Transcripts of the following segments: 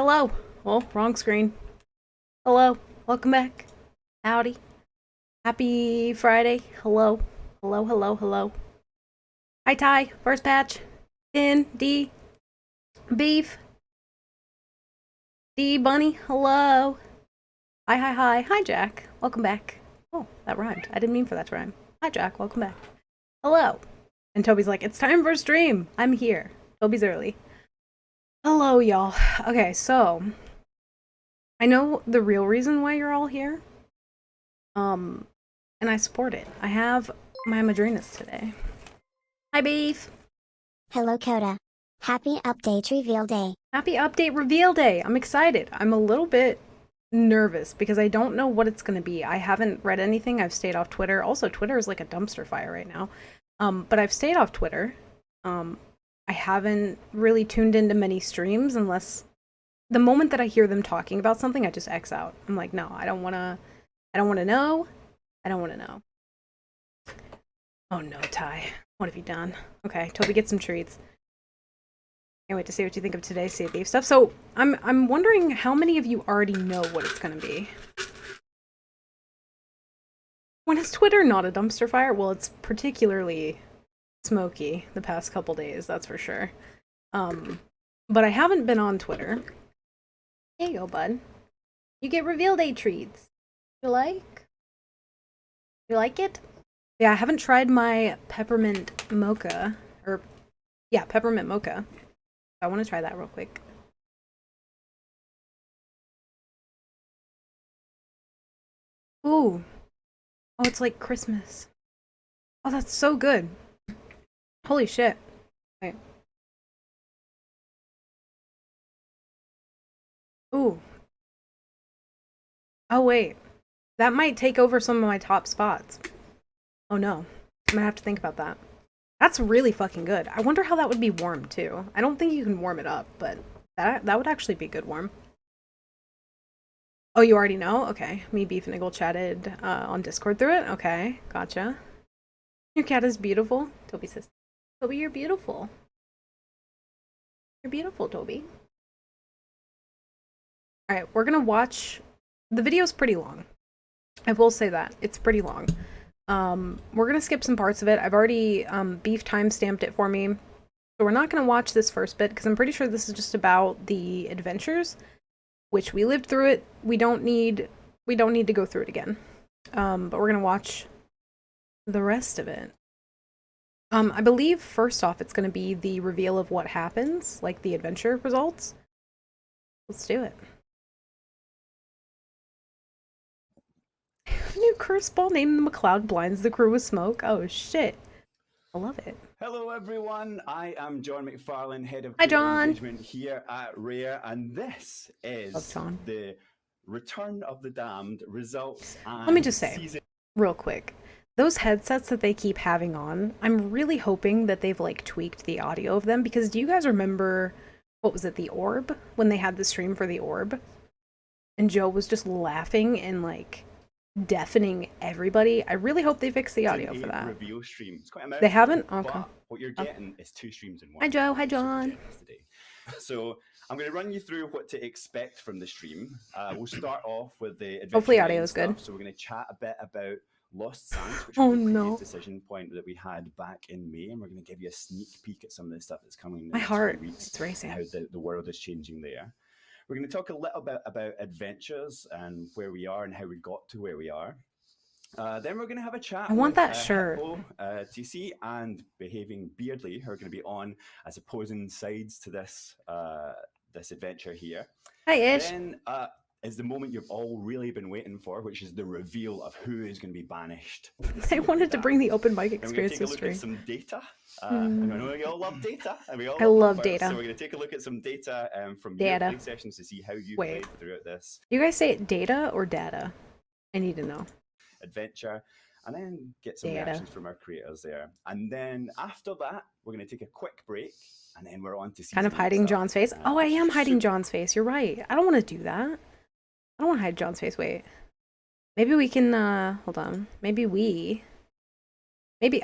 hello. Oh, wrong screen. Hello. Welcome back. Howdy. Happy Friday. Hello. Hello, hello, hello. Hi, Ty. First patch. Tin. D. Beef. D. Bunny. Hello. Hi, hi, hi. Hi, Jack. Welcome back. Oh, that rhymed. I didn't mean for that to rhyme. Hi, Jack. Welcome back. Hello. And Toby's like, it's time for a stream. I'm here. Toby's early. Hello, y'all. Okay, so I know the real reason why you're all here. Um, and I support it. I have my Madrinas today. Hi, Beef. Hello Coda. Happy update reveal day. Happy update reveal day. I'm excited. I'm a little bit nervous because I don't know what it's going to be. I haven't read anything. I've stayed off Twitter. Also, Twitter is like a dumpster fire right now. But I've stayed off Twitter. I haven't really tuned into many streams unless the moment that I hear them talking about something, I just X out. I'm like, no, I don't want to know. I don't want to know. Oh no, Ty. What have you done? Okay, Toby, get some treats. Can't wait to see what you think of today's Sea of Beef stuff. So, I'm wondering how many of you already know what it's gonna be. When is Twitter not a dumpster fire? Well, it's particularly smoky the past couple days, that's for sure. But I haven't been on Twitter. Here you go, bud. You get reveal day treats. You like? You like it? Yeah, I haven't tried my peppermint mocha. Or, yeah, peppermint mocha. I want to try that real quick. Ooh. Oh, it's like Christmas. Oh, that's so good. Holy shit. Wait. Ooh. Oh, wait. That might take over some of my top spots. Oh no. I'm gonna have to think about that. That's really fucking good. I wonder how that would be warm too. I don't think you can warm it up, but that would actually be good warm. Oh, you already know? Okay. Me, Beef, and Niggle chatted on Discord through it? Okay. Gotcha. Your cat is beautiful. Toby says, Toby, you're beautiful. You're beautiful, Toby. Alright, we're gonna watch... The video's pretty long. I will say that. It's pretty long. We're gonna skip some parts of it. I've already, Beef timestamped it for me. So we're not gonna watch this first bit, because I'm pretty sure this is just about the adventures, which we lived through it. We don't need to go through it again. But we're gonna watch the rest of it. I believe, first off, it's gonna be the reveal of what happens, like the adventure results. Let's do it. New curse ball named the McCloud blinds the crew with smoke. Oh shit. I love it. Hello everyone, I am John McFarlane, Head of Hi, Creator John. Engagement here at Rare, and this Love is John. the Return of the Damned results and Let me just say, season... real quick, those headsets that they keep having on, I'm really hoping that they've like tweaked the audio of them, because do you guys remember, what was it, the Orb? When they had the stream for the Orb? And Joe was just laughing and like deafening everybody. I really hope they fix the audio for that. Reveal stream. It's quite a They mouthful, haven't? Okay. but what you're getting is 2 streams in one. Hi Joe, hi John. Today. So I'm going to run you through what to expect from the stream. We'll start off with the adventure. Hopefully audio is good. So we're going to chat a bit about Lost Sands, which Oh, was the previous no. decision point that we had back in May, and we're going to give you a sneak peek at some of the stuff that's coming in the My next heart few weeks is racing. and how the world is changing there. We're going to talk a little bit about adventures and where we are and how we got to where we are. Then we're going to have a chat. I want with, that shirt. Hippo, TC, and Behaving Beardly, who are going to be on as opposing sides to this this adventure here. Hi Ish. Then is the moment you've all really been waiting for, which is the reveal of who is going to be banished. I wanted to bring the open mic And we're going experience to take a look history. at some data. I know we all love data. And we all I love numbers, data. So we're going to take a look at some data from Data. your play sessions to see how you played throughout this. Do you guys say it data or data? I need to know. Adventure, and then get some reactions from our creators there. And then after that, we're going to take a quick break, and then we're on to kind of hiding John's face. Oh, I am hiding John's face. You're right. I don't want to do that. I don't want to hide John's face. Wait. Maybe we can, hold on. Maybe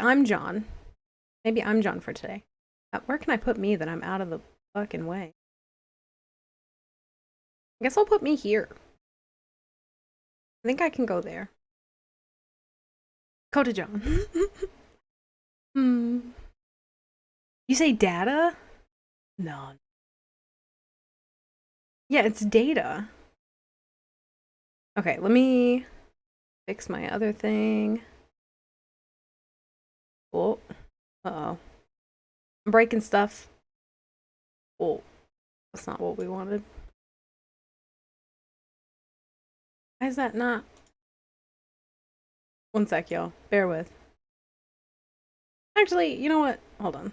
I'm John. Maybe I'm John for today. Where can I put me that I'm out of the fucking way? I guess I'll put me here. I think I can go there. Kota John. Hmm. You say data? No. Yeah, it's data. Okay, let me fix my other thing. Oh. Uh-oh. I'm breaking stuff. Oh. That's not what we wanted. Why is that not? One sec, y'all. Bear with. Actually, you know what? Hold on.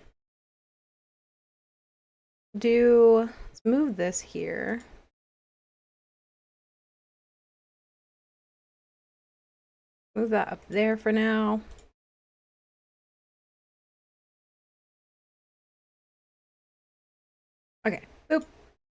Let's move this here. Move that up there for now. Okay. Boop.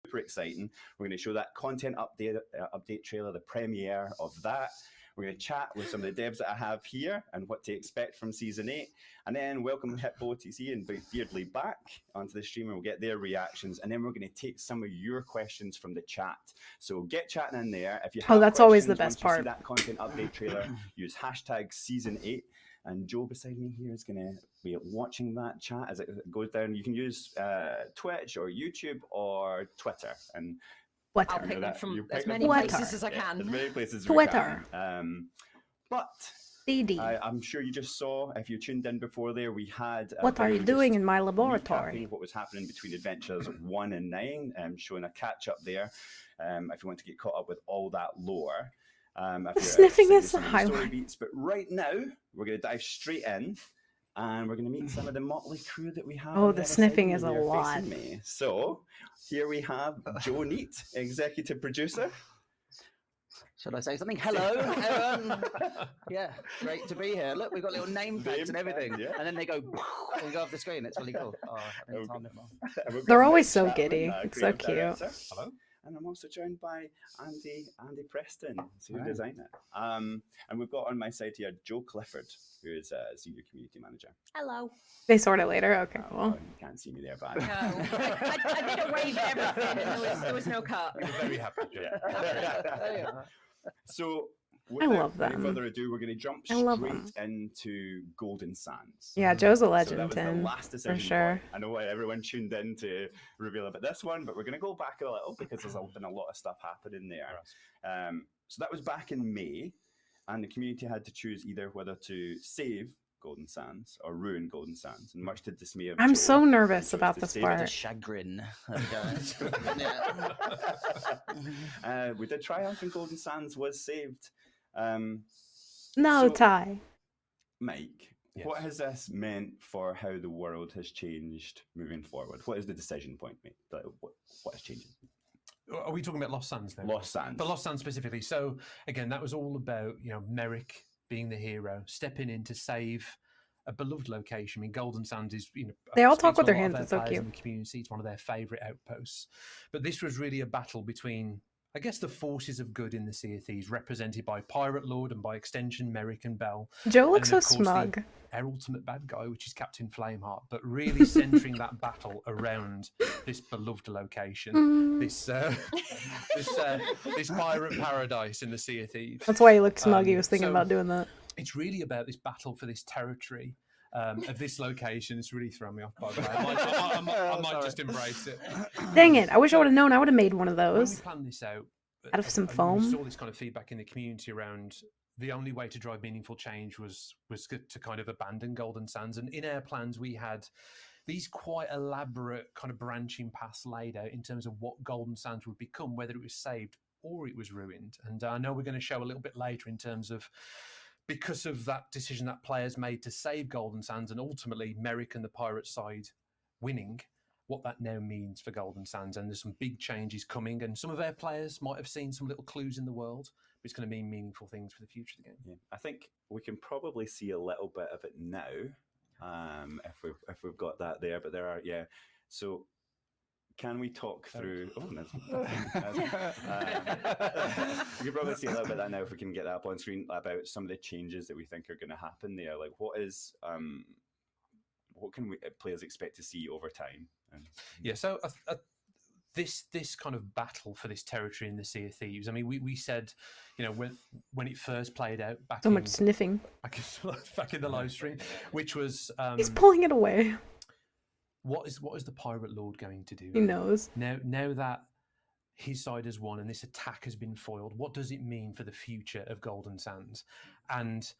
Super exciting. We're going to show that content update trailer, the premiere of that. We're going to chat with some of the devs that I have here and what to expect from Season 8. And then welcome Hitbo TC and Beardly back onto the stream, and we'll get their reactions. And then we're going to take some of your questions from the chat. So get chatting in there. If you have that's always the questions best once you part. see that content update trailer, use hashtag Season 8. And Joe beside me here is going to be watching that chat as it goes down. You can use Twitch or YouTube or Twitter. And What? I'll pick them from as pick many them. places as I can. As many places as Twitter. we can. But CD. I'm sure you just saw, if you tuned in before there, we had... What are you doing in my laboratory? Recapping what was happening between Adventures 1 and 9, showing a catch-up there, if you want to get caught up with all that lore. The sniffing is the story highlight. beats. But right now, we're going to dive straight in, and we're going to meet some of the motley crew that we have. Oh, on the other sniffing side is a here lot. facing me. So, here we have Joe Neat, executive producer. Should I say something? Hello, everyone. Yeah, great to be here. Look, we've got little name tags and everything. Yeah. And then they go, and go off the screen. It's really cool. Oh, I didn't time it well. And we've got They're always Nick so Chapman, giddy. It's so creative cute. director. Hello. And I'm also joined by Andy Preston, senior Right. designer. And we've got on my side here Joe Clifford, who is a senior community manager. Hello. They sort it later. Okay, well. You can't see me there, but No, I did a wave at everything, and there was no cut. You're very happy, Joe. There you are. So, I without love any them. further ado, we're going to jump I love straight into Golden Sands. Yeah, Joe's a So legend, that was the Tim. last decision sure. point. I know why everyone tuned in to reveal about this one, but we're going to go back a little because there's been a lot of stuff happening there. So that was back in May, and the community had to choose either whether to save Golden Sands or ruin Golden Sands, and much to dismay of I'm Joe, so they nervous chose about to this save The part. chagrin. Yeah. we did triumph, and Golden Sands was saved. No, So- Ty. Mike, Yes. what has this meant for how the world has changed moving forward? What is the decision point, mate? Like, what is changing? Are we talking about Lost Sands now? Lost Sands. But Lost Sands specifically. So again, that was all about Merrick being the hero, stepping in to save a beloved location. I mean, Golden Sands is They all speaks talk to with a their lot of hands, it's so players cute. in the community. It's one of their favourite outposts. But this was really a battle between, I guess, the forces of good in the Sea of Thieves, represented by Pirate Lord and by extension Merrick and Bell. Joe looks so And of course, smug. Our ultimate bad guy, which is Captain Flameheart, but really centering that battle around this beloved location, Mm. this pirate paradise in the Sea of Thieves. That's why he looked smug. He was thinking so about doing that. It's really about this battle for this territory of this location. It's really thrown me off, by the way. I might just embrace it. Dang it. I wish I would have known. I would have made one of When we those. planned this out, Out of some we foam? saw this kind of feedback in the community around the only way to drive meaningful change was to kind of abandon Golden Sands. And in our plans, we had these quite elaborate kind of branching paths laid out in terms of what Golden Sands would become, whether it was saved or it was ruined. And I know we're going to show a little bit later in terms of, because of that decision that players made to save Golden Sands and ultimately Merrick and the pirate side winning, what that now means for Golden Sands. And there's some big changes coming, and some of our players might have seen some little clues in the world, but it's going to mean meaningful things for the future of the game. Yeah, I think we can probably see a little bit of it now, if we've got that there. But there are, yeah. So, can we talk through? Oh, we can probably see a little bit of that now if we can get that up on screen about some of the changes that we think are going to happen there. Like, what can players expect to see over time? Yeah, so this kind of battle for this territory in the Sea of Thieves. I mean, we said, you know, when it first played out back So much sniffing. back in the live stream, which was He's pulling it away. what is the Pirate Lord going to do? He knows. Now that his side has won and this attack has been foiled, what does it mean for the future of Golden Sands? And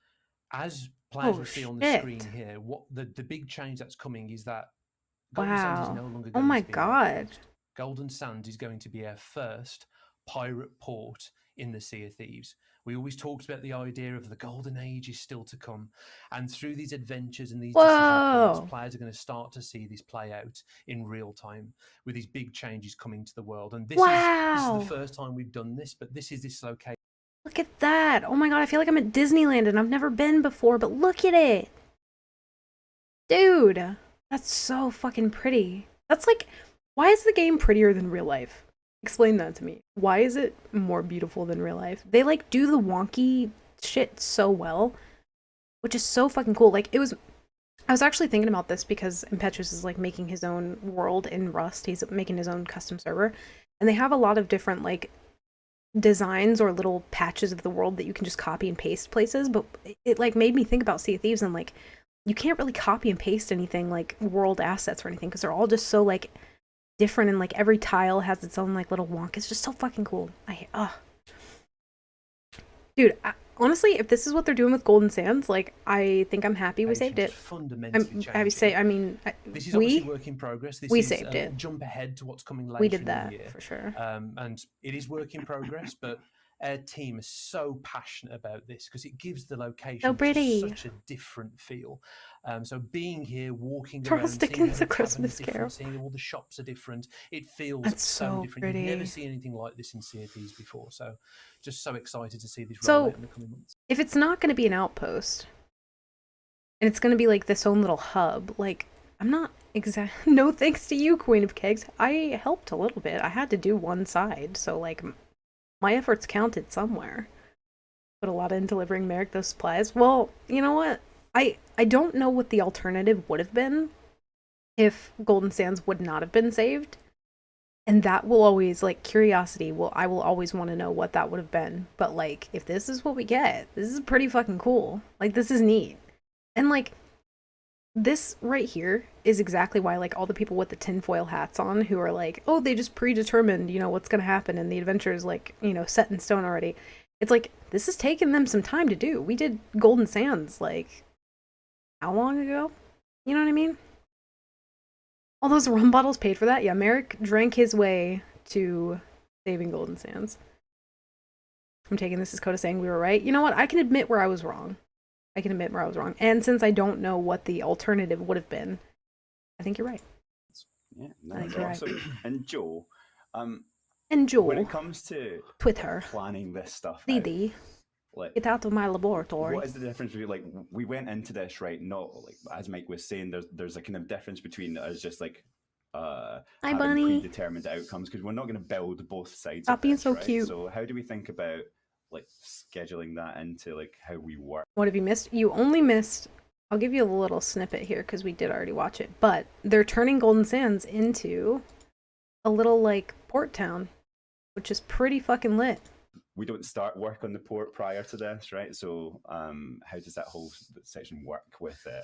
as players will see on the screen here, what the big change that's coming is that Golden Sands is no longer going to be God. Golden Sands is going to be our first pirate port in the Sea of Thieves. We always talked about the idea of the Golden Age is still to come. And through these adventures and these decision points, players are going to start to see this play out in real time with these big changes coming to the world. And this is the first time we've done this, but this is this location. Look at that. Oh my God, I feel like I'm at Disneyland and I've never been before, but look at it. Dude, that's so fucking pretty. That's like, why is the game prettier than real life? Explain that to me. Why is it more beautiful than real life? They like do the wonky shit so well, which is so fucking cool. Like I was actually thinking about this because Impetuous is like making his own world in Rust. He's making his own custom server, and they have a lot of different like designs or little patches of the world that you can just copy and paste places. But it like made me think about Sea of Thieves and like you can't really copy and paste anything like world assets or anything because they're all just so like different and like every tile has its own like little wonk. It's just so fucking cool. Dude, honestly, if this is what they're doing with Golden Sands, like I think I'm happy we saved it. Fundamentally this is obviously work in progress. We saved it. Jump ahead to what's coming later. We did that in the year. for sure. And it is work in progress, but our team is so passionate about this because it gives the location so pretty. Such a different feel. So being here, walking Charles around, Dickens' A Christmas Carol, seeing all the shops are different, it feels so different. Pretty. You've never seen anything like this in Sea of Thieves before. So just so excited to see this so roll out in the coming months. If it's not going to be an outpost and it's going to be like this own little hub, like I'm not no thanks to you, Queen of Kegs. I helped a little bit. I had to do one side, so like my efforts counted somewhere. Put a lot in delivering Merrick those supplies. Well, you know what? I don't know what the alternative would have been if Golden Sands would not have been saved. And that will always, like, curiosity, I will always want to know what that would have been. But, like, if this is what we get, this is pretty fucking cool. Like, this is neat. And, like, this right here is exactly why, like, all the people with the tinfoil hats on who are like, oh, they just predetermined, you know, what's going to happen and the adventure is, like, you know, set in stone already. It's like, this has taken them some time to do. We did Golden Sands, like, how long ago? You know what I mean? All those rum bottles paid for that? Yeah, Merrick drank his way to saving Golden Sands. I'm taking this as Coda saying we were right. You know what? I can admit where I was wrong. And since I don't know what the alternative would have been, I think you're right. Yeah, I think that's you're awesome. right. And Joe, Twitter, when it comes to planning this stuff, Didi, like, get out of my laboratory. what is the difference between, like, we went into this, right, not like as Mike was saying, there's a kind of difference between us just like having Bunny. predetermined outcomes, because we're not going to build both sides. Stop of being this, so right? cute. So how do we think about like scheduling that into like how we work? What have you missed? You only missed, I'll give you a little snippet here because we did already watch it, but they're turning Golden Sands into a little like port town, which is pretty fucking lit. We don't start work on the port prior to this, right? So how does that whole section work with the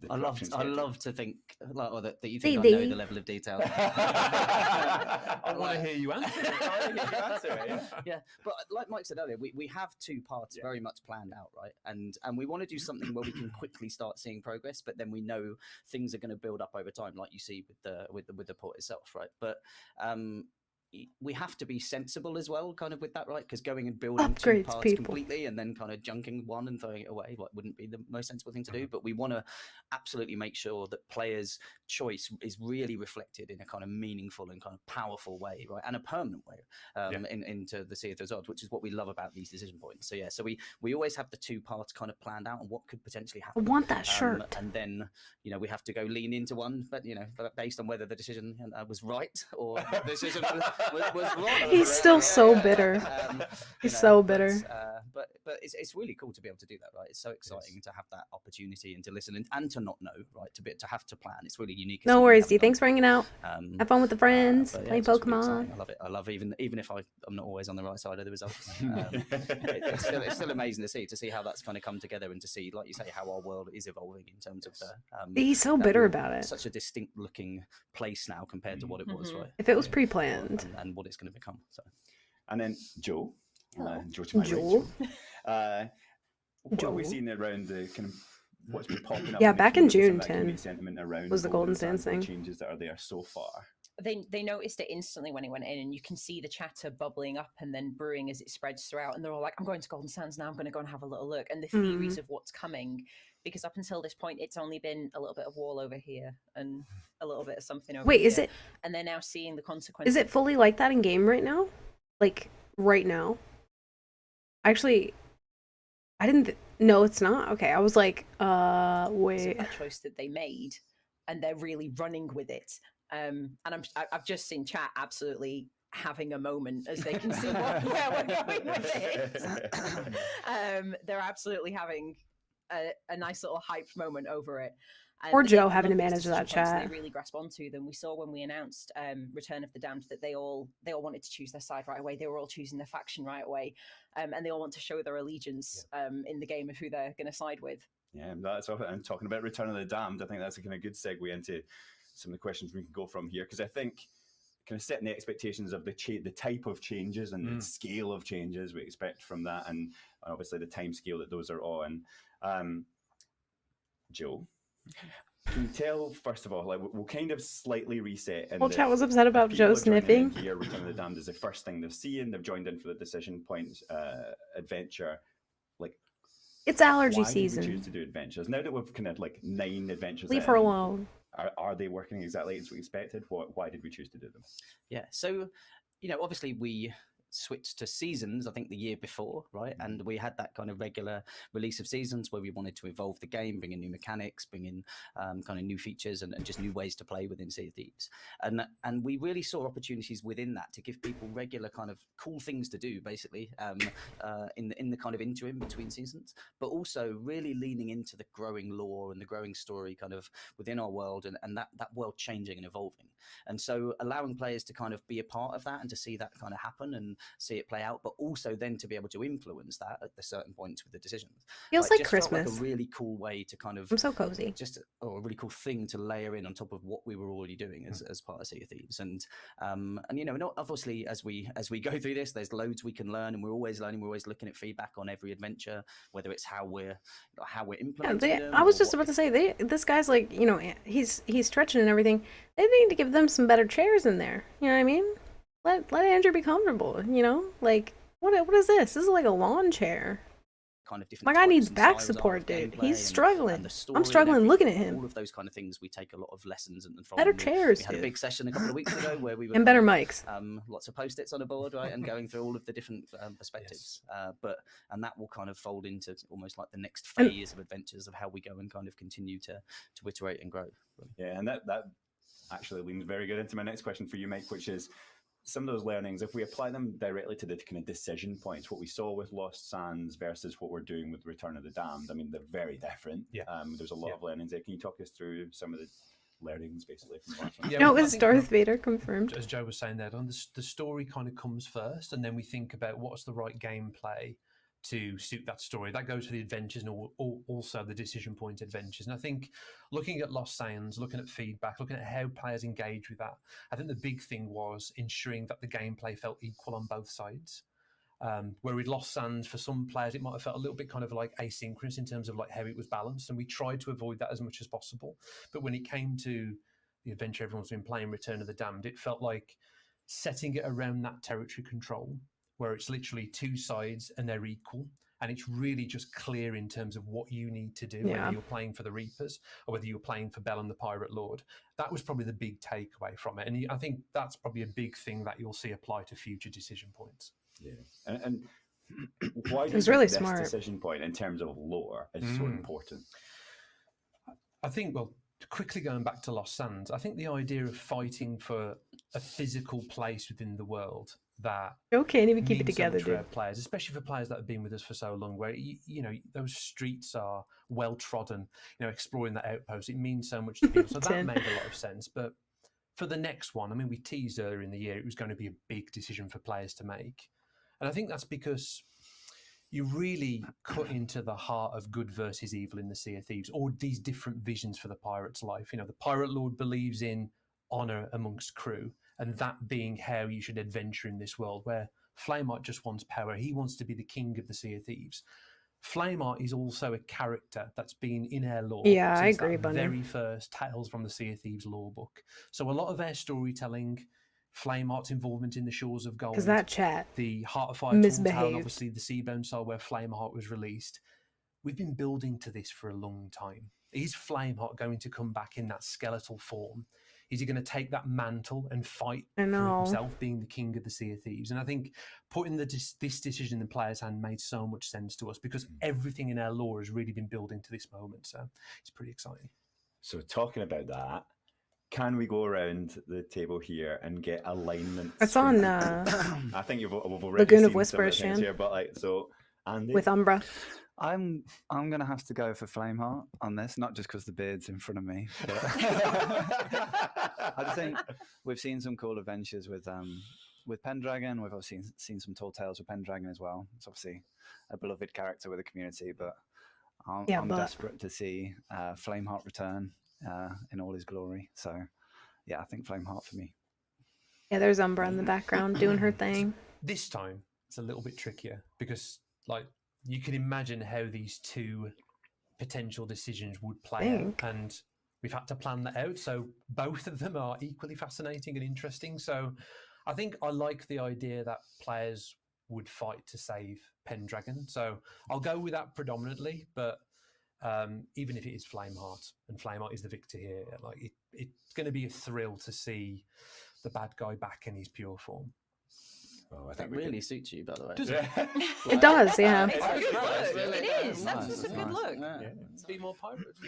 I production love to think like, or that you Hey, think I know Dee. the level of detail. I want to hear you answer it. Yeah, but like Mike said earlier, we have two parts very much planned out, right? And we want to do something where we can quickly start seeing progress, but then we know things are going to build up over time, like you see with the port itself, right? But we have to be sensible as well, kind of with that, right? Because going and building two Upgrades, parts people. completely and then kind of junking one and throwing it away, like, wouldn't be the most sensible thing to do. But we want to absolutely make sure that players' choice is really reflected in a kind of meaningful and kind of powerful way, right? And a permanent way into the Sea of Thieves, which is what we love about these decision points. So yeah, so we always have the two parts kind of planned out and what could potentially I happen. want that shirt. And then, you know, we have to go lean into one, but, you know, based on whether the decision was right or the decision was wrong. He's still so bitter. He's so bitter. but it's really cool to be able to do that, right? It's so exciting to have that opportunity and to listen and to not know, right? To have to plan. It's really unique. No worries, D. Thanks for hanging out. Have fun with the friends. But yeah, Play it's just really Pokemon. exciting. I love it. I love even if I'm not always on the right side of the results. It's still amazing to see how that's kind of come together and to see, like you say, how our world is evolving in terms of the. He's so bitter about it. Such a distinct looking place now compared to what it was, right? If it was pre-planned. And what it's going to become. So. And then Joe. Joe to my Joel. right. What are we Joel. seeing around the kind of what's been popping up? Yeah, in the back in community, some June of that community 10 sentiment around was the Golden Sands, Sands the thing. changes that are there so far. They noticed it instantly when it went in, and you can see the chatter bubbling up and then brewing as it spreads throughout. And they're all like, "I'm going to Golden Sands now. I'm going to go and have a little look." And the theories of what's coming, because up until this point, it's only been a little bit of wall over here and a little bit of something over Wait, here. is it? And they're now seeing the consequences. Is it fully like that in game right now? Like right now? Actually, I didn't. No, it's not. Okay, I was like, wait. That choice that they made, and they're really running with it. And I've just seen chat absolutely having a moment as they can see where we're going with it. They're absolutely having a nice little hype moment over it. Or And Joe again, I having to love manage these that decision points, chat. They really grasp onto them. We saw when we announced Return of the Damned that they all wanted to choose their side right away. They were all choosing their faction right away, and they all want to show their allegiance in the game of who they're going to side with. Yeah, that's all. And talking about Return of the Damned, I think that's a kind of good segue into some of the questions we can go from here, because I think kind of setting the expectations of the type of changes and the scale of changes we expect from that, and obviously the time scale that those are on. Joe, can you tell, first of all, like we'll kind of slightly reset. Well, chat was upset about Joe sniffing. Here, Return of the Damned is the first thing they've seen. They've joined in for the Decision Points adventure. Like, It's allergy why season. did we choose to do adventures? Now that we've kind of like 9 adventures Leave her in, alone. Are they working exactly as we expected? Why did we choose to do them? Yeah, so obviously we switched to seasons, I think the year before, right? And we had that kind of regular release of seasons where we wanted to evolve the game, bring in new mechanics, bring in kind of new features and just new ways to play within Sea of Thieves. And we really saw opportunities within that to give people regular kind of cool things to do, basically, in the kind of interim between seasons, but also really leaning into the growing lore and the growing story kind of within our world and that world changing and evolving. And so allowing players to kind of be a part of that and to see that kind of happen and see it play out, but also then to be able to influence that at the certain points with the decisions. Feels like just Christmas. felt like a really cool way to kind of I'm so cozy. a really cool thing to layer in on top of what we were already doing as part of Sea of Thieves. And not obviously as we go through this, there's loads we can learn, and we're always learning. We're always looking at feedback on every adventure, whether it's how we're implementing them. I was just about to say this guy's like, he's stretching and everything. They need to give them some better chairs in there. You know what I mean? Let Andrew be comfortable, like what is this? This is like a lawn chair. Kind of different. My guy types needs and back styles of support, dude. gameplay He's and struggling. the story I'm and struggling looking at everything. him. All of those kind of things we take a lot of lessons and from. Better chairs, We had a dude. big session a couple of weeks ago where we were And better mics. lots of post-its on a board, right, and going through all of the different perspectives. And that will kind of fold into almost like the next phase of adventures of how we go and kind of continue to iterate and grow. Yeah, and that actually leans very good into my next question for you, Mike, which is some of those learnings, if we apply them directly to the kind of decision points, what we saw with Lost Sands versus what we're doing with Return of the Damned, I mean, they're very different. Yeah. There's a lot of learnings there. Can you talk us through some of the learnings, basically, from Lost Sands? Yeah, No, well, it I was think Darth Vader confirmed. As Joe was saying there, the story kind of comes first, and then we think about what's the right gameplay to suit that story. That goes for the adventures and also the decision point adventures. And I think looking at Lost Sands, looking at feedback, looking at how players engage with that, I think the big thing was ensuring that the gameplay felt equal on both sides. Where with Lost Sands, for some players, it might have felt a little bit kind of like asynchronous in terms of like how it was balanced, and we tried to avoid that as much as possible. But when it came to the adventure everyone's been playing, Return of the Damned, it felt like setting it around that territory control, where it's literally two sides and they're equal. And it's really just clear in terms of what you need to do, whether you're playing for the Reapers or whether you're playing for Bell and the Pirate Lord. That was probably the big takeaway from it. And I think that's probably a big thing that you'll see apply to future decision points. Yeah. And why do was you really think this smart. decision point in terms of lore is so important? I think, well, quickly going back to Lost Sands, I think the idea of fighting for a physical place within the world that Joe can't even keep it means so together, much for our dude. players, especially for players that have been with us for so long, where you know those streets are well trodden. You know, exploring that outpost, it means so much to people. So that Tin. made a lot of sense. But for the next one, I mean, we teased earlier in the year it was going to be a big decision for players to make, and I think that's because you really cut into the heart of good versus evil in the Sea of Thieves, or these different visions for the pirate's life. You know, the pirate lord believes in honor amongst crew, and that being how you should adventure in this world, where Flameheart just wants power. He wants to be the king of the Sea of Thieves. Flameheart is also a character that's been in our lore Yeah, I since agree, that Bunny. very first Tales from the Sea of Thieves lore book. So a lot of our storytelling, Flameheart's involvement in the Shores of Gold, Because that chat the Heart of Fire Tall Tale, and misbehaved. obviously the Seabound Soul where Flameheart was released. We've been building to this for a long time. Is Flameheart going to come back in that skeletal form? Is he going to take that mantle and fight I for know. himself, being the king of the Sea of Thieves? And I think putting this decision in the player's hand made so much sense to us, because everything in our lore has really been building to this moment. So it's pretty exciting. So talking about that, can we go around the table here and get alignment? It's on I think we've already Lagoon of seen some Whispers, the things Shan. here, but like, so Andy, with Umbra. I'm gonna have to go for Flameheart on this, not just because the beard's in front of me. But I just think we've seen some cool adventures with Pendragon. We've obviously seen some tall tales with Pendragon as well. It's obviously a beloved character with the community, but I'm desperate to see Flameheart return in all his glory. So yeah, I think Flameheart for me. Yeah, there's Umbra in the background doing her thing. This time it's a little bit trickier because, like, you can imagine how these two potential decisions would play out, and we've had to plan that out. So both of them are equally fascinating and interesting. So I think I like the idea that players would fight to save Pendragon. So I'll go with that predominantly, but even if it is Flameheart and Flameheart is the victor here, like it's going to be a thrill to see the bad guy back in his pure form. Oh, I That think we really can... suits you, by the way. Does Yeah. It does, yeah. It's a good Nice, look. really It nice. is. That's Nice, a good nice. look. Yeah. Be more pirates.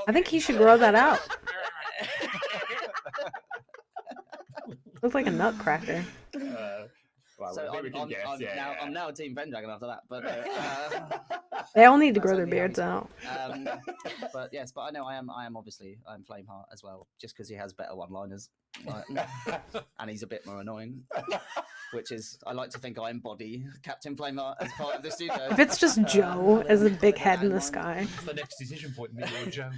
I think he should grow that out. Looks like a nutcracker. Well, So I think we can guess. I'm now Team Pendragon after that. But They all need to That's grow their only how beards he's out. but yes, but I know I am obviously Flameheart as well, just because he has better one-liners, and he's a bit more annoying. Which is, I like to think I embody Captain Flameheart as part of the studio. If it's just Joe as a big head in the sky. It's the next decision point, me or Joe.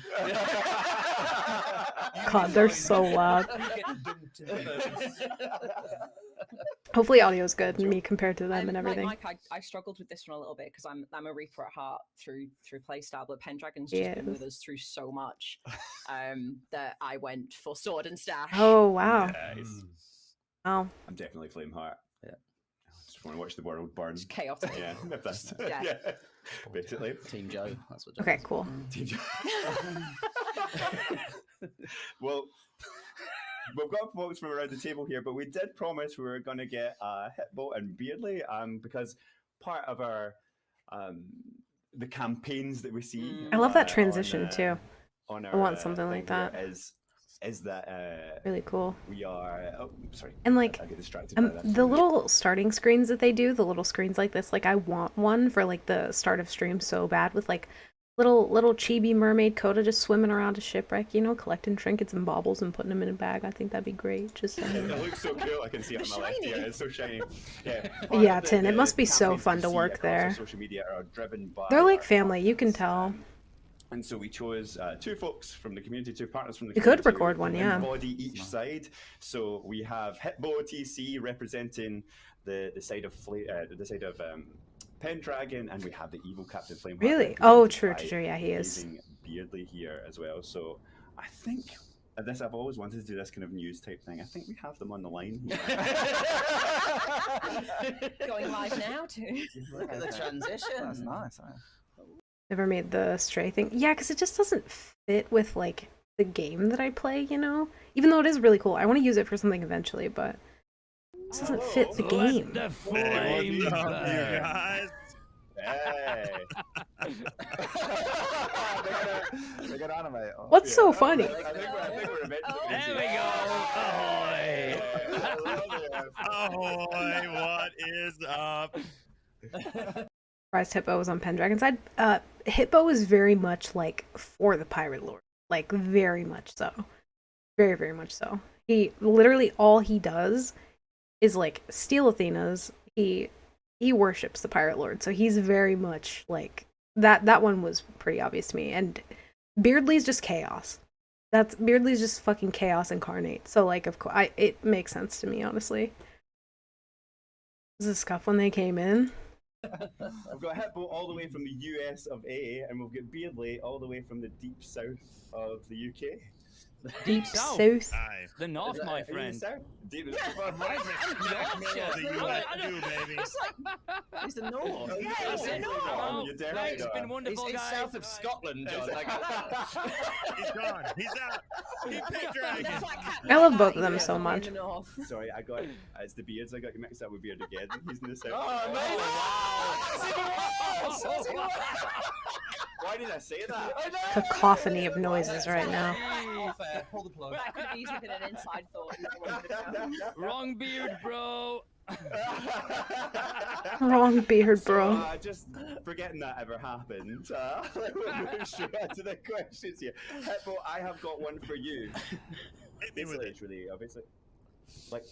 God, they're so loud. Hopefully audio's good, me compared to them and Like everything. Mike, I struggled with this one a little bit because I'm a Reaper at heart through playstyle, but Pendragon's just been with us through so much that I went for Sword and Staff. Oh, wow. Nice. Wow. I'm definitely Flameheart. Yeah. I just want to watch the world burn. It's chaotic. Yeah, if that's Yeah. basically. Team Joe. That's what. Okay, cool. Well, we've got folks from around the table here, but we did promise we were going to get Hitbo and Beardly, because part of our the campaigns that we see. I love that on, transition too. On our, I want something like thing here that. Is that Really cool. we are? Oh, sorry. And like, I get distracted by that. the little starting screens that they do, the little screens like this, like I want one for like the start of stream so bad, with like little chibi mermaid Coda just swimming around a shipwreck, you know, collecting trinkets and baubles and putting them in a bag. I think that'd be great. Just It looks so cool. I can see it on my left here. It's so shiny. Yeah. Yeah, Part of Tin, it must be so campaigns fun we to see work across our there. Social media are driven by. They're like our family, you can partners, tell. And so we chose two folks from the community, two partners from the You community. could record who one, yeah. Embody each side. So we have Hitbo TC representing the side of Pendragon, and we have the evil Captain Flameheart. Really? Oh, represented true, by true. Yeah, he is. amazing Beardly here as well. So I think I've always wanted to do this kind of news type thing. I think we have them on the line here. Going live now too. Look at the transition. That's nice. Never made the stray thing. Yeah, because it just doesn't fit with like the game that I play, you know? Even though it is really cool. I want to use it for something eventually, but it just doesn't fit the game. The flame burn. Hey. They're gonna animate it. Oh, What's so I funny? think we're eventually There gonna we see go. it. Ahoy! Ahoy! What is up? Surprised Hippo was on Pendragon's side. Hippo is very much like for the Pirate Lord. Like very much so. Very, very much so. He literally all he does is like steal Athena's. He worships the Pirate Lord. So he's very much like that one was pretty obvious to me. And Beardley's just chaos. Beardley's just fucking chaos incarnate. So like of course it makes sense to me, honestly. Was it scuff when they came in? We've got Hippo all the way from the US of A, and we've got Beardley all the way from the deep south of the UK. Deep South. south. Aye. The North, my Are you friend. south? Deep Mine's the US too, baby. It's the north. Oh, Yeah, you're it's the definitely north. not. You're definitely Thanks, not. been wonderful, It's guys. south of Scotland, John. Like, He's gone. He's out. He picked dragon. I love both of them so much. Sorry, it's the beards. I got you mixed up with Beard again. He's in the south. Why did I say that? Cacophony of noises right now. Pull the plug. That could have easily been an inside thought. Wrong beard, bro. Wrong beard, So, bro. just forgetting that ever happened. We'll move straight on to the questions here. Hippo, I have got one for you. Hit me with it. Literally, obviously. Like,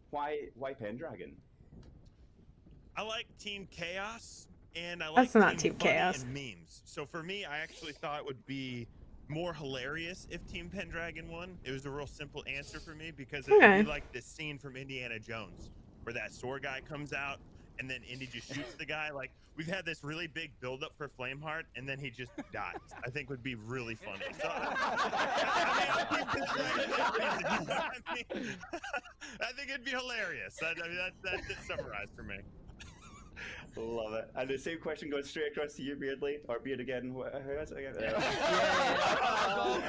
why Pendragon? I like Team Chaos, and I like That's not Team Funny Chaos. and memes. So for me, I actually thought it would be more hilarious if Team Pendragon won. It was a real simple answer for me because it Okay. would be like this scene from Indiana Jones where that sword guy comes out and then Indy just shoots the guy. Like, we've had this really big buildup for Flameheart, and then he just dies. I think would be really funny. So, I think it'd be hilarious. I mean, that's it summarized for me. Love it. And the same question goes straight across to you, Beardley, or Beard again. Who else?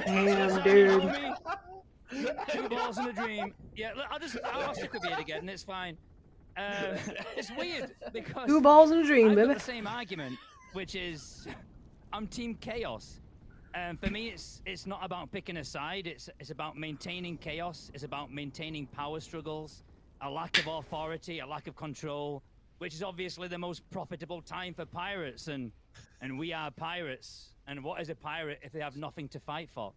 Damn, dude. 2 balls in a dream. Yeah, look, I'll stick with Beard again. It's fine. It's weird because 2 balls in a dream, I've got baby. the same argument, which is I'm Team Chaos. For me, it's not about picking a side. It's about maintaining chaos. It's about maintaining power struggles, a lack of authority, a lack of control, which is obviously the most profitable time for pirates. And we are pirates. And what is a pirate if they have nothing to fight for?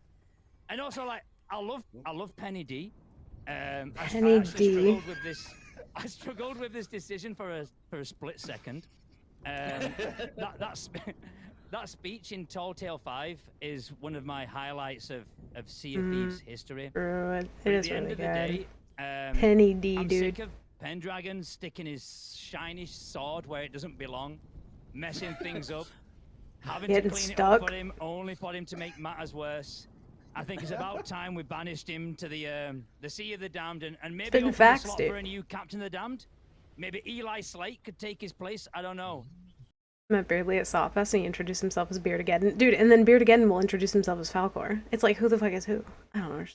And also, like, I love Penny D. Penny D. I struggled with this decision for a split second. That speech in Tall Tale 5 is one of my highlights of Sea of Thieves history. Bro, it But at is the end really of the good. day, Penny D, I'm dude. sick of Pendragon sticking his shiny sword where it doesn't belong, messing things up, having to Getting clean stuck. it up for him, only for him to make matters worse. I think it's about time we banished him to the Sea of the Damned and maybe Spitting open facts, the slot dude. for a new Captain of the Damned. Maybe Eli Slate could take his place. I don't know. Met Beardley at Sawfest and he introduced himself as Beardageddon. Dude, and then Beardageddon will introduce himself as Falcor. It's like, who the fuck is who? I don't know.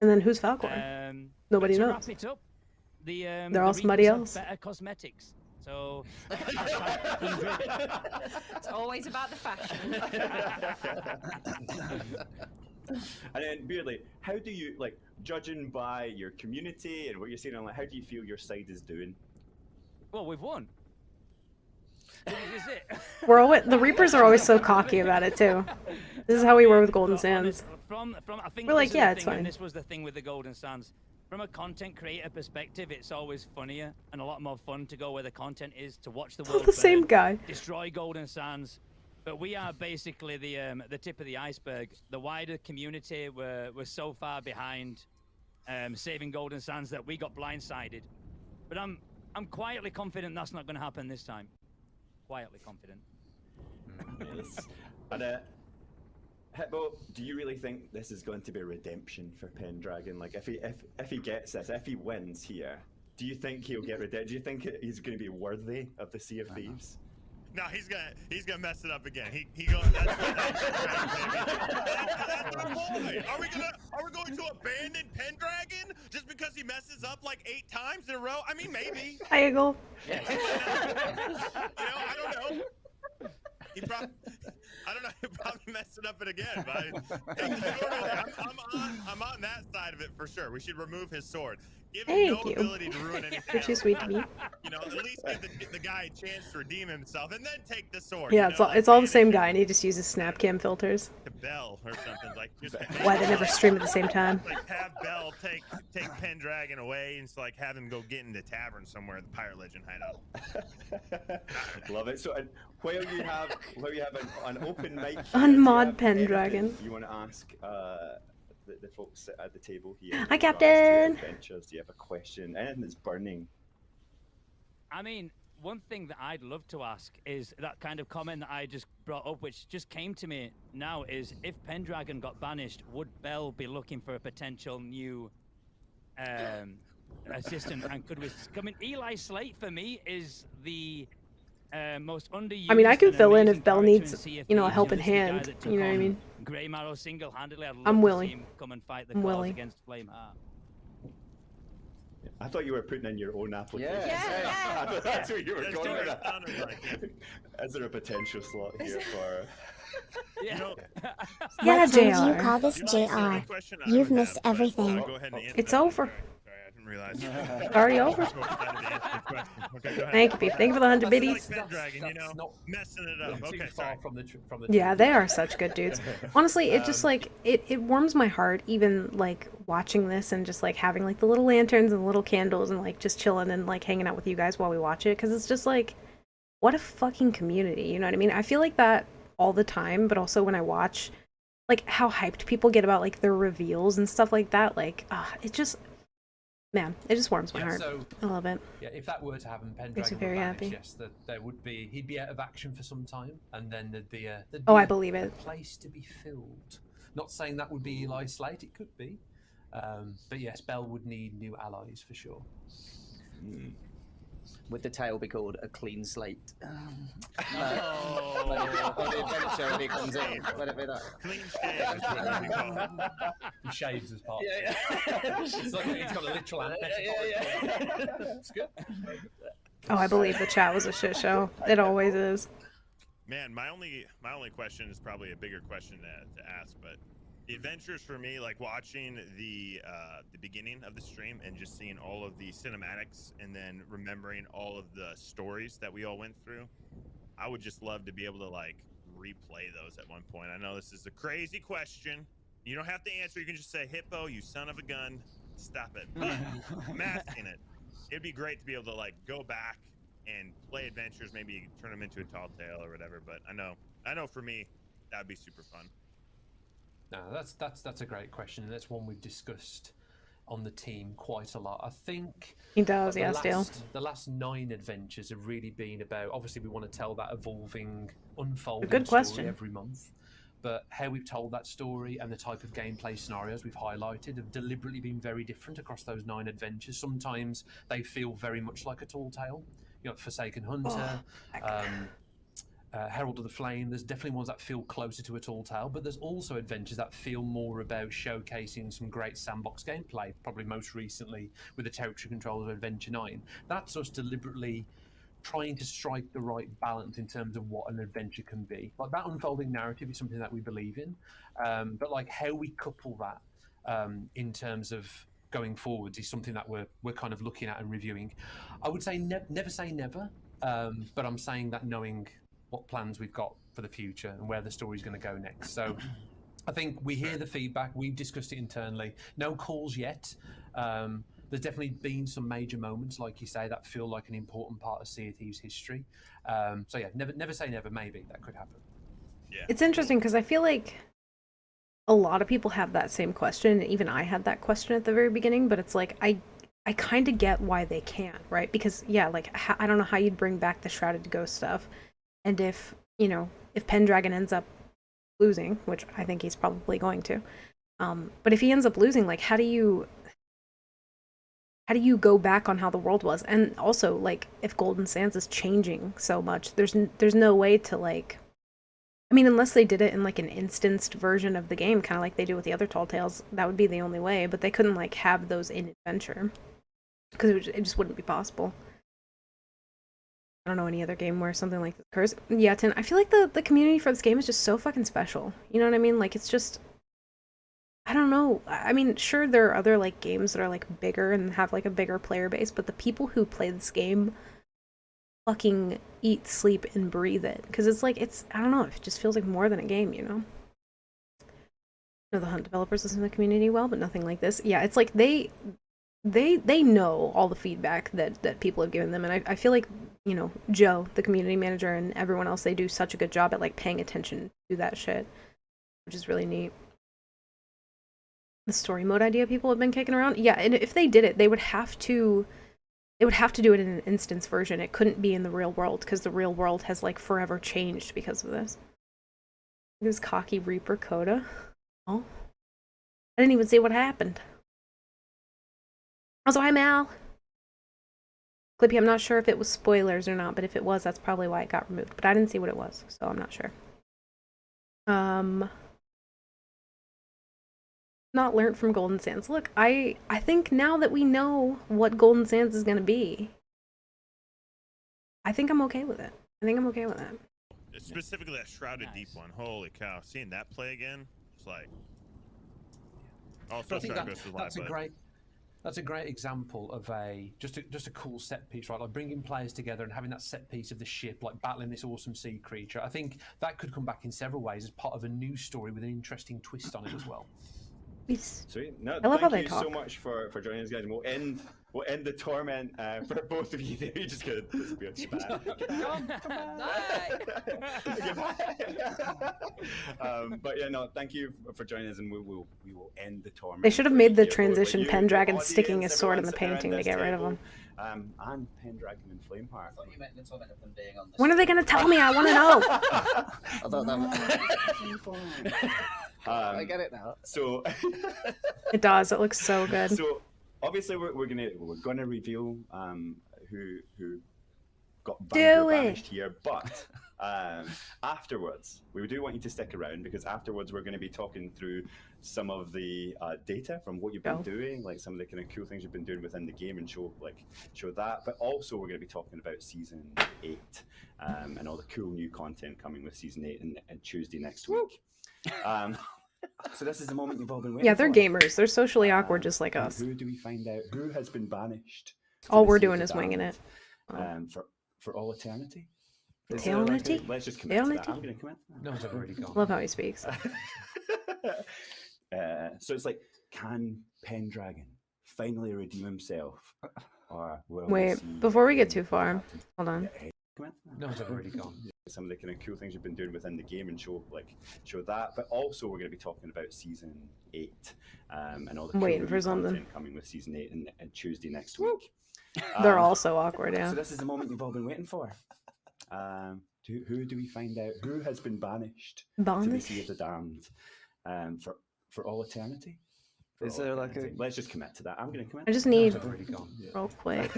And then who's Falcor? Nobody but to knows. Wrap it up, They're the all somebody Reapers have else. better cosmetics. So It's always about the fashion. And then, Beardley, how do you, like, judging by your community and what you're seeing online, how do you feel your side is doing? well, we've won. This is it. We're always, the Reapers are always so cocky about it too. This is how we were with Golden Sands. From I think We're like, this is yeah, the it's thing, and fine. this was the thing with the Golden Sands. From a content creator perspective, it's always funnier and a lot more fun to go where the content is, to watch the It's all world the same burn, guy. destroy Golden Sands. But we are basically the tip of the iceberg. The wider community were so far behind saving Golden Sands that we got blindsided. But I'm quietly confident that's not going to happen this time. Quietly confident. Yes. And, Hippo, do you really think this is going to be a redemption for Pendragon? Like, if he gets this, if he wins here, do you think he'll get redemption? Do you think he's going to be worthy of the Sea of Thieves? No, he's gonna mess it up again. He goes. That's our boy. Are we going to abandon Pendragon just because he messes up like 8 times in a row? I mean, maybe. Triangle. I don't know. I don't know. He'll probably mess it up again. But I'm on that side of it for sure. We should remove his sword. Give him no ability to ruin anything. You're too sweet to me. You know, at least give the guy a chance to redeem himself, and then take the sword. Yeah, you know? it's all the same guy, and he just uses Snapcam filters. To Bell or something like. Just Why they never stream at the same time? Like have Bell take Pendragon away and like have him go get in the tavern somewhere at the Pirate Legend hideout. Love it. So while you have an open mic, Unmod Pendragon. You want to ask the folks at the table here? Hi, Captain. Adventures. Do you have a question? Anything that's burning? I mean, one thing that I'd love to ask is that kind of comment that I just brought up, which just came to me now, is if Pendragon got banished, would Bell be looking for a potential new assistant? And could we come in? Eli Slate for me is the most underused. I mean, I can and fill in amazing if Bell character in needs, CFP. you know, a helping This is the guy hand. that took You know what I on mean? Grey Marrow single-handedly. I'd love I'm to willing. see him come and fight the I'm cause willing. against Flameheart. I thought you were putting in your own application. Yeah. I thought that's where you were That's going what with it that. sounded like. Is there a potential slot here for? You know, Yeah, What time do you JR. call this you know, the JR? only question I You've would missed have, but everything. I'll go ahead and answer It's that one. over. Sorry, I didn't realize. It's already over. So excited to answer the question. Okay, go ahead. Thank you, Beef. Thank you for the 100 Like biddies. Pendragon, you know, That's not messing it up. too Okay, far sorry. from the Yeah, truth. they are such good dudes. Honestly, it just like it warms my heart even like watching this and just like having like the little lanterns and the little candles and like just chilling and like hanging out with you guys while we watch it, because it's just like what a fucking community, you know what I mean? I feel like that all the time, but also when I watch like how hyped people get about like their reveals and stuff like that, like it just, man, it just warms my Yeah, heart. so I love it. yeah, if that were to happen, Makes me Pendragon very would vanish, happy. yes, that there would be, he'd be out of action for some time, and then there'd be Oh, I a believe it. place to be filled. Not saying that would be Eli Slate, it could be, but yes, Bell would need new allies for sure. Would the tale be called A Clean Slate? Oh. When the adventure when he comes in, let it be that. Clean shave is what it would be called. He shaves as part. Yeah. It's like he's got a literal and It's good. Oh, I believe the chat was a shit show. It always is. Man, my only question is probably a bigger question to ask, but the adventures for me, like watching the beginning of the stream and just seeing all of the cinematics and then remembering all of the stories that we all went through, I would just love to be able to like replay those at one point. I know this is a crazy question. You don't have to answer. You can just say, "Hippo, you son of a gun, stop it." But I'm asking it. It'd be great to be able to like go back and play adventures, maybe turn them into a tall tale or whatever. But I know for me, that'd be super fun. No, that's a great question, and that's one we've discussed on the team quite a lot. I think He does, the yeah, still. The last 9 adventures have really been about. Obviously, we want to tell that evolving, unfolding Good story question. every month. But how we've told that story and the type of gameplay scenarios we've highlighted have deliberately been very different across those 9 adventures. Sometimes they feel very much like a tall tale. You know, Forsaken Hunter, Herald of the Flame. There's definitely ones that feel closer to a tall tale, but there's also adventures that feel more about showcasing some great sandbox gameplay, probably most recently with the territory controls of Adventure 9. That's us deliberately trying to strike the right balance in terms of what an adventure can be. Like that unfolding narrative is something that we believe in, but like how we couple that in terms of going forwards is something that we're kind of looking at and reviewing. I would say never say never, but I'm saying that knowing what plans we've got for the future and where the story's going to go next. So I think we hear the feedback. We've discussed it internally. No calls yet. There's definitely been some major moments, like you say, that feel like an important part of Sea of Thieves history. So yeah, never say never. Maybe that could happen. Yeah. It's interesting because I feel like a lot of people have that same question. Even I had that question at the very beginning, but it's like I kind of get why they can't, right? Because yeah, like I don't know how you'd bring back the Shrouded Ghost stuff, and if if Pendragon ends up losing, which I think he's probably going to, but if he ends up losing, like how do you go back on how the world was? And also, like, if Golden Sands is changing so much, there's no way to, like, I mean, unless they did it in, like, an instanced version of the game, kind of like they do with the other Tall Tales, that would be the only way, but they couldn't, like, have those in Adventure, because it just wouldn't be possible. I don't know any other game where something like this occurs. Yeah, Tin, I feel like the community for this game is just so fucking special. You know what I mean? Like, it's just, I don't know. I mean, sure, there are other, like, games that are, like, bigger and have, like, a bigger player base, but the people who play this game fucking eat, sleep, and breathe it. Because it's like, I don't know, it just feels like more than a game, you know? You know, the Hunt developers listen to the community well, but nothing like this. Yeah, it's like they know all the feedback that people have given them, and I feel like, you know, Joe, the community manager, and everyone else, they do such a good job at, like, paying attention to that shit, which is really neat. The story mode idea people have been kicking around, yeah, and if they did it, they would have to do it in an instance version. It couldn't be in the real world, because the real world has, like, forever changed because of this. This cocky Reaper Coda. Oh, I didn't even see what happened. Also, hi Mal. Clippy, I'm not sure if it was spoilers or not, but if it was, that's probably why it got removed. But I didn't see what it was, so I'm not sure. Not learned from Golden Sands. Look, I think now that we know what Golden Sands is gonna be, I think I'm okay with it. I think I'm okay with it. Specifically that Shrouded Deep one. Holy cow! Seeing that play again, it's like. Also, I think that's that's a great example of just a cool set piece, right? Like bringing players together and having that set piece of the ship, like battling this awesome sea creature. I think that could come back in several ways as part of a new story with an interesting twist on it as well. Sweet. No, I love how thank they you so talk. much for joining us, guys. And we'll end the torment for both of you there. You're just gonna disappear. But yeah, no, thank you for joining us, and we will end the torment. They should have for made you the here, both. transition Like, you, Pendragon the sticking audience, his sword in the everyone sitting painting to around get this rid of table, him. And Pendragon and Flameheart. I thought you meant the torment of them being on this. When are they gonna tell me? I want to know. I thought that was... I get it now. So It does. It looks so good. So obviously we're gonna reveal who got banished here, but afterwards we do want you to stick around, because afterwards we're going to be talking through some of the data from what you've been doing, like some of the kind of cool things you've been doing within the game, and show that. But also we're going to be talking about season 8 and all the cool new content coming with season 8 and Tuesday next week. So this is the moment you've all been waiting for. Yeah, they're gamers. They're socially awkward just like us. Who do we find out? Who has been banished? All we're doing is winging it. For all eternity? Eternity? Let's just commit to that. I'm going to commit. No, it's already gone. Love how he speaks. So it's like, can Pendragon finally redeem himself? Or will Wait, before we get too far, hold on. No, it's already gone. Some of the kind of cool things you've been doing within the game, and show that. But also we're going to be talking about season 8 and all the cool waiting for new something content coming with season 8 and Tuesday next week. They're all so awkward, yeah. So this is the moment you've all been waiting for. Who do we find out? Who has been banished to the Sea of the Damned for all eternity? Is there like a... Let's just commit to that. I'm going to commit. I just need gone. real quick.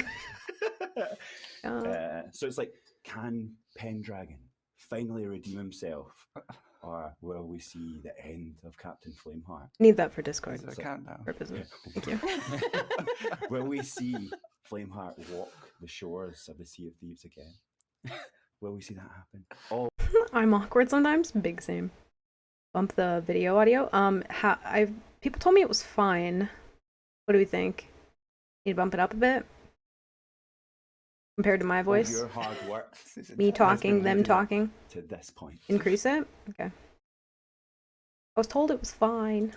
So it's like, can Pendragon finally redeem himself, or will we see the end of Captain Flameheart? Need that for Discord. Is there a countdown? Purposes. Thank you. Will we see Flameheart walk the shores of the Sea of Thieves again? Will we see that happen? Oh, I'm awkward sometimes. Big same. Bump the video audio. People told me it was fine. What do we think? Need to bump it up a bit? Compared to my voice? your hard work. Me talking, them talking. To this point. Increase it? Okay. I was told it was fine.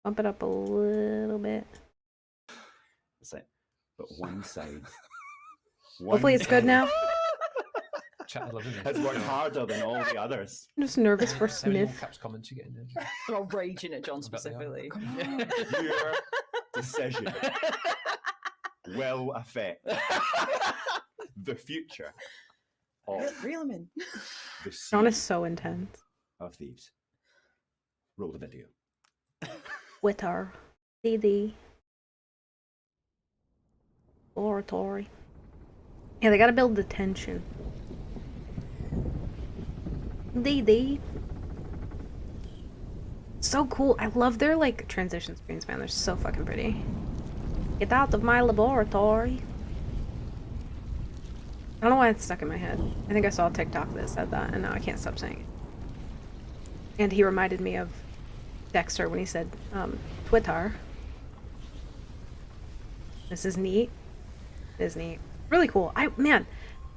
Bump it up a little bit. It's like, but one side. Hopefully it's good now. Has worked harder than all the others. I'm just nervous for How many more Smith. caps comments you getting in? They're all raging at John specifically. Your decision will affect the future of Reel him in. the John is Sea so intense. of Thieves. Roll the video. Twitter. DD. Oratory. Yeah, they gotta build the tension. DD. So cool. I love their like transition screens, man. They're so fucking pretty. Get out of my laboratory. I don't know why it's stuck in my head. I think I saw a TikTok that said that, and now I can't stop saying it. And he reminded me of Dexter when he said, Twitter. This is neat. It is neat. Really cool. Man,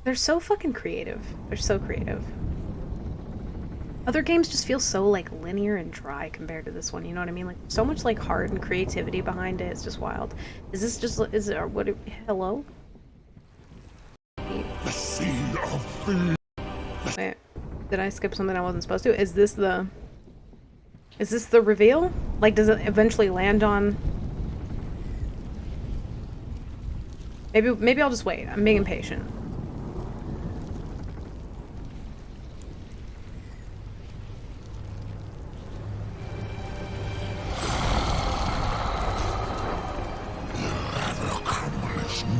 they're so fucking creative. They're so creative. Other games just feel so, like, linear and dry compared to this one, you know what I mean? Like, so much, like, heart and creativity behind it. It's just wild. Is this just, hello? Wait, did I skip something I wasn't supposed to? Is this the reveal? Like, does it eventually land on... Maybe I'll just wait. I'm being impatient.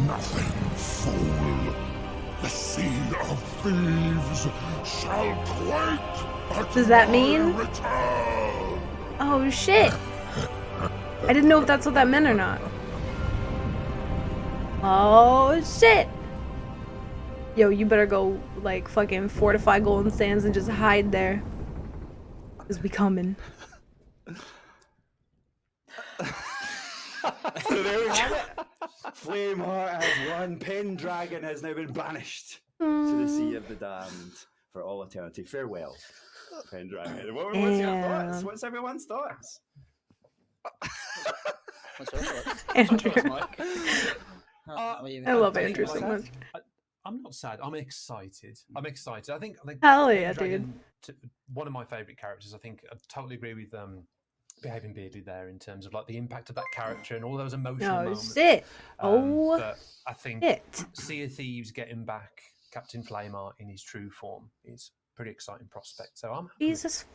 Nothing, fool. The Sea of Thieves shall quake at Does that mean? return. Oh shit! I didn't know if that's what that meant or not. Oh shit! Yo, you better go like fucking fortify Golden Sands and just hide there. Cause we coming. So there we go. Flameheart has won. Pendragon has now been banished to the Sea of the Damned for all eternity. Farewell, Pendragon. What's your thoughts? What's everyone's thoughts? Andrew. I love Andrew so much. I'm not sad. I'm excited. I'm excited. I think hell yeah, Pendragon, one of my favorite characters. I think I totally agree with Behaving Beardly there in terms of like the impact of that character and all those emotional moments. Shit. But I think shit. Sea of Thieves getting back Captain Flameheart in his true form is a pretty exciting prospect. So I'm happy. Jesus.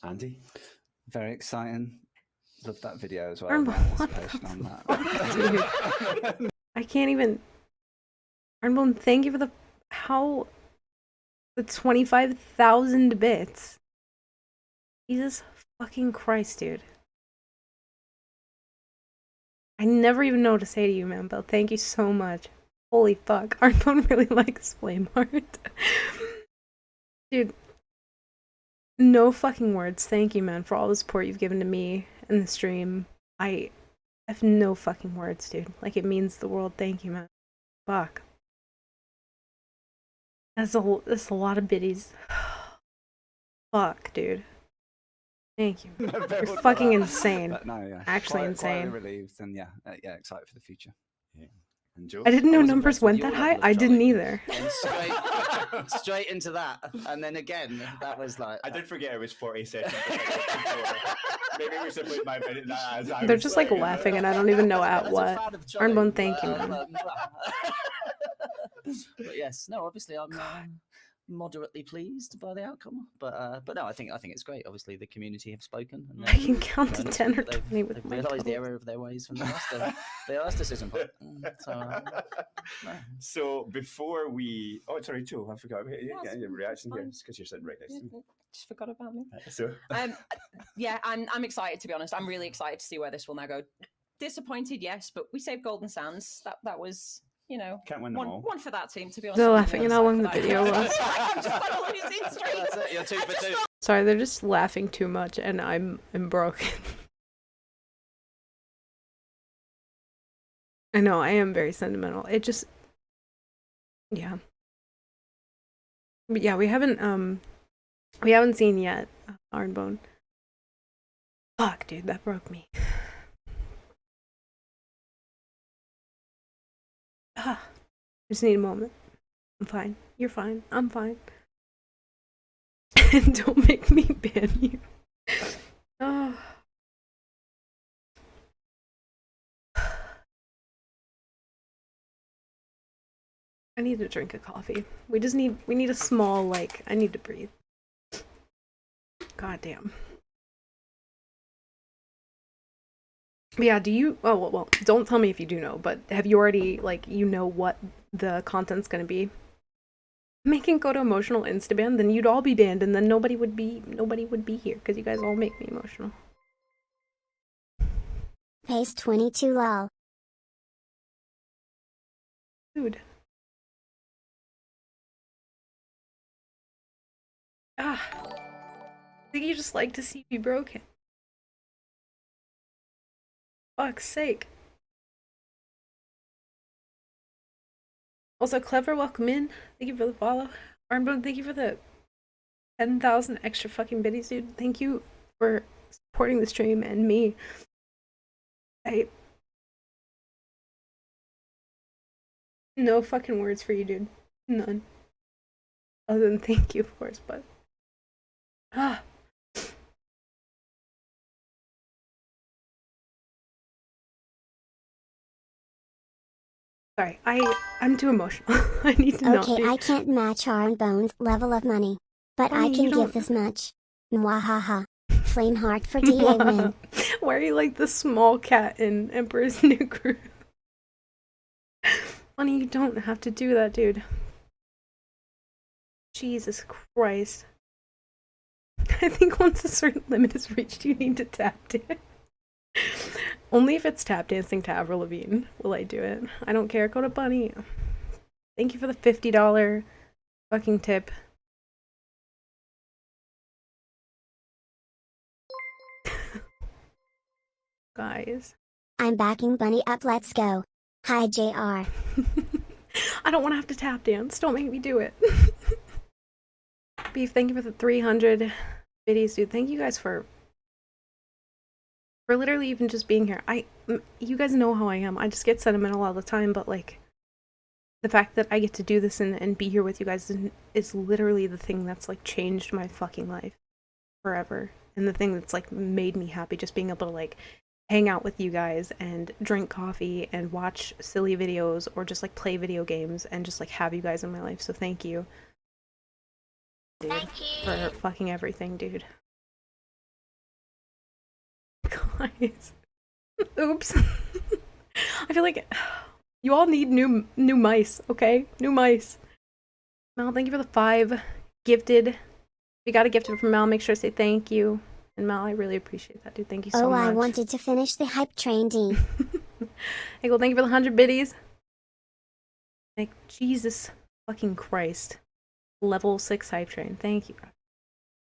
Andy? Very exciting. Love that video as well. Arnbone, On that. Dude, I can't even. Arnbone, thank you for the 25,000 bits. Jesus fucking Christ, dude. I never even know what to say to you, man, but thank you so much. Holy fuck. Arnbone really likes Flameheart. Dude. No fucking words. Thank you, man, for all the support you've given to me in the stream. I have no fucking words, dude. Like, it means the world. Thank you, man. Fuck. That's a lot of biddies. Fuck, dude. Thank you. You're fucking insane. No, yeah. Actually insane. Quite relieved and yeah, excited for the future. Yeah. And Joe? I didn't know numbers went that high. I didn't either. Straight into that, and then again, that was like. I did forget it was 40 seconds. Maybe we should put my minute that as I They're was just like laughing, and I don't even know at what. Arnbone, thank you, man. But yes, no, obviously I'm moderately pleased by the outcome, but no, I think it's great. Obviously, the community have spoken. And I can count to 10 or 20 with my realised the toes. error of their ways from the last decision point. So before we, sorry, Joe, I forgot about you. Getting your reaction here, because you're sitting right next to me. Just forgot about me. So, yeah, I'm excited, to be honest. I'm really excited to see where this will now go. Disappointed, yes, but we saved Golden Sands. That was, can't win them all. One for that team, to be honest. They're laughing at how long the video was. I'm just on a losing streak. That's it. You're 2 for 2. Sorry, they're just laughing too much, and I'm broken. I know, I am very sentimental. It just, yeah. But yeah, we haven't seen yet Arnbone. Fuck, dude, that broke me. I just need a moment. I'm fine. You're fine. I'm fine. Don't make me ban you. Oh. I need to drink a coffee. We need a small, I need to breathe. God damn. But yeah, do you, well, don't tell me if you do know, but have you already, what the content's gonna be? Making Kodo emotional insta-ban, then you'd all be banned, and then nobody would be here, because you guys all make me emotional. Pace 22 lol. Dude. think you just like to see me broken. Fuck's sake. Also, Clever, welcome in. Thank you for the follow. Armbone, thank you for the 10,000 extra fucking biddies, dude. Thank you for supporting the stream and me. No fucking words for you, dude. None. Other than thank you, of course, but... Sorry, I'm too emotional. I need to know. Okay, I can't match Arnbone's level of money, but I can give this much. Mwahaha. Flameheart for DA win. Why are you like the small cat in Emperor's New Groove? Funny, you don't have to do that, dude. Jesus Christ. I think once a certain limit is reached, you need to tap dance. Only if it's tap dancing to Avril Lavigne will I do it. I don't care. Go to Bunny. Thank you for the $50 fucking tip. Guys. I'm backing Bunny up, let's go. Hi, JR. I don't want to have to tap dance. Don't make me do it. Beef, thank you for the 300 biddies, dude. Thank you guys for literally even just being here. You guys know how I am. I just get sentimental all the time, but like the fact that I get to do this and be here with you guys is literally the thing that's like changed my fucking life forever. And the thing that's like made me happy, just being able to like hang out with you guys and drink coffee and watch silly videos or just like play video games and just like have you guys in my life. So thank you. Dude, thank you for fucking everything, dude. Guys. Oops. I feel like you all need new mice, okay? New mice. Mel, thank you for the 5 gifted. If you got a gifted from Mel, make sure to say thank you. And Mel, I really appreciate that, dude. Thank you so much. Oh, I wanted to finish the hype train, D. Hey, well, thank you for the 100 biddies. Like, Jesus fucking Christ. Level 6 hype train. Thank you.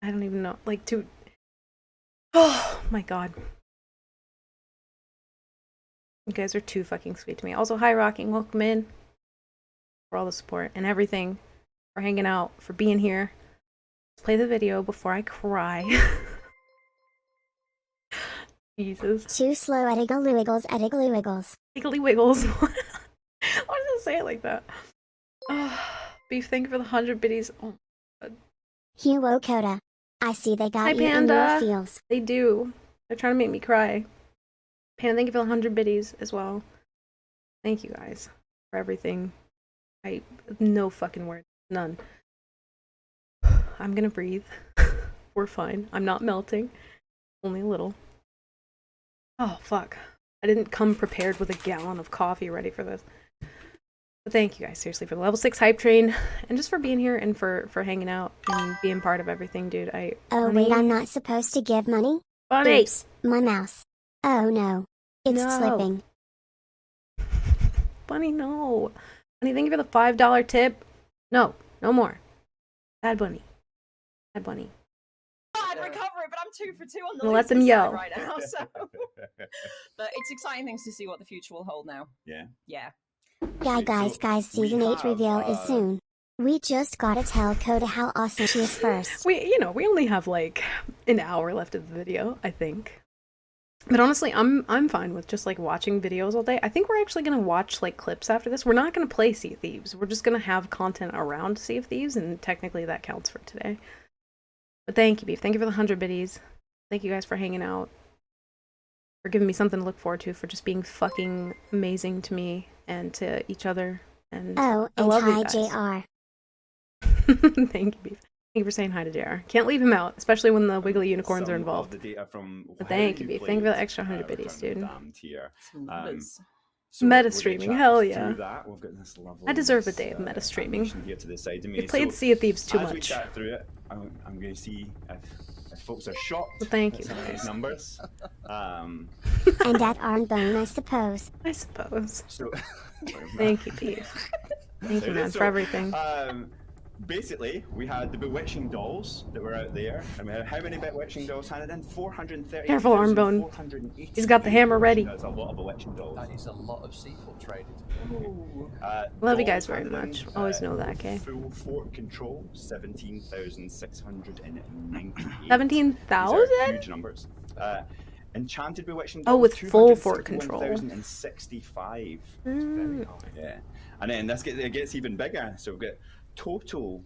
I don't even know. Like, to... Oh, my God. You guys are too fucking sweet to me. Also, hi, Rocking. Welcome in. For all the support and everything. For hanging out. For being here. Let's play the video before I cry. Jesus. Too slow at Iggly Wiggles at Iggly Wiggles. Iggly Wiggles. Why does it say it like that? Beef, thank you for the 100 biddies. Oh my God. Hugh Okota. I see they got Hi, you Panda. in your feels. They do. They're trying to make me cry. Panda, thank you for the 100 biddies as well. Thank you guys for everything. No fucking words. None. I'm gonna breathe. We're fine. I'm not melting. Only a little. Oh, fuck. I didn't come prepared with a gallon of coffee ready for this. But thank you guys, seriously, for the level 6 hype train. And just for being here and for hanging out and being part of everything, dude. Oh, wait, I'm not supposed to give money? Bunny! Oops, my mouse. Oh, no. It's slipping. Bunny, no. Bunny, thank you for the $5 tip. No, no more. Bad Bunny. Bad Bunny. I'd recover it, but I'm 2 for 2 on the Let them yell. right now. So. But it's exciting things to see what the future will hold now. Yeah. Yeah. Yeah, guys, season 8 reveal is soon. We just gotta tell Coda how awesome she is first. We only have like an hour left of the video, I think. But honestly, I'm fine with just like watching videos all day. I think we're actually gonna watch like clips after this. We're not gonna play Sea of Thieves. We're just gonna have content around Sea of Thieves, and technically that counts for today. But thank you, Beef. Thank you for the 100 biddies. Thank you guys for hanging out. For giving me something to look forward to. For just being fucking amazing to me and to each other. And oh, I and love hi, you guys. JR. Thank you, Beef. Thank you for saying hi to JR. Can't leave him out, especially when the Wiggly Unicorns are involved. The data from but thank you, Beef. Thank you for the extra 100 biddies, dude. So meta streaming, hell yeah. That. We've got this lovely, I deserve a day of meta streaming. Here to the side of me. We played Sea of Thieves too as much. We chat through it, I'm going to see if folks are shocked. Well, thank you, at some of these numbers. And at Arnbone, I suppose. I suppose. So, thank you, Beef. Thank you, man, for everything. basically, we had the bewitching dolls that were out there. I mean, how many bewitching dolls handed in? 430. Careful, Armbone. He's got the hammer ready. That's a lot of bewitching dolls. That is a lot of C4 traded. Love you guys dolls very handed much. in, Always know that, okay? Full fort control, 17,698. 17,000? Huge numbers. Enchanted bewitching Oh, dolls, with full fort control. 261,065. Mm. Yeah, and then it gets even bigger. So we've got total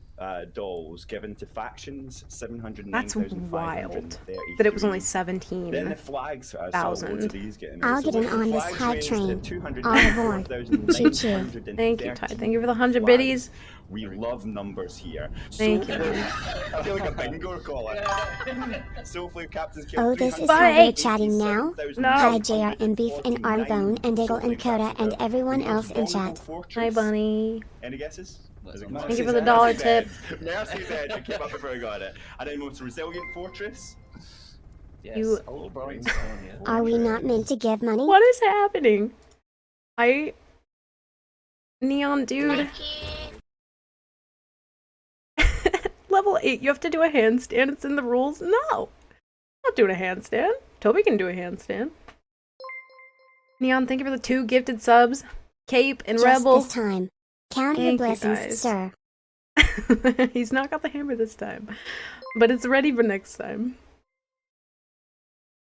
dolls given to factions, 709,533. That's wild. That it was only 17. Then the flags, I saw loads of these getting. I'll get in on this hype train. All aboard. Choo choo. Thank you, Ty. Thank you for the 100 biddies. We love numbers here. Thank you. I feel like a bingo caller. Soulflame Captain's Kill. Oh, this is how we're chatting now? Hi, JR and Beef and Armbone and Diggle and Coda and everyone else in chat. Hi, Bunny. Any guesses? Thank you for the dollar tip. Mercy's Edge, I came up before I got it. And then most resilient fortress. Yes. You- Old Brian's Are we not meant to give money? What is happening? Neon dude. Level 8, you have to do a handstand. It's in the rules. No. I'm not doing a handstand. Toby can do a handstand. Neon, thank you for the 2 gifted subs. Cape and Just Rebel. this time. Count your Thank you, blessings, guys. sir. He's not got the hammer this time. But it's ready for next time.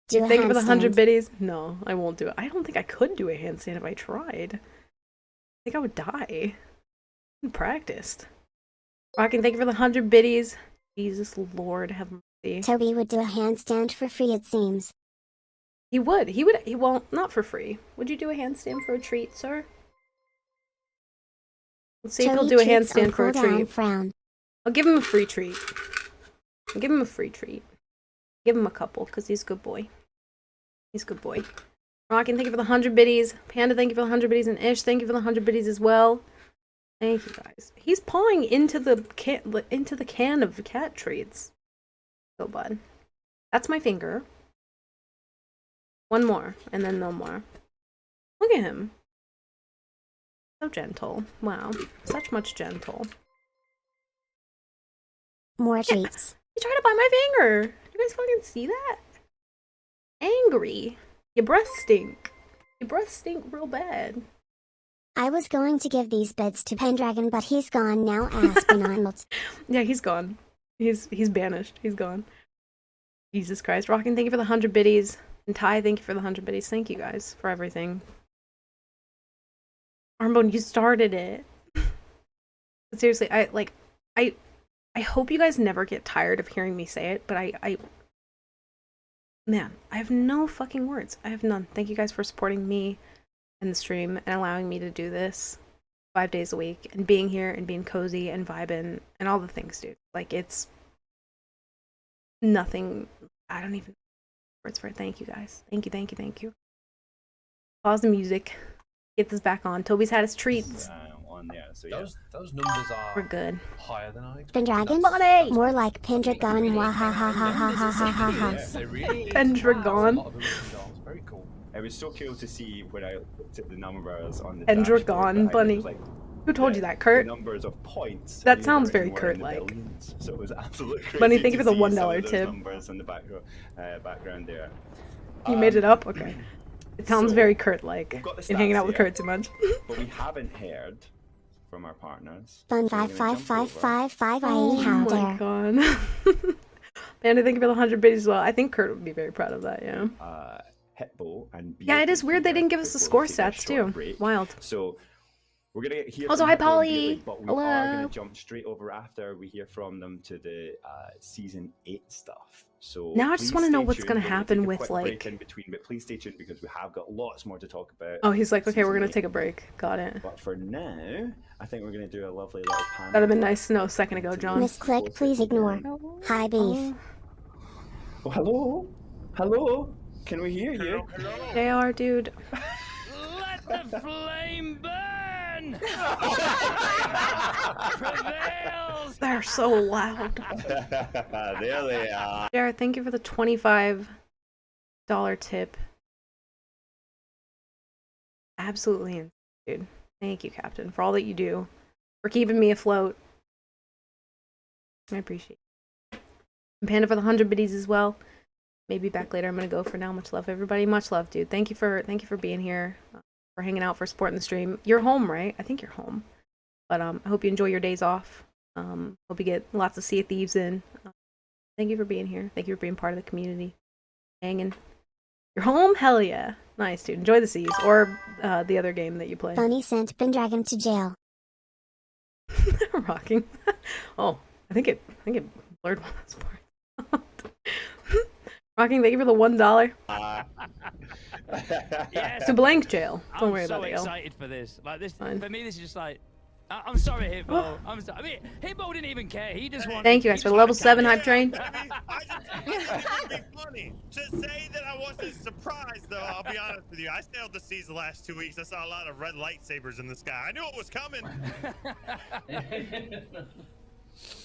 Do a Thank you for the 100 handstand. biddies. No, I won't do it. I don't think I could do a handstand if I tried. I think I would die. I practiced. Rockin', thank you for the 100 biddies. Jesus Lord, have mercy. Toby would do a handstand for free, it seems. He would. He well, not for free. Would you do a handstand for a treat, sir? Let's see if he'll Toby do a treats on handstand for a cooldown treat. Frown. I'll give him a free treat. I'll give him a free treat. Give him a couple, because he's a good boy. He's a good boy. Rockin', thank you for the 100 biddies. Panda, thank you for the 100 biddies. And Ish, thank you for the 100 biddies as well. Thank you, guys. He's pawing into the can of cat treats. Go, bud. That's my finger. One more, and then no more. Look at him. So gentle. Wow. Such much gentle. More treats. He tried to bite my finger. You guys fucking see that? Angry. Your breath stink. Your breath stink real bad. I was going to give these beds to Pendragon, but he's gone now, Aspenarnold. Yeah, he's gone. He's banished. He's gone. Jesus Christ. Rockin', thank you for the 100 biddies. And Ty, thank you for the 100 biddies. Thank you guys for everything. Armbone, you started it. But seriously, I hope you guys never get tired of hearing me say it, but man, I have no fucking words. I have none. Thank you guys for supporting me in the stream and allowing me to do this 5 days a week and being here and being cozy and vibing and all the things, dude. Like, it's nothing. I don't even know words for it. Thank you guys. Thank you, thank you, thank you. Pause the music. Get this back on. Toby's had his treats. On there, so yeah. Those numbers are We're good. higher than I expected. Pendragon? Money! More like Pendragon. Wahahahahaha. They really Pendragon. Very cool. It was so cool to see when I looked at the numbers on the Pendragon, dashboard behind it, bunny. it was like Who told you that, the Kurt? numbers of points. That and sounds they were very in the Kurt-like. billions. So it was absolutely crazy. Bunny, thank you to for the see some $1 of those tip. numbers in the background there. You made it up? Okay. It sounds so very Kurt-like. we've got the Been hanging stats out with here. Kurt too much. But we haven't heard from our partners. Fun So we're gonna jump over. 55555. Oh How my dare. god. Panda, thank you for the 100 biddies as well. I think Kurt would be very proud of that, yeah. Hitbo and Yeah, it is weird they here didn't give us the before we score take a stats short too. break. Wild. So we're gonna hear Also, from hi, Hitbo and Polly. Beerly, but we are Hello. gonna jump straight over after we hear from them to the season 8 stuff. So Now I just please wanna know stay what's tuned. gonna We're happen take a with, quick like- break in between, but please stay tuned because we have got lots more to talk about. Oh, he's like, okay, we're season gonna 8. take a break. Got it. But for now, I think we're gonna do a lovely little panel. That'd have been nice to know a second ago, John. Miss Click, please ignore. Hi, Beef. Oh, hello, hello. Can we hear you? They are, dude. Let the flame burn! Prevails! They're so loud. There they are. Jared, thank you for the $25 tip. Absolutely insane, dude. Thank you, Captain, for all that you do. For keeping me afloat. I appreciate it. And Panda for the 100 biddies as well. Maybe back later. I'm gonna go for now. Much love, everybody. Much love, dude. Thank you for being here, for hanging out, for supporting the stream. You're home, right? I think you're home. But I hope you enjoy your days off. Hope you get lots of Sea of Thieves in. Thank you for being here. Thank you for being part of the community. Hanging. You're home? Hell yeah. Nice, dude. Enjoy the seas or the other game that you play. Bunny sent Pendragon to jail. Rocking. Oh, I think it blurred one of those parts. Rocking, thank you for the $1. Yes. To blank jail. Don't worry so about it. I'm so excited for this. Like this, for me, this is just like. I'm sorry, Hitbo. I'm sorry. I mean, Hitbo didn't even care. He just wanted. Thank you guys for the level 7 hype train. It'd be funny to say that I wasn't surprised, though. I'll be honest with you. I sailed the seas the last 2 weeks. I saw a lot of red lightsabers in the sky. I knew it was coming.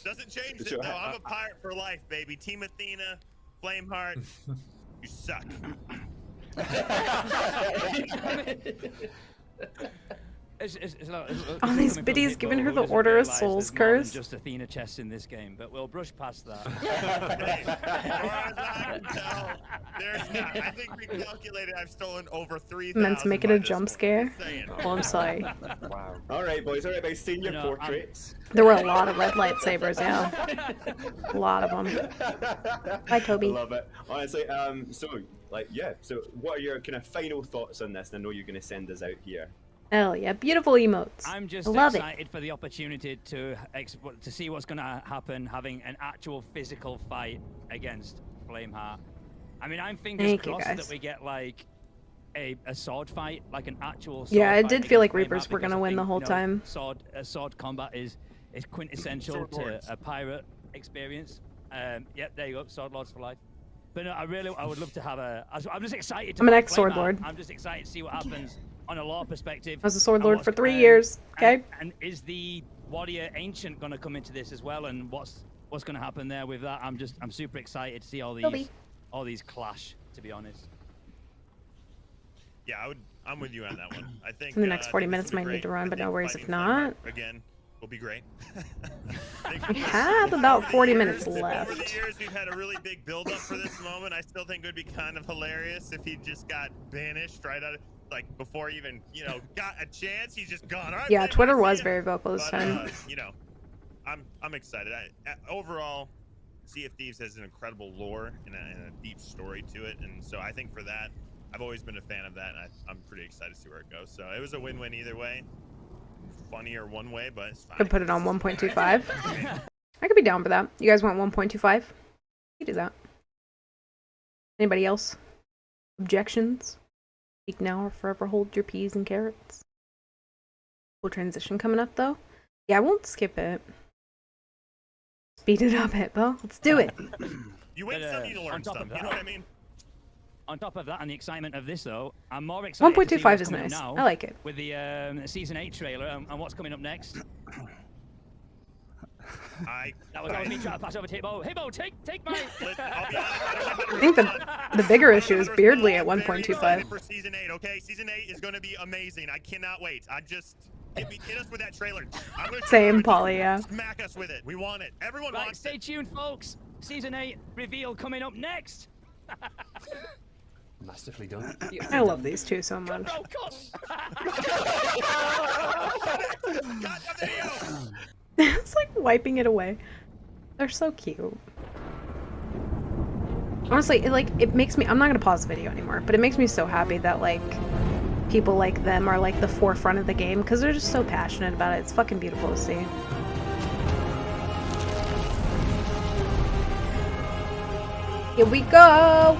Doesn't change it, though. I'm a pirate for life, baby. Team Athena, Flameheart, you suck. All these biddies giving her the Order of Souls curse. Just Athena chests in this game, but we'll brush past that. There's not. I think we calculated I've stolen over 3,000. Meant to make it a jump scare. Oh, I'm sorry. Wow. All right, boys. All right, guys. Seen your portraits. There were a lot of red lightsabers, yeah. A lot of them. Hi, Toby. I love it. Honestly, so, like, yeah. So, what are your kind of final thoughts on this? And I know you're going to send us out here. Hell yeah, beautiful emotes. I'm just Love excited for the opportunity to see what's going to happen, having an actual physical fight against Flameheart. I mean, I'm fingers crossed that we get like a sword fight, like an actual sword yeah, it fight did feel like against Reapers Flameheart, were gonna because I win think, the whole time. Sword combat is quintessential to a pirate experience. Yep, there you go, Sword Lords for life. But no, I would love to have I'm just excited. I'm an ex-Sword Lord. I'm just excited to see what happens on a lore perspective. I was a Sword Lord for 3 years. Okay. And is the Warrior Ancient going to come into this as well? And what's going to happen there with that? I'm super excited to see all these clash. To be honest. Yeah, I'm with you on that one. I think in the next 40 minutes might need to run, but no worries if not. Again, will be great. We have about 40 minutes left. Over the years, we've had a really big build-up for this moment. I still think it would be kind of hilarious if he just got banished right out of, like, before he even, got a chance. He's just gone. All right, yeah, Twitter was very vocal this time. I'm excited. Overall, Sea of Thieves has an incredible lore and a deep story to it, and so I think for that, I've always been a fan of that, and I'm pretty excited to see where it goes. So it was a win-win either way. Funnier one way, but it's fine. Could put it on 1.25. I could be down for that. You guys want 1.25? You do that. Anybody else? Objections? Speak now or forever hold your peas and carrots. Cool transition coming up though. Yeah, I won't skip it. Speed it up, Hitbo. Let's do it. You win some, you learn some. You know what I mean? On top of that, and the excitement of this, though, I'm more excited. 1.25 is nice. I like it. With the season 8 trailer and what's coming up next. That was me trying to pass over to Hitbo. Hitbo, take my. I think the bigger issue is Beardly at 1.25. For season 8, okay? Season 8 is going to be amazing. I cannot wait. Hit us with that trailer. Same, Polly, yeah. Smack us with it. We want it. Everyone wants it. Stay tuned, folks. Season 8 reveal coming up next. Masterfully done. I love these two so much. It's like wiping it away. They're so cute. Honestly, it makes me. I'm not gonna pause the video anymore, but it makes me so happy that like people like them are like the forefront of the game because they're just so passionate about it. It's fucking beautiful to see. Here we go!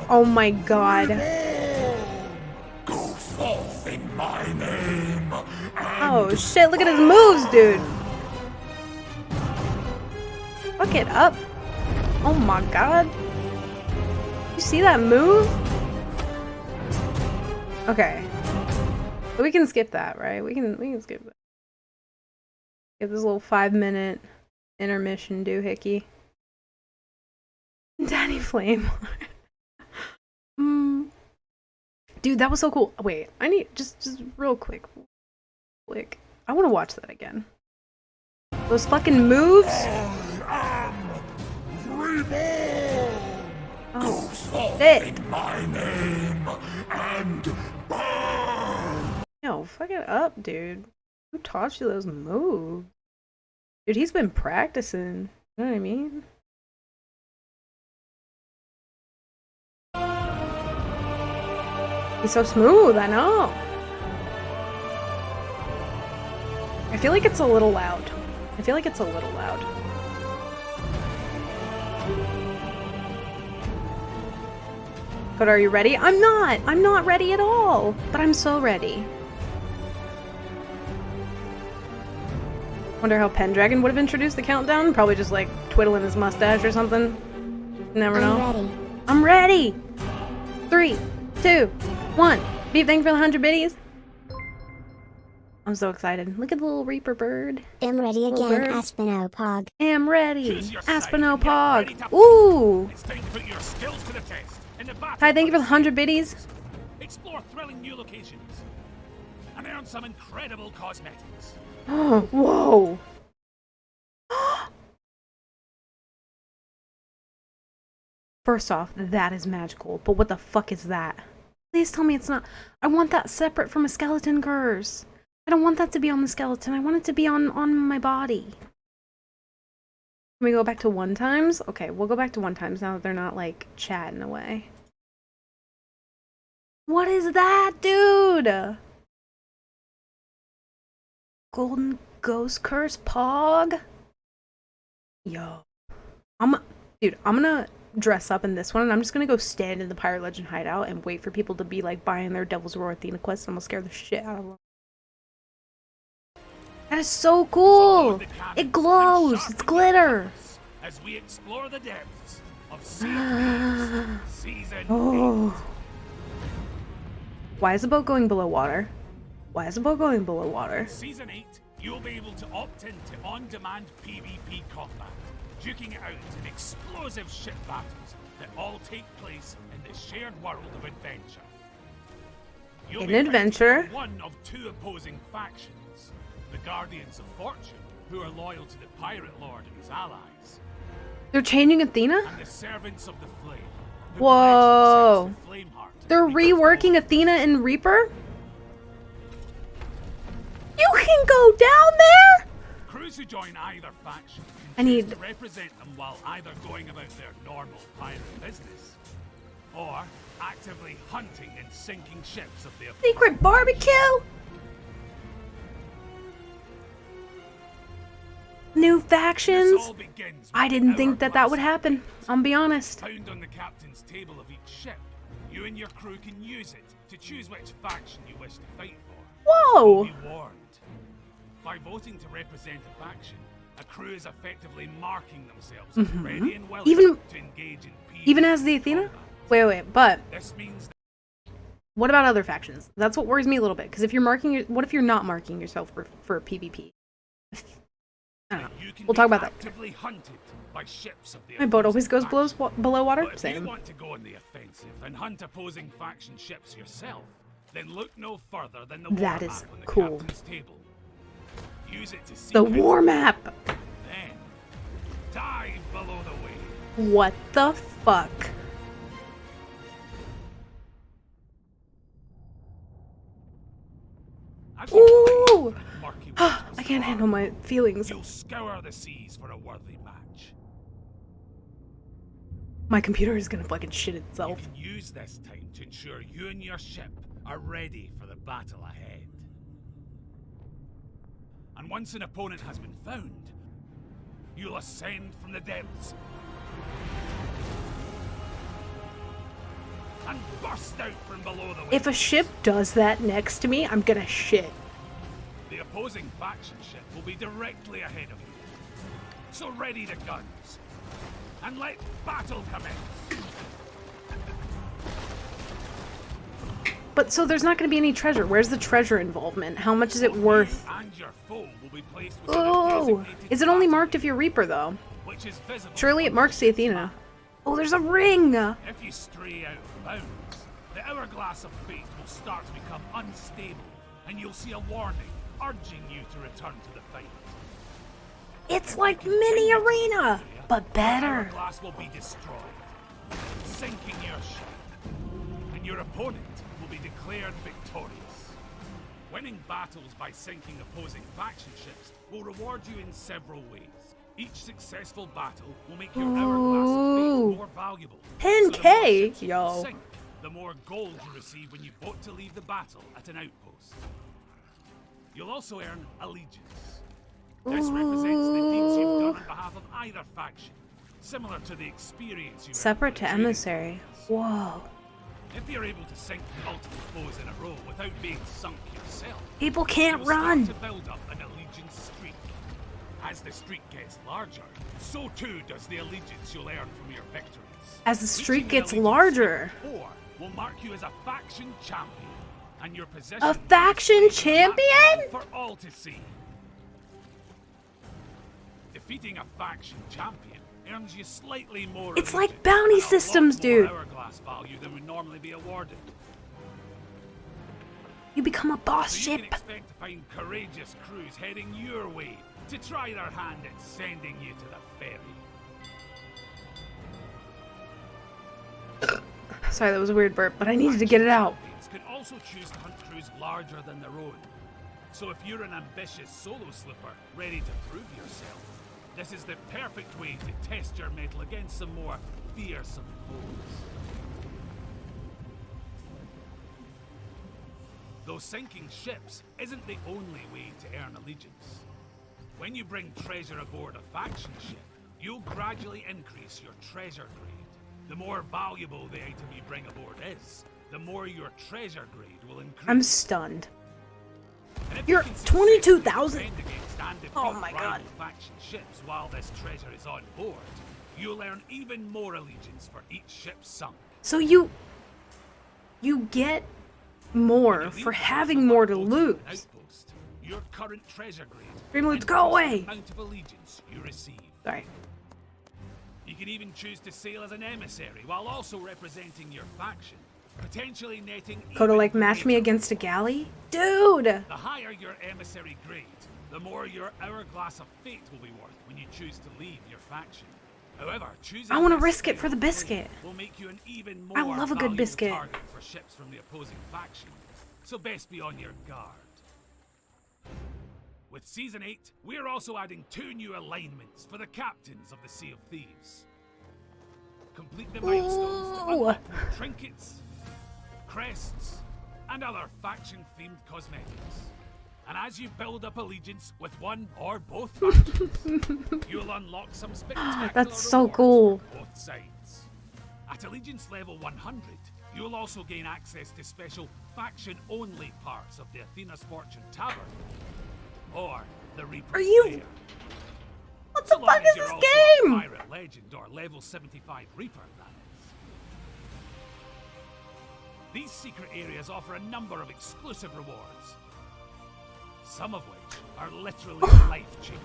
Oh my god. Go forth in my name. Oh shit, look at his moves, dude. Fuck it up. Oh my god. You see that move? Okay. But we can skip that, right? We can skip that. Get this little 5-minute intermission doohickey. Daddy Flame. Dude, that was so cool. Wait, I need just real quick. I want to watch that again. Those fucking moves. Oh, shit. My name and burn. Yo, fuck it up, dude. Who taught you those moves? Dude, he's been practicing. You know what I mean? He's so smooth, I know. I feel like it's a little loud. I feel like it's a little loud. But are you ready? I'm not! I'm not ready at all! But I'm so ready. Wonder how Pendragon would have introduced the countdown? Probably just like twiddling his mustache or something. Never know. I'm ready. I'm ready! 3, 2, 1. Beep, thank you for the 100 biddies. I'm so excited. Look at the little Reaper bird. I'm ready Little again, bird. Aspinopog. Am ready. Choose your side. Aspinopog. Get ready to Ooh! It's time to put your skills to the test. In the battle Hi, thank you for the the 100 biddies. Explore thrilling new locations and earn some incredible cosmetics. Whoa! First off, that is magical, but what the fuck is that? Please tell me it's not. I want that separate from a skeleton curse. I don't want that to be on the skeleton. I want it to be on my body. Can we go back to 1 times? Okay, we'll go back to 1 times now that they're not like chatting away. What is that, dude? Golden Ghost Curse Pog? Yo. Dude, I'm gonna dress up in this one and I'm just gonna go stand in the Pirate Legend hideout and wait for people to be like buying their Devil's Roar Athena quest and I'm gonna scare the shit out of them. That is so cool! It glows! It's glitter! As we explore the depths of Season 8. Oh. Why is the boat going below water? Why is the boat going below water? Season 8, you'll be able to opt into on-demand PvP combat, duking it out in explosive ship battles that all take place in the shared world of adventure. You'll be adventure. one of 2 opposing factions. The Guardians of Fortune, who are loyal to the Pirate Lord and his allies. They're changing Athena? And the Servants of the Flame. Whoa. They're reworking Athena and Reaper? You can go down there? Crews who join either faction I need to represent them while either going about their normal pirate business or actively hunting and sinking ships of the secret barbecue? New factions? I didn't think that would happen. I'll be honest. Found on the captain's table of each ship, you and your crew can use it to choose which faction you wish to fight for. Whoa! Be warned. By voting to represent a faction, a crew is effectively marking themselves as ready and willing to engage in PvP. Even as the Athena? Wait, but This means what about other factions? That's what worries me a little bit. Because if you're marking, what if you're not marking yourself for PvP? I don't know. We'll talk about that. By ships of the My boat always goes below water. But if Same. you want to go on the offensive and hunt opposing faction ships yourself, then look no further than the war That map is on the cool. captain's table. Use it to see The war map. Then dive below the waves. What the fuck? Ooh! I can't handle my feelings. You'll scour the seas for a worthy match. My computer is gonna fucking shit itself. You can use this time to ensure you and your ship are ready for the battle ahead. And once an opponent has been found, you'll ascend from the depths and burst out from below the waves. If a ship does that next to me, I'm gonna shit. The opposing faction ship will be directly ahead of you. So ready to guns. And let battle commence. But so there's not gonna be any treasure. Where's the treasure involvement? How much is it worth? And your foe will be placed within a Oh! designated Is it only marked if you're Reaper, though? which is visible. Surely it marks the Athena. Oh, there's a ring! If you stray out of bounds, the hourglass of fate will start to become unstable, and you'll see a warning urging you to return to the fight. It's like mini arena, but better. Hourglass will be destroyed, sinking your ship, and your opponent will be declared victorious. Winning battles by sinking opposing faction ships will reward you in several ways. Each successful battle will make your hourglass of fate more valuable. 10K, so yo. Sink, the more gold you receive when you vote to leave the battle at an outpost. You'll also earn allegiance. This represents the deeds you've done on behalf of either faction, similar to the experience you Separate to emissary. Whoa. If you're able to sink multiple foes in a row without being sunk yourself, People can't you'll start run. to build up an allegiance streak. As the streak gets larger, so too does the allegiance you'll earn from your victories. As the streak Reaching an gets allegiance larger. streak 4 will mark you as a faction champion, and your position A will be faction displayed on the map champion? for all to see. Defeating a faction champion earns you slightly more. It's like allegiance bounty and a lot systems, more dude. Hourglass value than would normally be awarded. You become a boss So you ship. can expect to find courageous crews heading your way to try their hand at sending you to the ferry. Sorry, that was a weird burp, but I needed to get it out. Champions can also choose to hunt crews larger than their own. So if you're an ambitious solo slipper ready to prove yourself, this is the perfect way to test your mettle against some more fearsome foes. Though sinking ships isn't the only way to earn allegiance. When you bring treasure aboard a faction ship, you'll gradually increase your treasure grade. The more valuable the item you bring aboard is, the more your treasure grade will increase. I'm stunned. And if You're you can successfully 22,000. defend against and defeat Oh my rival God. faction ships while this treasure is on board, you'll earn even more allegiance for each ship sunk. So you get more for having more to lose. Outpost, your current treasure grade. Streamloots, go away. The amount of allegiance you receive. Sorry. You can even choose to sail as an emissary while also representing your faction, potentially netting. Coda even like match me greater. against a galley? Dude! The higher your emissary grade, the more your hourglass of fate will be worth when you choose to leave your faction. However, choosing I wanna this risk it for the style of biscuit. play will make you an even more I love a good valuable biscuit. target for ships from the opposing faction. So best be on your guard. With Season 8, we're also adding 2 new alignments for the captains of the Sea of Thieves. Complete the milestones to Ooh. unlock more trinkets, crests, and other faction-themed cosmetics. And as you build up allegiance with one or both factions, you'll unlock some spectacular That's so rewards cool. for both sides. At allegiance level 100, you'll also gain access to special faction-only parts of the Athena's Fortune Tavern or the Reaper's Are you- Lair. What So the long fuck as is you're this also a game? Pirate Legend or level 75 Reaper, that is. These secret areas offer a number of exclusive rewards, some of which are literally life-changing.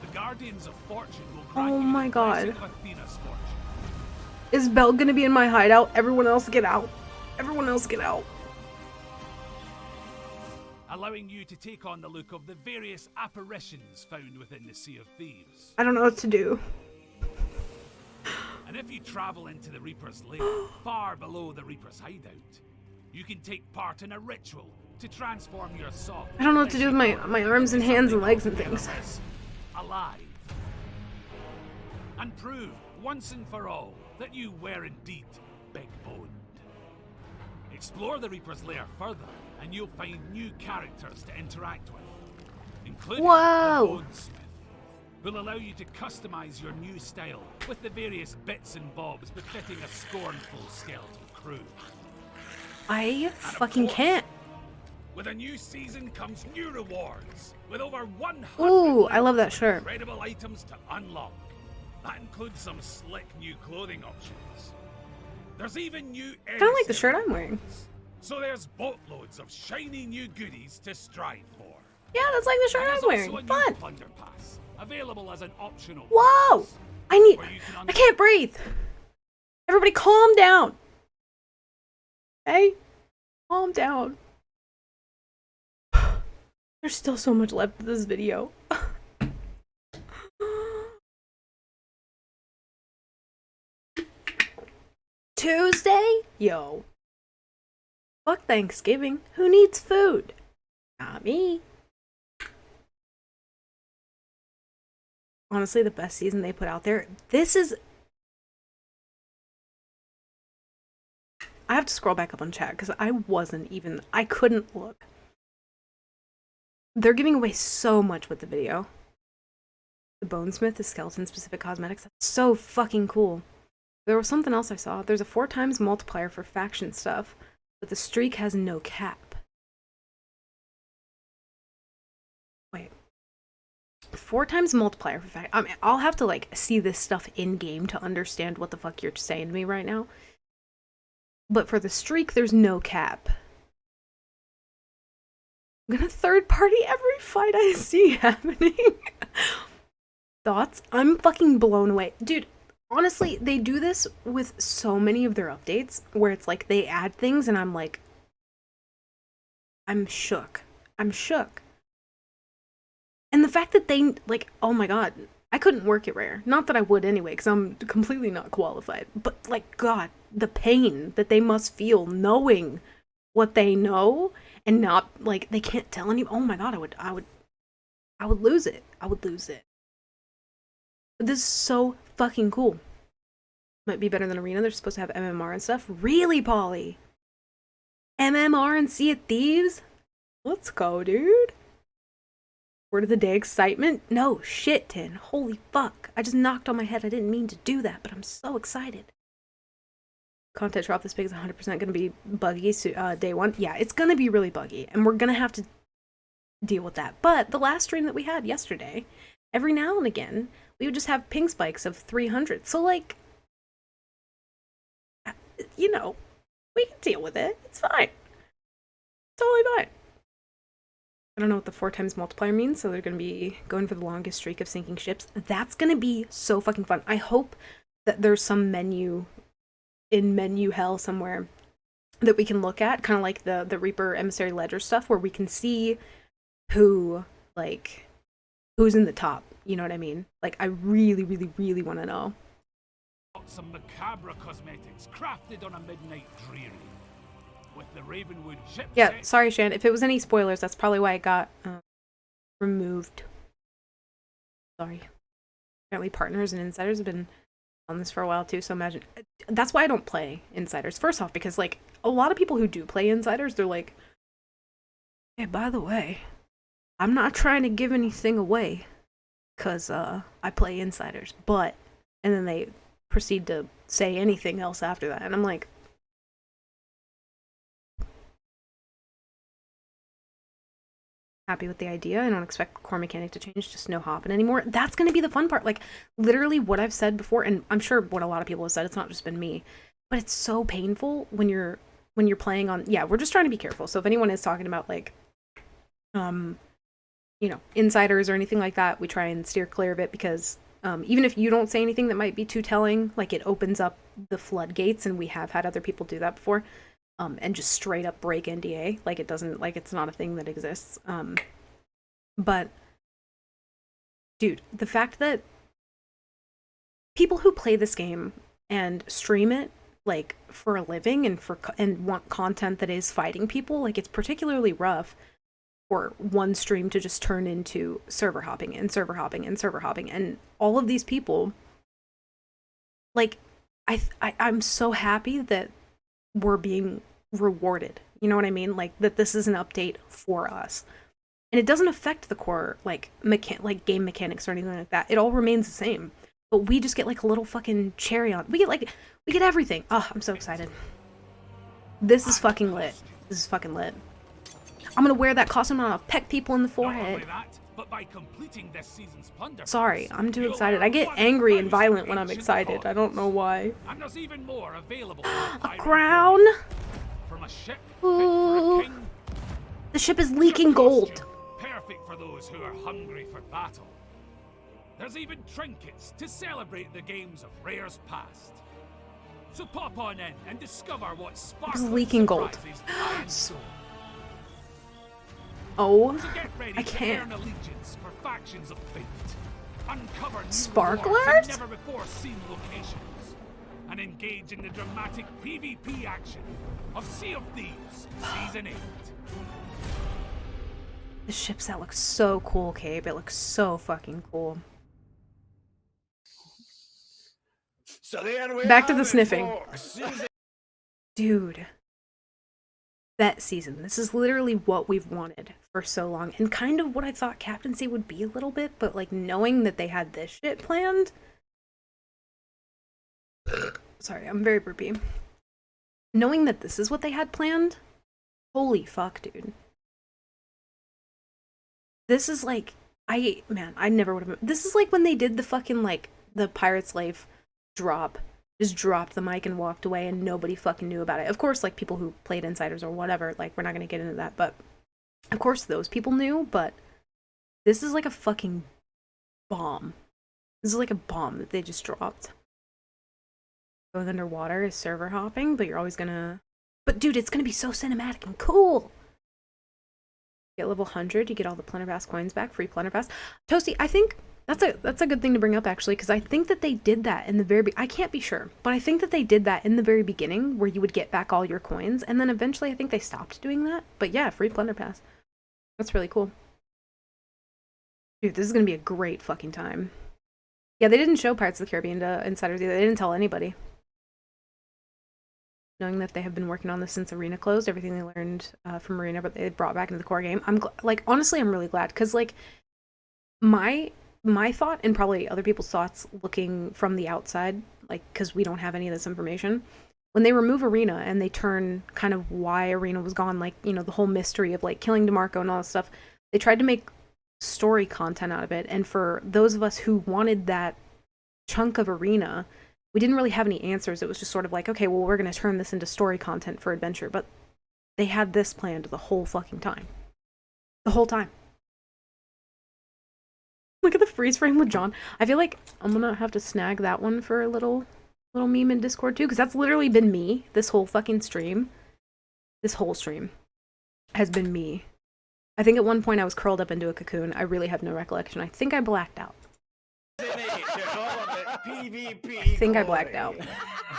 The Guardians of Fortune will grant Oh you my the God. blessing of Athena's fortune. Is Belle gonna be in my hideout? Everyone else get out. Everyone else get out. Allowing you to take on the look of the various apparitions found within the Sea of Thieves. I don't know what to do. And if you travel into the Reaper's Lair, far below the Reaper's hideout, you can take part in a ritual to transform your soul. I don't know what to do with my arms and hands and legs and things. Alive. And prove once and for all that you were indeed big boned. Explore the Reaper's Lair further, and you'll find new characters to interact with, including Whoa. the Bonesmith, who'll allow you to customize your new style with the various bits and bobs befitting a scornful skeletal crew. I fucking can't. With a new season comes new rewards, with over 100 Ooh, I love that levels of shirt. incredible items to unlock. That includes some slick new clothing options. There's even new Kind of like the shirt I'm emissary wearing. rewards. So there's boatloads of shiny new goodies to strive for. Yeah, that's like the shirt And I'm there's wearing. also a new Fun. Plunder Pass, available as an optional Whoa! purchase, I need. where you can I unlock can't breathe. Everybody, calm down. Hey, calm down. There's still so much left of this video. Yo. Fuck Thanksgiving. Who needs food? Not me. Honestly, the best season they put out there. This is... I have to scroll back up on chat because I couldn't look. They're giving away so much with the video. The Bonesmith, the skeleton-specific cosmetics. That's so fucking cool. There was something else I saw. There's a 4x multiplier for faction stuff, but the streak has no cap. Wait. 4x multiplier for faction. I mean, I'll have to, like, see this stuff in-game to understand what the fuck you're saying to me right now. But for the streak, there's no cap. I'm gonna third party every fight I see happening. Thoughts? I'm fucking blown away. Dude, honestly, they do this with so many of their updates where it's like they add things and I'm like, I'm shook. I'm shook. And the fact that they, like, oh my god, I couldn't work at Rare. Not that I would anyway, because I'm completely not qualified. But, like, god, the pain that they must feel knowing what they know and not, like, they can't tell anyone. Oh my god, I would lose it. I would lose it. But this is so fucking cool. Might be better than Arena. They're supposed to have MMR and stuff. Really, Polly? MMR and Sea of Thieves? Let's go, dude. Word of the day excitement? No, shit, Tin. Holy fuck. I just knocked on my head. I didn't mean to do that, but I'm so excited. Content drop this big is 100% going to be buggy day one. Yeah, it's going to be really buggy, and we're going to have to deal with that. But the last stream that we had yesterday, every now and again, we would just have ping spikes of 300. So, like, you know, we can deal with it. It's fine. It's totally fine. I don't know what the 4x multiplier means, so they're going to be going for the longest streak of sinking ships. That's going to be so fucking fun. I hope that there's some menu in menu hell somewhere that we can look at, kind of like the Reaper Emissary Ledger stuff, where we can see who, like, who's in the top. You know what I mean? Like, I really, really, really want to know. Some macabre cosmetics crafted on a midnight dreary. With the Ravenwood ship Yeah, set. sorry, Shan. If it was any spoilers, that's probably why it got removed. Sorry. Apparently partners and insiders have been on this for a while too, so imagine. That's why I don't play insiders. First off, because, like, a lot of people who do play insiders, they're like, hey, by the way, I'm not trying to give anything away because I play insiders, but... And then they proceed to say anything else after that, and I'm like... Happy with the idea. I don't expect core mechanic to change, just no hopping anymore. That's going to be the fun part. Like, literally what I've said before, and I'm sure what a lot of people have said, it's not just been me, but it's so painful when you're playing on... Yeah, we're just trying to be careful. So if anyone is talking about, like, you know, insiders or anything like that, we try and steer clear of it because even if you don't say anything that might be too telling, like, it opens up the floodgates, and we have had other people do that before. And just straight up break NDA, like it doesn't, like it's not a thing that exists. But, dude, the fact that people who play this game and stream it, like, for a living and want content that is fighting people, like, it's particularly rough for one stream to just turn into server hopping and server hopping and server hopping, and all of these people, like, I'm so happy that we're being rewarded. You know what I mean? Like, that this is an update for us. And it doesn't affect the core, like, game mechanics or anything like that. It all remains the same. But we just get, like, a little fucking cherry on. We get everything. Oh, I'm so excited. This is fucking lit. This is fucking lit. I'm gonna wear that costume and I'll peck people in the forehead. But by completing this season's plunder, sorry, I'm too excited. I get angry and violent when I'm excited. I don't know why. And there's even more available. A crown? From a ship ooh. The ship is leaking gold. Perfect for those who are hungry for battle. There's even trinkets to celebrate the games of Rare's past. So pop on in and discover what sparkling leaking gold. Oh, so get ready I can't. To earn allegiance for factions of fate. Uncover sparklers? never before seen locations. and engage in the dramatic PvP action of Sea of Thieves Season 8. The ship set looks so cool, Cabe. It looks so fucking cool. So there we Back to have the it, sniffing. folks. Dude. That season. This is literally what we've wanted for so long. And kind of what I thought captaincy would be a little bit, but like knowing that they had this shit planned. Sorry, I'm very burpy. Knowing that this is what they had planned. Holy fuck, dude. This is like, I never would have. This is like when they did the fucking, like, the Pirate's Life drop. Just dropped the mic and walked away and nobody fucking knew about it. Of course, like, people who played Insiders or whatever, like, we're not gonna get into that, but of course those people knew, but this is like a fucking bomb. This is like a bomb that they just dropped. Going underwater is server hopping, but you're always gonna... But dude, it's gonna be so cinematic and cool! Get level 100, you get all the Plunder Pass coins back, free Plunder Pass. Toasty, I think that's a good thing to bring up, actually, because I think that they did that in the very... I can't be sure, but I think that they did that in the very beginning, where you would get back all your coins, and then eventually I think they stopped doing that. But yeah, free Plunder Pass. That's really cool. Dude, this is gonna be a great fucking time. Yeah, they didn't show Pirates of the Caribbean to Insiders either. They didn't tell anybody. Knowing that they have been working on this since Arena closed, everything they learned from Arena, but they brought back into the core game. I'm like, honestly, I'm really glad, because like my thought, and probably other people's thoughts looking from the outside, like, because we don't have any of this information, when they remove Arena and they turn kind of why Arena was gone, like, you know, the whole mystery of like killing DeMarco and all that stuff, they tried to make story content out of it. And for those of us who wanted that chunk of Arena, we didn't really have any answers. It was just sort of like, okay, well, we're going to turn this into story content for Adventure. But they had this planned the whole fucking time. The whole time. Look at the freeze frame with John. I feel like I'm going to have to snag that one for a little meme in Discord too, because that's literally been me this whole fucking stream. This whole stream has been me. I think at one point I was curled up into a cocoon. I really have no recollection. I think I blacked out. PvP. I think I blacked out.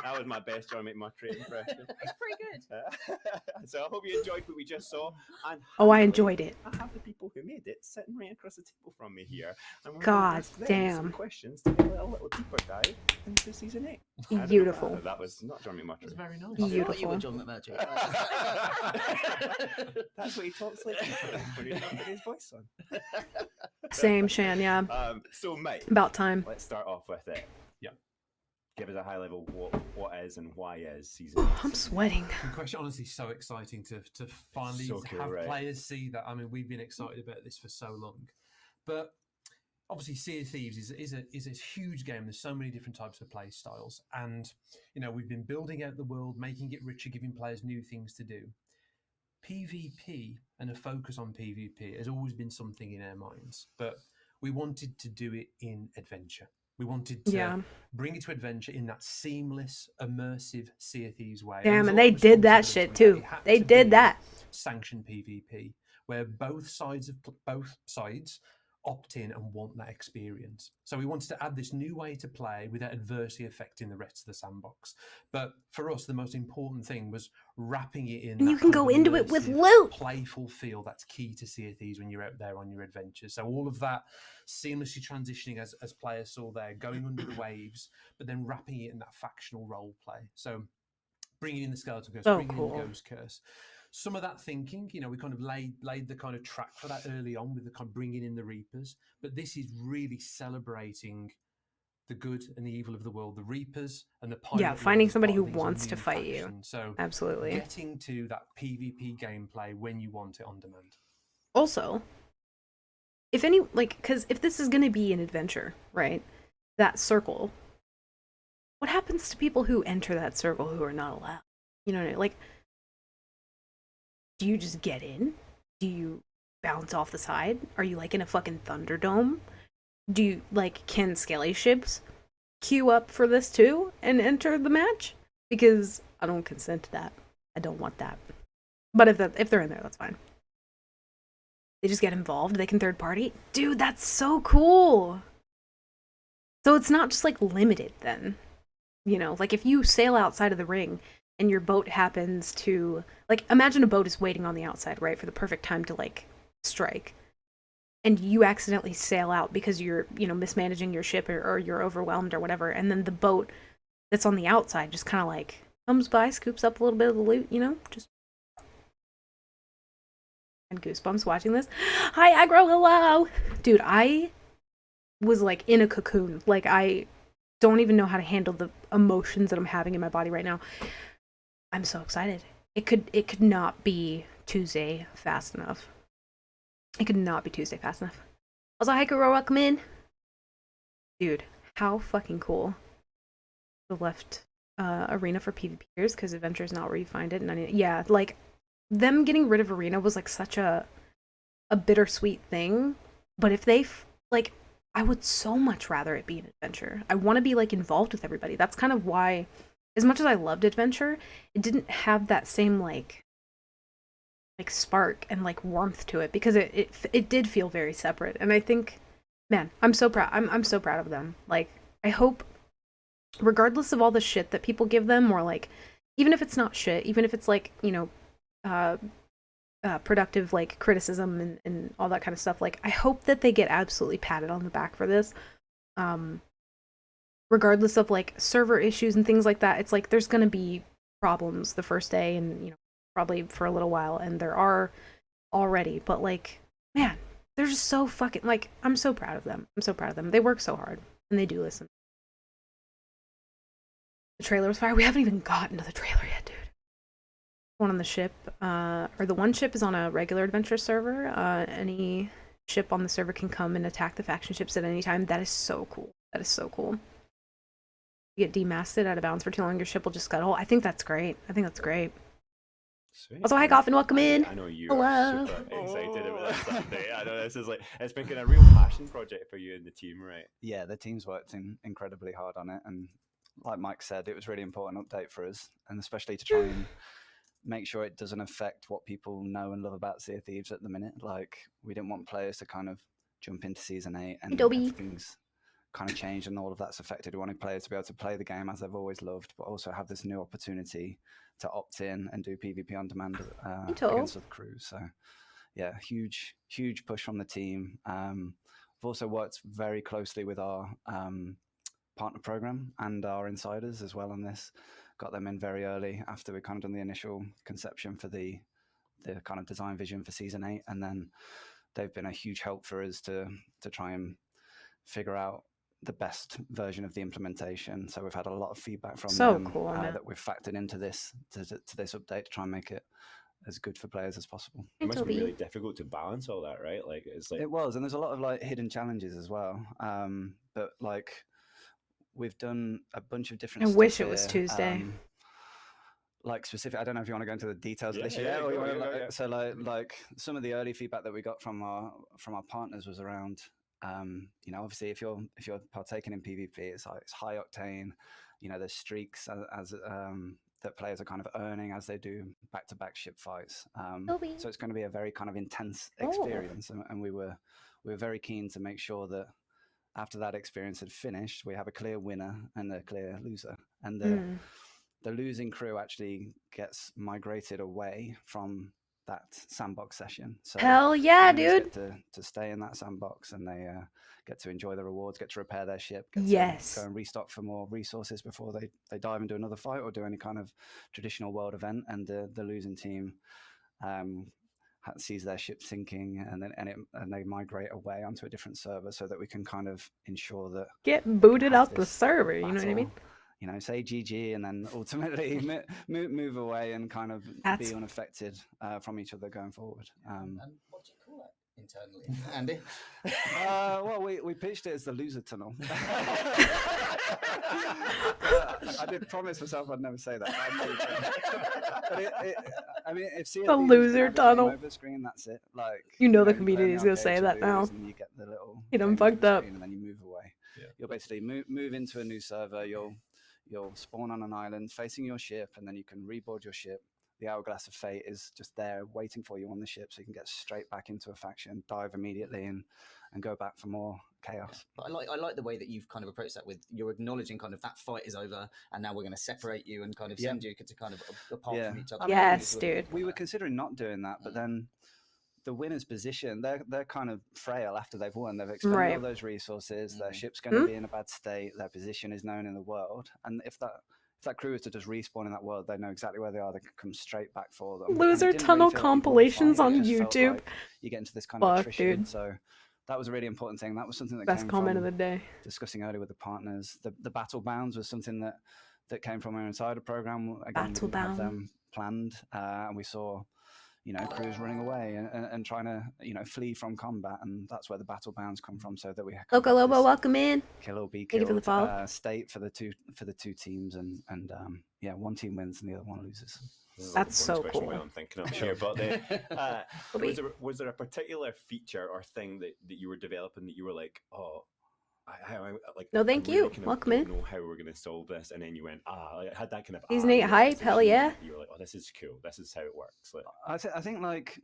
That was my best John McMurtry impression. It's pretty good. So I hope you enjoyed what we just saw. And Oh, I enjoyed it. I have the people who made it sitting right across the table from me here. And we're God gonna ask them damn. some questions to get a little deeper dive into season 8. I don't know, Beautiful. that was not John McMurtry. It was very nice. I thought you were Beautiful. John McMurtry. That's what he talks like when he's not putting his voice on. Same, Shan, yeah. So, mate, About time. let's start off with it. Yeah. Give us a high level what is and why is season 8. I'm sweating. Good question. Honestly, so exciting to finally So cool, have right? players see that. I mean, we've been excited about this for so long, but obviously, Sea of Thieves is a huge game. There's so many different types of play styles, and you know, we've been building out the world, making it richer, giving players new things to do. PvP and a focus on PvP has always been something in our minds, but we wanted to do it in Adventure. We wanted to bring it to Adventure in that seamless, immersive Sea of Thieves way. Damn, and they did that shit too. They did that. Sanctioned PvP, where both sides opt in and want that experience. So we wanted to add this new way to play without adversely affecting the rest of the sandbox. But for us, the most important thing was wrapping it in. And you can go into it with immersive, loot. Playful feel that's key to Sea of Thieves when you're out there on your adventures. So all of that seamlessly transitioning as players saw there, going under the waves, but then wrapping it in that factional role play. So bringing in the Skeleton Curse, bringing in the Ghost Curse. Some of that thinking, you know, we kind of laid the kind of track for that early on with the kind of bringing in the Reapers, but this is really celebrating the good and the evil of the world, the Reapers and the Pirate. Yeah, finding Lords, somebody who part of these wants new to fight you. factions. So Absolutely. getting to that PvP gameplay when you want it on demand. Also, if any, like, because if this is going to be an adventure, right, that circle, what happens to people who enter that circle who are not allowed? You know what I mean? Like, do you just get in? Do you bounce off the side? Are you like in a fucking Thunderdome? Do you, like, can Skelly ships queue up for this too and enter the match? Because I don't consent to that. I don't want that. But if they're in there, that's fine. They just get involved. They can third party. Dude, that's so cool. So it's not just like limited then. You know, like if you sail outside of the ring and your boat happens to, like, imagine a boat is waiting on the outside, right, for the perfect time to, like, strike. And you accidentally sail out because you're, you know, mismanaging your ship or you're overwhelmed or whatever. And then the boat that's on the outside just kind of like comes by, scoops up a little bit of the loot, you know, just. And goosebumps watching this. Hi, Aggro, hello! Dude, I was like in a cocoon. Like, I don't even know how to handle the emotions that I'm having in my body right now. I'm so excited. It could not be Tuesday fast enough. It could not be Tuesday fast enough. Also, hi, Kuro, welcome in. Dude, how fucking cool. The left arena for PvPers, because Adventure is not where you find it. And yeah, like, them getting rid of Arena was like such a bittersweet thing. But if they, like, I would so much rather it be an Adventure. I want to be, like, involved with everybody. That's kind of why, as much as I loved Adventure, it didn't have that same, like spark and, like, warmth to it, because it did feel very separate. And I think, man, I'm so proud. I'm so proud of them. Like, I hope, regardless of all the shit that people give them, or, like, even if it's not shit, even if it's, like, you know, productive, like, criticism and all that kind of stuff, like, I hope that they get absolutely patted on the back for this. Regardless of, like, server issues and things like that, it's like there's gonna be problems the first day, and, you know, probably for a little while, and there are already, but, like, man, they're just so fucking, like, I'm so proud of them. I'm so proud of them. They work so hard, and they do listen. The trailer was fire. We haven't even gotten to the trailer yet, dude. One on the ship, or the one ship is on a regular Adventure server. Any ship on the server can come and attack the faction ships at any time. That is so cool. That is so cool. You get demasted out of bounds for too long, your ship will just scuttle. I think that's great. I think that's great. Sweet. Also, hi, Goffin, welcome in. I know you're Hello. super excited about this Sunday. I know this is like, it's been kind of a real passion project for you and the team, right? Yeah, the team's worked incredibly hard on it, and like Mike said, it was a really important update for us, and especially to try and make sure it doesn't affect what people know and love about Sea of Thieves at the minute. Like, we didn't want players to kind of jump into Season 8 and everything's kind of changed and all of that's affected. We wanted players to be able to play the game as they've always loved, but also have this new opportunity to opt in and do PvP on demand against other crews. So yeah, huge push from the team. We've also worked very closely with our partner program and our insiders as well on this. Got them in very early after we kind of done the initial conception for the kind of design vision for Season 8, and then they've been a huge help for us to try and figure out the best version of the implementation. So we've had a lot of feedback from them cool, that we've factored into this to this update to try and make it as good for players as possible. It must be really difficult to balance all that, right? Like, it's like, it was, and there's a lot of, like, hidden challenges as well. But, like, we've done a bunch of different. I wish it was Tuesday. Like, specific, I don't know if you want to go into the details of this yet, or you want to, so like some of the early feedback that we got from our partners was around, you know, obviously if you're partaking in PvP, it's high octane, you know, there's streaks as that players are kind of earning as they do back-to-back ship fights. So it's going to be a very kind of intense experience, and we were very keen to make sure that after that experience had finished, we have a clear winner and a clear loser, and the losing crew actually gets migrated away from that sandbox session. So hell yeah, dude! Get to stay in that sandbox, and they get to enjoy the rewards, get to repair their ship, to go and restock for more resources before they dive into another fight or do any kind of traditional world event. And the losing team sees their ship sinking, and they migrate away onto a different server so that we can kind of ensure that get booted out the server. You know what I mean? You know, say GG, and then ultimately move away and kind of be unaffected from each other going forward. And what do you call it internally, Andy? Well, we pitched it as the loser tunnel. I did promise myself I'd never say that. But I mean, if the loser tunnel over screen, that's it. Like, you know the community is gonna say that now. And you get the little, I'm fucked up, and then you move away. Yeah. You'll basically move into a new server. You'll spawn on an island facing your ship, and then you can reboard your ship. The Hourglass of Fate is just there waiting for you on the ship, so you can get straight back into a faction, dive immediately, and and go back for more chaos. But I like the way that you've kind of approached that with you're acknowledging kind of that fight is over and now we're going to separate you and kind of send you to kind of apart from each other. Yes, dude. We were considering not doing that, but then the winner's position, they're kind of frail after they've won. They've expended all those resources. Their ship's going to be in a bad state. Their position is known in the world, and if that crew is to just respawn in that world, they know exactly where they are. They can come straight back for them. Loser tunnel compilations on YouTube. Like you get into this kind of attrition. Dude. So that was a really important thing. That was something that best comment of the day. Discussing earlier with the partners, the battle bounds was something that came from our insider program. Again, we didn't have them planned, and we saw, crews running away and trying to, flee from combat, and that's where the battle bounds come from. So that we Loco Lobo, welcome in. Kill or be killed. Thank you for the follow. State for the two teams, and one team wins and the other one loses. That's so cool. I'm thinking of here, but was there a particular feature or thing that you were developing that you were like, oh, no, thank you. Welcome in. Know how we're going to solve this, and then you went, I had that kind of. Season 8 hype, hell yeah. You were like, oh, this is cool. This is how it works. Like, I think like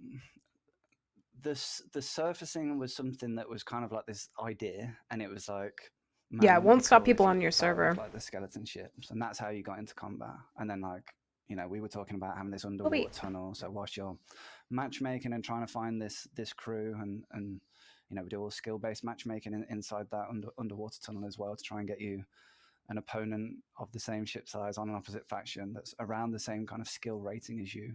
the surfacing was something that was kind of like this idea, and it was like. Yeah, it won't stop people on your server. Like the skeleton ships, and that's how you got into combat. And then we were talking about having this underwater tunnel. So whilst you're matchmaking and trying to find this crew and we do all skill-based matchmaking inside that underwater tunnel as well to try and get you an opponent of the same ship size on an opposite faction that's around the same kind of skill rating as you.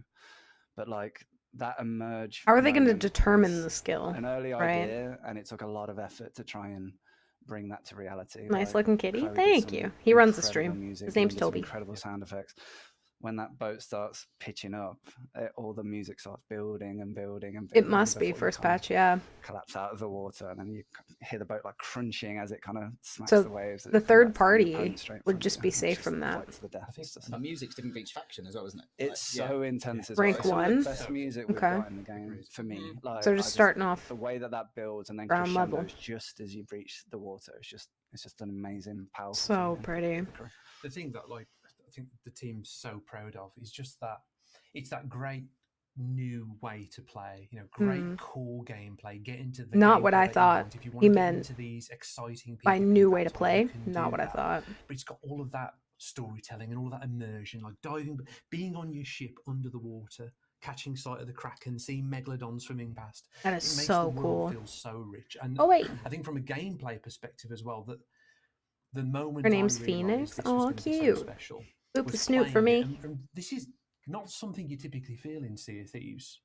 But like that emerged. How are they going to determine the skill? An early idea, and it took a lot of effort to try and bring that to reality. Nice looking kitty. Thank you. He runs the stream. His name's Toby. Incredible sound effects. When that boat starts pitching up, all the music starts building and building and building. It must be first patch, yeah. Collapse out of the water, and then you hear the boat like crunching as it kind of smacks the waves. The third party would just be safe from that. I think the music's different for each faction as well, isn't it? It's so intense. Rank 1. The best music we've got in the game for me. Like, so just starting off the way that builds and then ground level just as you breach the water. It's just an amazing, powerful. So pretty. The thing that I think the team's so proud of is just that it's that great new way to play, great core gameplay. Get into the not what I thought if you want he to meant into these exciting by new way to play. Not what I thought. But it's got all of that storytelling and all of that immersion, like being on your ship under the water, catching sight of the Kraken, seeing Megalodon swimming past. That is so cool. Feels so rich. And I think from a gameplay perspective as well, that the moment her name's Phoenix. Oh, cute. So special. Oop the snoot for me. And this is not something you typically feel in Sea of Thieves,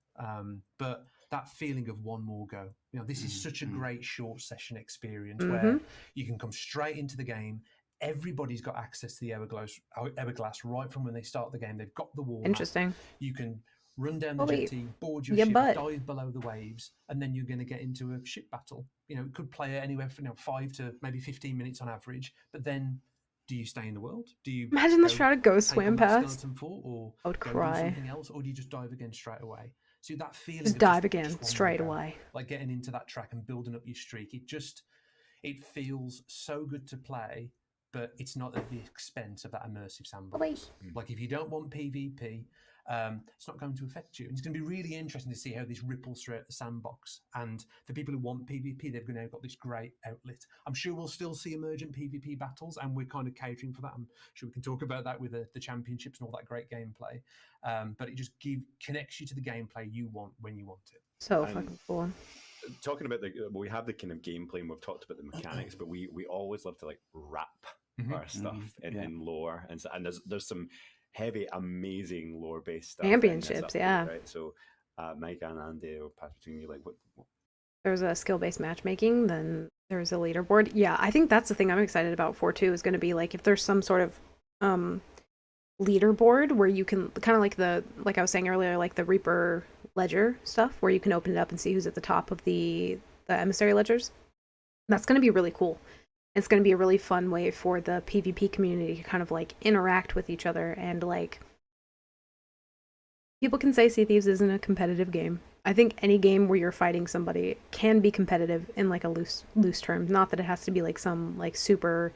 but that feeling of one more go. This is such a great short session experience where you can come straight into the game. Everybody's got access to the Hourglass right from when they start the game. They've got the wall. Interesting. Map. You can run down the jetty, board your ship, dive below the waves, and then you're going to get into a ship battle. It could play anywhere from 5 to maybe 15 minutes on average, but then. Do you stay in the world? Do you imagine the Shrouded Ghost swim past? Or I would cry. Something else, or do you just dive again straight away? So that feeling. Just dive again straight away. Like getting into that track and building up your streak. It feels so good to play, but it's not at the expense of that immersive sandbox. Like if you don't want PvP, it's not going to affect you. And it's going to be really interesting to see how this ripples throughout the sandbox. And for people who want PvP, they've now got this great outlet. I'm sure we'll still see emergent PvP battles, and we're kind of catering for that. I'm sure we can talk about that with the championships and all that great gameplay. But it just connects you to the gameplay you want when you want it. So fucking cool. Talking about we have the kind of gameplay, and we've talked about the mechanics, but we always love to like wrap our stuff in lore, and there's some heavy, amazing lore-based stuff. Championships, yeah. Right. So, Micah and Andy, or pass between you, like what? There's a skill-based matchmaking. Then there's a leaderboard. Yeah, I think that's the thing I'm excited about for too. Is going to be like if there's some sort of leaderboard where you can kind of like I was saying earlier, like the Reaper ledger stuff, where you can open it up and see who's at the top of the emissary ledgers. That's going to be really cool. It's going to be a really fun way for the PvP community to kind of like interact with each other, and like people can say Sea of Thieves isn't a competitive game. I think any game where you're fighting somebody can be competitive in like a loose term. Not that it has to be like some like super,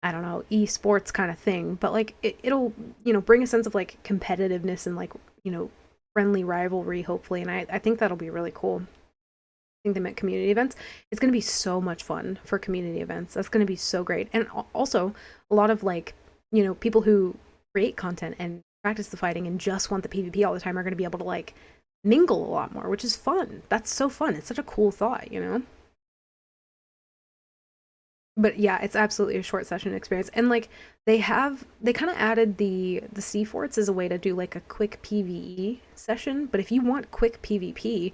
I don't know, esports kind of thing, but like it'll bring a sense of like competitiveness and like friendly rivalry hopefully, and I think that'll be really cool. think they meant community events. It's going to be so much fun for community events. That's going to be so great. And also a lot of like, you know, people who create content and practice the fighting and just want the PvP all the time are going to be able to like mingle a lot more, which is fun. That's so fun. It's such a cool thought, you know? But yeah, it's absolutely a short session experience. And like they kind of added the sea forts as a way to do like a quick PvE session. But if you want quick PvP,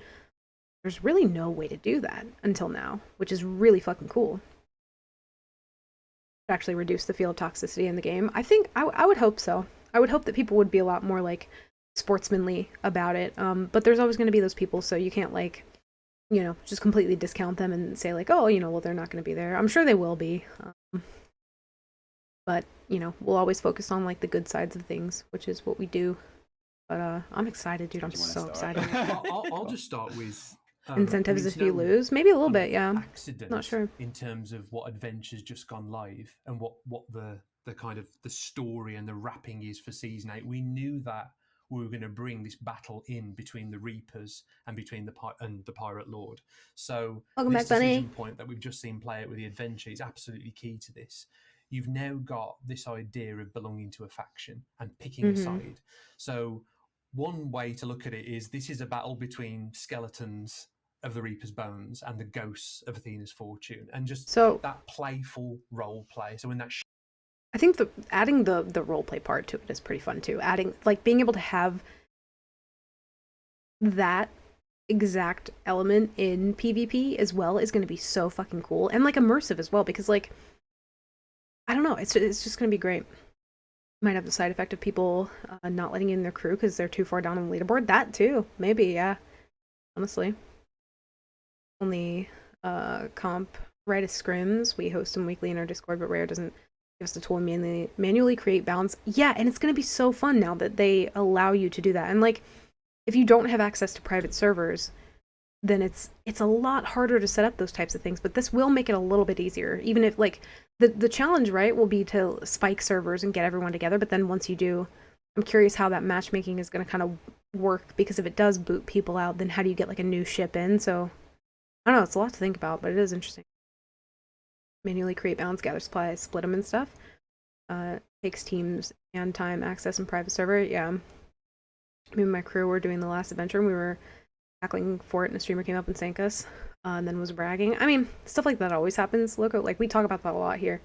there's really no way to do that until now, which is really fucking cool. To actually reduce the feel of toxicity in the game. I think I would hope so. I would hope that people would be a lot more like sportsmanly about it. But there's always going to be those people, so you can't like, you know, just completely discount them and say like, oh, you know, well, they're not going to be there. I'm sure they will be. But, you know, we'll always focus on like the good sides of things, which is what we do. But I'm excited, dude. I'm so excited. I'll just start with incentives if you lose. Maybe a little bit, yeah. Accident Not sure. In terms of what Adventure's just gone live and what the kind of the story and the wrapping is for Season 8. We knew that we were going to bring this battle in between the Reapers and between the Pirate Lord. So Welcome this back, Bunny. decision point that we've just seen play out with the Adventure is absolutely key to this. You've now got this idea of belonging to a faction and picking a side. So one way to look at it is this is a battle between skeletons of the Reaper's bones and the ghosts of Athena's fortune, and just that playful role play. So when that I think adding the roleplay part to it is pretty fun too. Adding like being able to have that exact element in PvP as well is going to be so fucking cool and like immersive as well, because like I don't know, it's just going to be great. Might have the side effect of people not letting in their crew because they're too far down on the leaderboard. That too, maybe, yeah. Honestly, only comp right as scrims. We host them weekly in our Discord, but Rare doesn't give us the tool to manually create balance. Yeah, and it's going to be so fun now that they allow you to do that. And like, if you don't have access to private servers, then it's a lot harder to set up those types of things. But this will make it a little bit easier. Even if like the challenge, right, will be to spike servers and get everyone together. But then once you do, I'm curious how that matchmaking is going to kind of work, because if it does boot people out, then how do you get like a new ship in? So I don't know, it's a lot to think about, but it is interesting. Manually create balance, gather supplies, split them and stuff. Takes teams and time, access, and private server. Yeah. Me and my crew were doing the last adventure, and we were tackling for it, and a streamer came up and sank us, and then was bragging. I mean, stuff like that always happens, Loco. Like, we talk about that a lot here,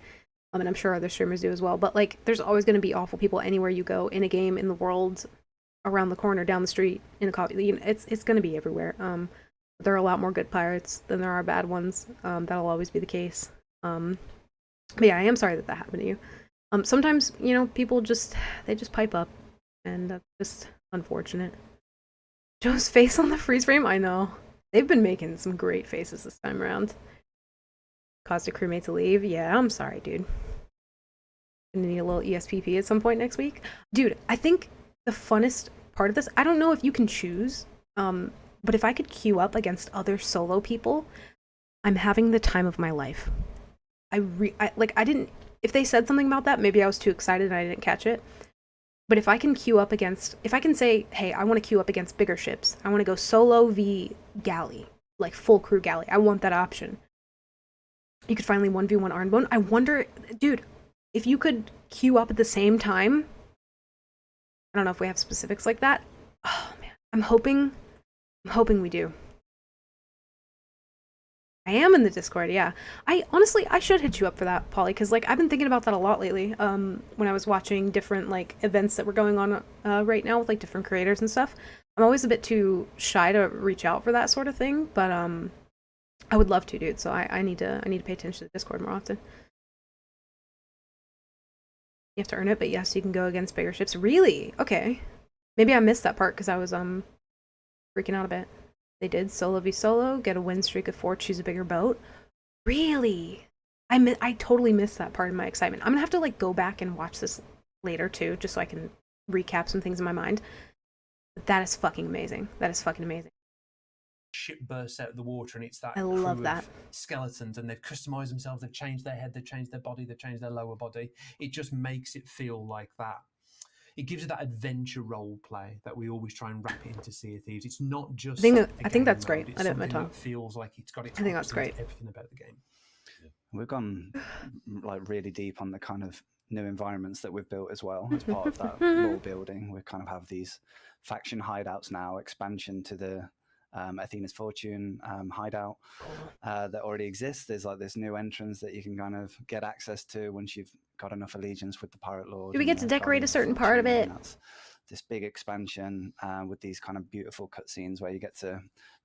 and I'm sure other streamers do as well. But, like, there's always going to be awful people anywhere you go, in a game, in the world, around the corner, down the street, in a coffee. You know, it's going to be everywhere. There are a lot more good pirates than there are bad ones. That'll always be the case. But yeah, I am sorry that happened to you. Sometimes, you know, people they just pipe up, and that's just unfortunate. Joe's face on the freeze frame? I know. They've been making some great faces this time around. Caused a crewmate to leave? Yeah, I'm sorry, dude. Gonna need a little ESPP at some point next week. Dude, I think the funnest part of this, I don't know if you can choose, but if I could queue up against other solo people, I'm having the time of my life. I didn't, if they said something about that, maybe I was too excited and I didn't catch it. But if I can queue up against, if I can say, hey, I want to queue up against bigger ships, I want to go solo v galley, like full crew galley, I want that option. You could finally 1v1 Arnbone. I wonder, dude, if you could queue up at the same time, I don't know if we have specifics like that. Oh man, I'm hoping we do. I am in the Discord, yeah. I should hit you up for that, Polly, because like I've been thinking about that a lot lately. When I was watching different like events that were going on right now with like different creators and stuff. I'm always a bit too shy to reach out for that sort of thing, but I would love to, dude. So I need to pay attention to the Discord more often. You have to earn it, but yes, you can go against bigger ships. Really? Okay. Maybe I missed that part because I was freaking out a bit. They did solo v solo, get a win streak of 4, choose a bigger boat. Really? I totally missed that part of my excitement. I'm gonna have to like go back and watch this later too, just so I can recap some things in my mind. But that is fucking amazing. That is fucking amazing. Ship bursts out of the water, and it's that I love that. Skeletons, and they've customized themselves. They've changed their head. They've changed their body. They've changed their lower body. It just makes it feel like that. it gives it that adventure role play that we always try and wrap it into Sea of Thieves. It's not just. I think that's great. It's I didn't something my tongue. that feels like it's got its. I think that's great. Everything about the game. We've gone like really deep on the kind of new environments that we've built as well as part of that lore building. We kind of have these faction hideouts now, expansion to the Athena's Fortune hideout that already exists. There's like this new entrance that you can kind of get access to once you've got enough allegiance with the Pirate Lord. Do we get to decorate a certain part of it? That's this big expansion with these kind of beautiful cutscenes where you get to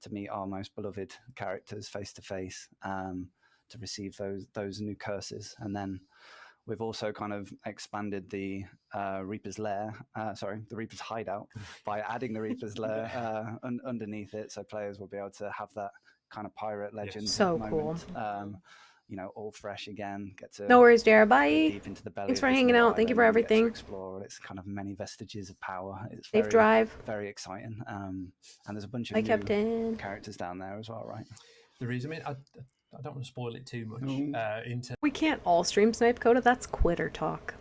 meet our most beloved characters face to face, to receive those new curses. And then we've also kind of expanded the Reaper's Lair, the Reaper's Hideout, by adding the Reaper's Lair underneath it, so players will be able to have that kind of pirate legend moment. Cool. You know, all fresh again. Get to no worries, Jared. Bye. Deep into the belly. Thanks for hanging out. Thank you for everything. Explore its kind of many vestiges of power. It's safe drive. Very exciting. And there's a bunch of Hi, new Captain. characters down there as well, right? There is. I mean, I don't want to spoil it too much. We can't all stream snipe Coda. That's quitter talk.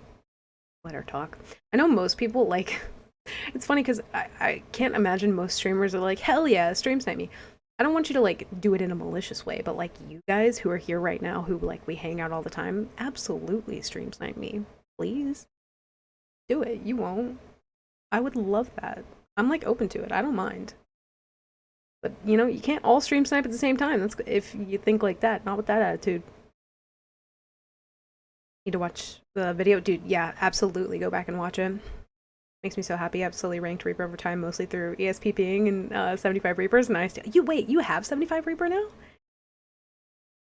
Quitter talk. I know most people like. It's funny because I can't imagine most streamers are like, hell yeah, stream snipe me. I don't want you to like do it in a malicious way, but like you guys who are here right now, who like we hang out all the time, absolutely stream snipe me, please. Do it. You won't. I would love that. I'm like open to it. I don't mind. But you know, you can't all stream snipe at the same time. That's if you think like that, not with that attitude. Need to watch the video, dude. Yeah, absolutely. Go back and watch it. Makes me so happy. I've slowly ranked Reaper over time, mostly through ESPPing and 75 Reapers. And you have 75 Reaper now?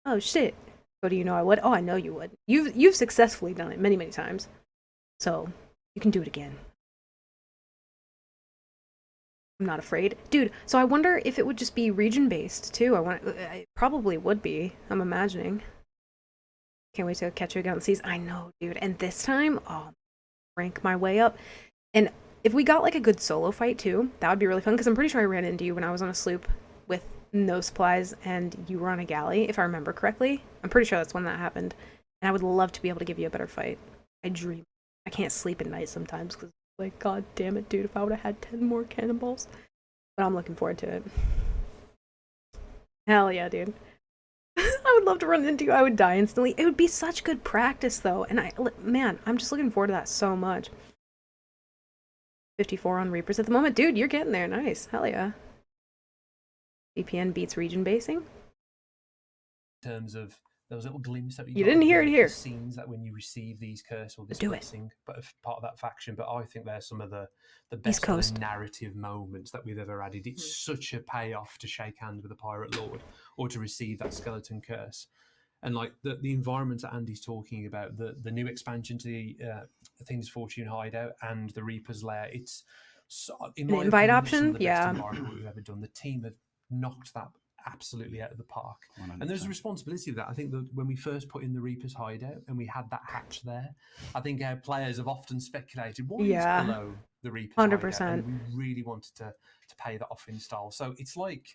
Oh shit. Oh, do you know I would? Oh, I know you would. You've successfully done it many, many times. So you can do it again. I'm not afraid. Dude, so I wonder if it would just be region-based, too. It probably would be, I'm imagining. Can't wait to catch you again on the seas. I know, dude. And this time, rank my way up. And if we got, like, a good solo fight, too, that would be really fun, because I'm pretty sure I ran into you when I was on a sloop with no supplies, and you were on a galley, if I remember correctly. I'm pretty sure that's when that happened. And I would love to be able to give you a better fight. I dream. I can't sleep at night sometimes, because like, god damn it, dude, if I would have had 10 more cannonballs. But I'm looking forward to it. Hell yeah, dude. I would love to run into you. I would die instantly. It would be such good practice, though. And man, I'm just looking forward to that so much. 54 on Reapers at the moment. Dude, you're getting there. Nice. Hell yeah. VPN beats region basing. In terms of those little glimpses that you didn't hear it here. Scenes that when you receive these curse or this blessing, but part of that faction. But I think they're some of the best kind of narrative moments that we've ever added. It's such a payoff to shake hands with a Pirate Lord or to receive that skeleton curse. And like the environments that Andy's talking about, the new expansion to the Athena's Fortune hideout and the Reaper's Lair, it's in my invite opinion, option, some of the yeah. best environment we've ever done. The team have knocked that absolutely out of the park. 100%. And there's a responsibility of that. I think that when we first put in the Reaper's hideout and we had that hatch there, I think our players have often speculated what is below the Reaper's 100%. hideout, and we really wanted to pay that off in style. So it's like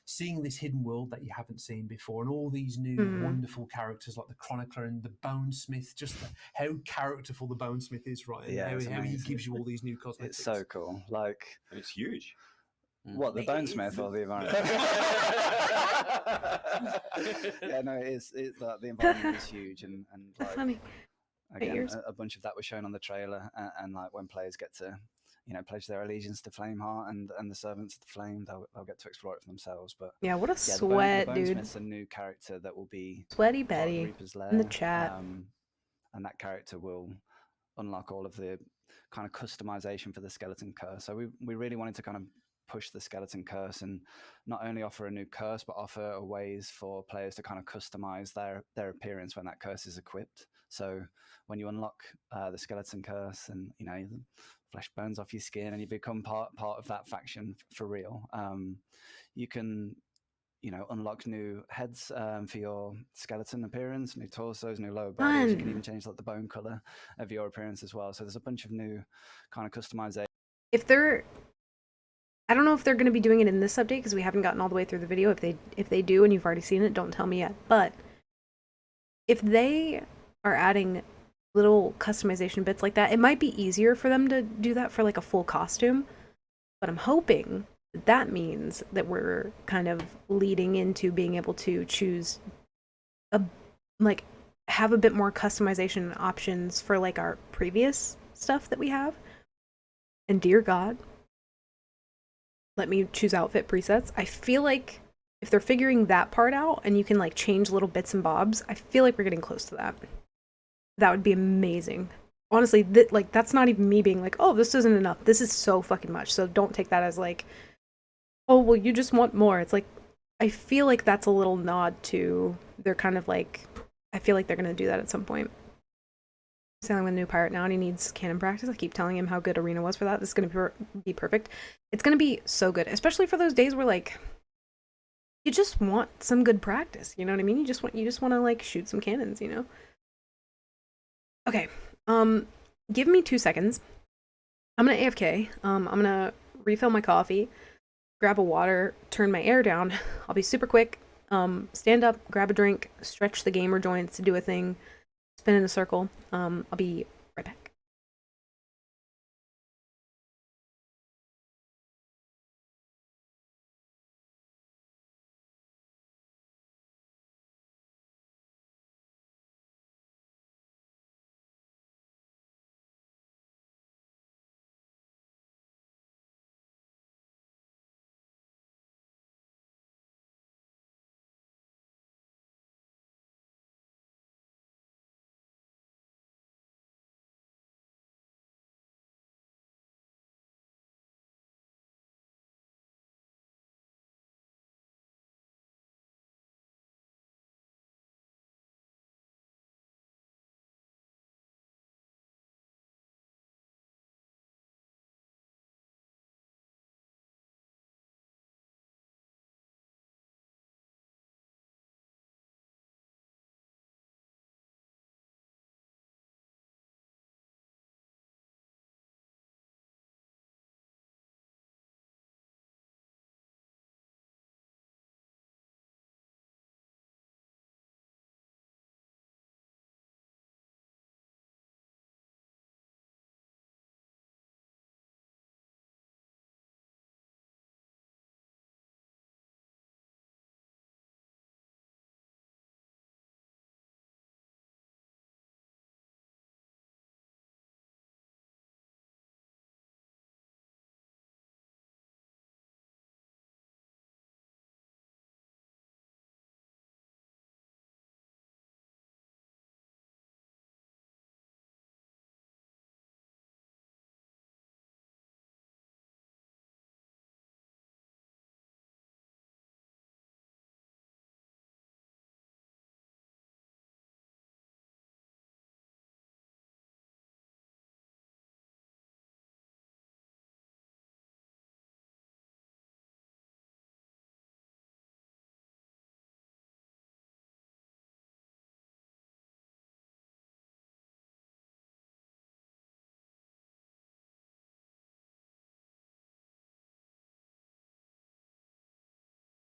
seeing this hidden world that you haven't seen before, and all these new wonderful characters like the Chronicler and the Bonesmith. Just how characterful the Bonesmith is, right? Yeah, and how he gives you all these new cosmetics. It's so cool. Like, and it's huge. What, the Bonesmith or the environment? Yeah, no, it's the environment is huge, and like, funny. Again, a bunch of that was shown on the trailer, and like when players get to, pledge their allegiance to Flameheart and the Servants of the Flame, they'll get to explore it for themselves. But yeah, what a sweat, the dude! Bonesmith's a new character that will be Sweaty Betty Reaper's Lair, in the chat, and that character will unlock all of the kind of customization for the Skeleton Curse. So we really wanted to kind of push the Skeleton Curse and not only offer a new curse, but offer ways for players to kind of customize their appearance when that curse is equipped. So when you unlock the Skeleton Curse and the flesh burns off your skin and you become part of that faction for real, you can unlock new heads for your skeleton appearance, new torsos, new lower bodies. You can even change like the bone color of your appearance as well. So there's a bunch of new kind of customization. I don't know if they're going to be doing it in this update because we haven't gotten all the way through the video. If they do and you've already seen it, don't tell me yet. But if they are adding little customization bits like that. It might be easier for them to do that for like a full costume, but I'm hoping that means that we're kind of leading into being able to choose have a bit more customization options for like our previous stuff that we have. And dear God, let me choose outfit presets. I feel like if they're figuring that part out and you can like change little bits and bobs, I feel like we're getting close to that. That would be amazing. Honestly, that's not even me being like, oh, this isn't enough. This is so fucking much. So don't take that as like, oh, well, you just want more. It's like, I feel like that's a little nod to, they're kind of like, I feel like they're going to do that at some point. Sailing with a new pirate now and he needs cannon practice. I keep telling him how good Arena was for that. This is going to be perfect. It's going to be so good, especially for those days where like, you just want some good practice. You know what I mean? You just want to like shoot some cannons, you know? Okay. Give me 2 seconds. I'm going to AFK. I'm going to refill my coffee, grab a water, turn my air down. I'll be super quick. Stand up, grab a drink, stretch the gamer joints, do a thing, spin in a circle. I'll be right back.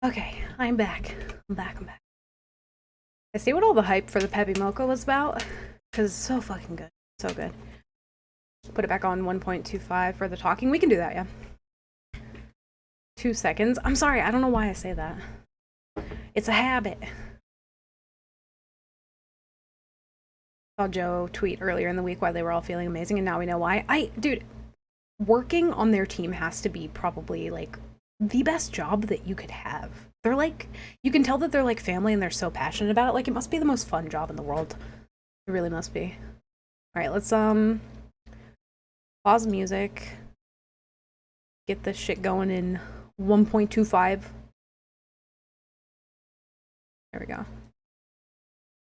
Okay, I'm back. I'm back. I see what all the hype for the Peppy Mocha was about, because it's so fucking good. So good. Put it back on 1.25 for the talking. We can do that, yeah. 2 seconds. I'm sorry, I don't know why I say that. It's a habit. Saw Joe tweet earlier in the week why they were all feeling amazing, and now we know why. Dude, working on their team has to be probably, like, the best job that you could have. They're like, you can tell that they're like family and they're so passionate about it. Like, it must be the most fun job in the world. It really must be. All right, let's pause music. Get this shit going in 1.25. There we go.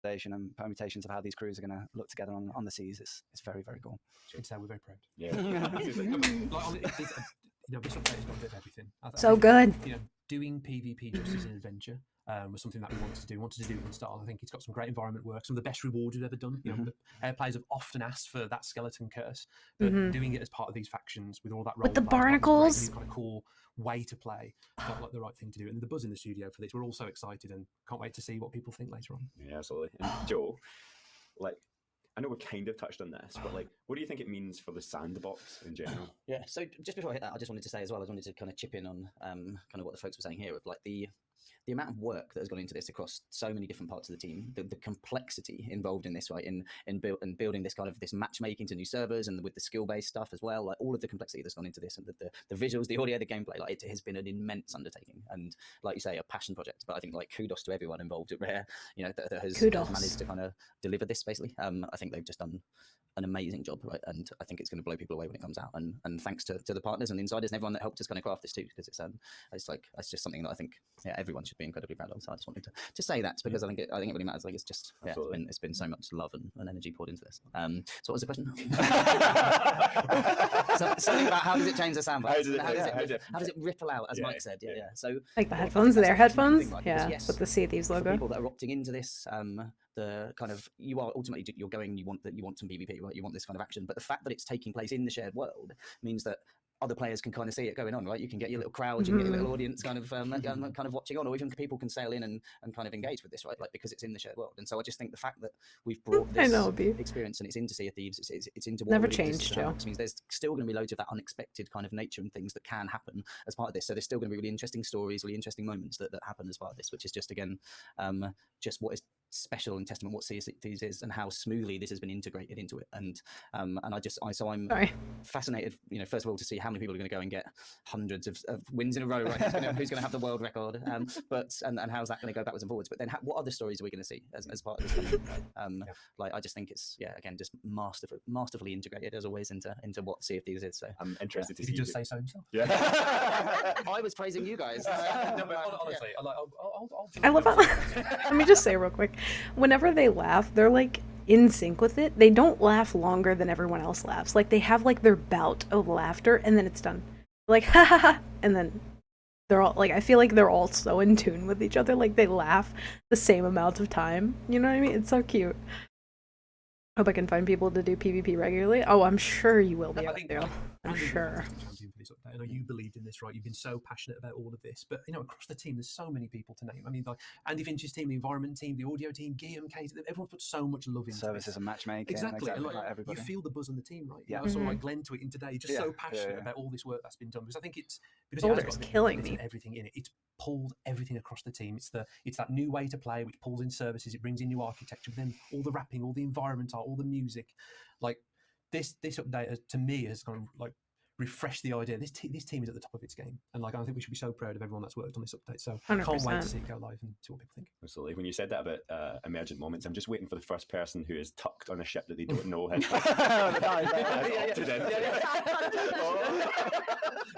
And permutations of how these crews are going to look together on the seas. It's very, very cool. We're very proud. Yeah. This update has got a bit of everything. So good. Doing PvP just as an adventure was something that we wanted to do. Wanted to do it in style. I think it's got some great environment work. Some of the best rewards we've ever done. The players have often asked for that skeleton curse, but doing it as part of these factions with all that with the barnacles, kind of cool way to play felt like the right thing to do. And the buzz in the studio for this, we're all so excited and can't wait to see what people think later on. Yeah, absolutely. And Joe, like, I know we've kind of touched on this, but like, what do you think it means for the sandbox in general? Yeah. So just before I hit that, I just wanted to say as well, I wanted to kind of chip in on kind of what the folks were saying here of like the amount of work that has gone into this across so many different parts of the team, the complexity involved in this, right? In building this kind of this matchmaking to new servers and with the skill-based stuff as well, like all of the complexity that's gone into this and the visuals, the audio, the gameplay, like it has been an immense undertaking and like you say, a passion project. But I think like kudos to everyone involved at Rare, you know, that has managed to kind of deliver this basically. I think they've just done an amazing job, right? And I think it's going to blow people away when it comes out. And thanks to the partners and the insiders and everyone that helped us kind of craft this too, because it's just something that I think everyone should be incredibly proud of. So I just wanted to say that because I think it really matters. Like it's just it's been so much love and energy poured into this. So what was the question? Something about how does it change the sandbox? How does it ripple out, as Mike said? Yeah. So like the headphones, their headphones, right? yes, with the Sea of Thieves logo. People that are opting into this, the kind of you are ultimately you want some PvP, right? You want this kind of action, but the fact that it's taking place in the shared world means that other players can kind of see it going on, right? You can get your little crowd, you can get your little audience kind of watching on, or even people can sail in and kind of engage with this, right? Like because it's in the shared world. And so I just think the fact that we've brought this experience and it's into Sea of Thieves, it's into what never changed, Joe. Means there's still going to be loads of that unexpected kind of nature and things that can happen as part of this. So there's still going to be really interesting stories, really interesting moments that happen as part of this, which is just again, just what is special and testament what Sea of Thieves is and how smoothly this has been integrated into it. And I'm fascinated, you know, first of all to see how many people are going to go and get hundreds of wins in a row, right? Who's going to have the world record? But how's that going to go backwards and forwards? But then what other stories are we going to see as part of this campaign? Like I just think it's again just masterfully integrated as always into what Sea of Thieves is. So I'm interested to see. He just say so himself. Yeah. I was praising you guys. No, but honestly, I love how. Let me just say real quick. Whenever they laugh, they're like in sync with it. They don't laugh longer than everyone else laughs. Like they have like their bout of laughter and then it's done. Like ha ha ha, and then they're all like I feel like they're all so in tune with each other. Like they laugh the same amount of time. You know what I mean? It's so cute. Hope I can find people to do PvP regularly. Oh, I'm sure you will be. I'm sure. I know you believed in this, right? You've been so passionate about all of this, but you know, across the team, there's so many people to name. I mean, like Andy Finch's team, the environment team, the audio team, Guillaume, Kate, everyone put so much love into services and matchmaking. Exactly. And like everybody. You feel the buzz on the team, right? Yeah. I saw like Glenn tweeting today, just so passionate about all this work that's been done because I think it's because Boulder's killing me. Everything in it. It's pulled everything across the team. It's that new way to play, which pulls in services. It brings in new architecture, but then all the rapping, all the environment art, all the music, like this update to me has kind of like refresh the idea. This team is at the top of its game, and like I think we should be so proud of everyone that's worked on this update. So 100%. Can't wait to see it go live and see what people think. Absolutely. When you said that about emergent moments, I'm just waiting for the first person who is tucked on a ship that they don't know.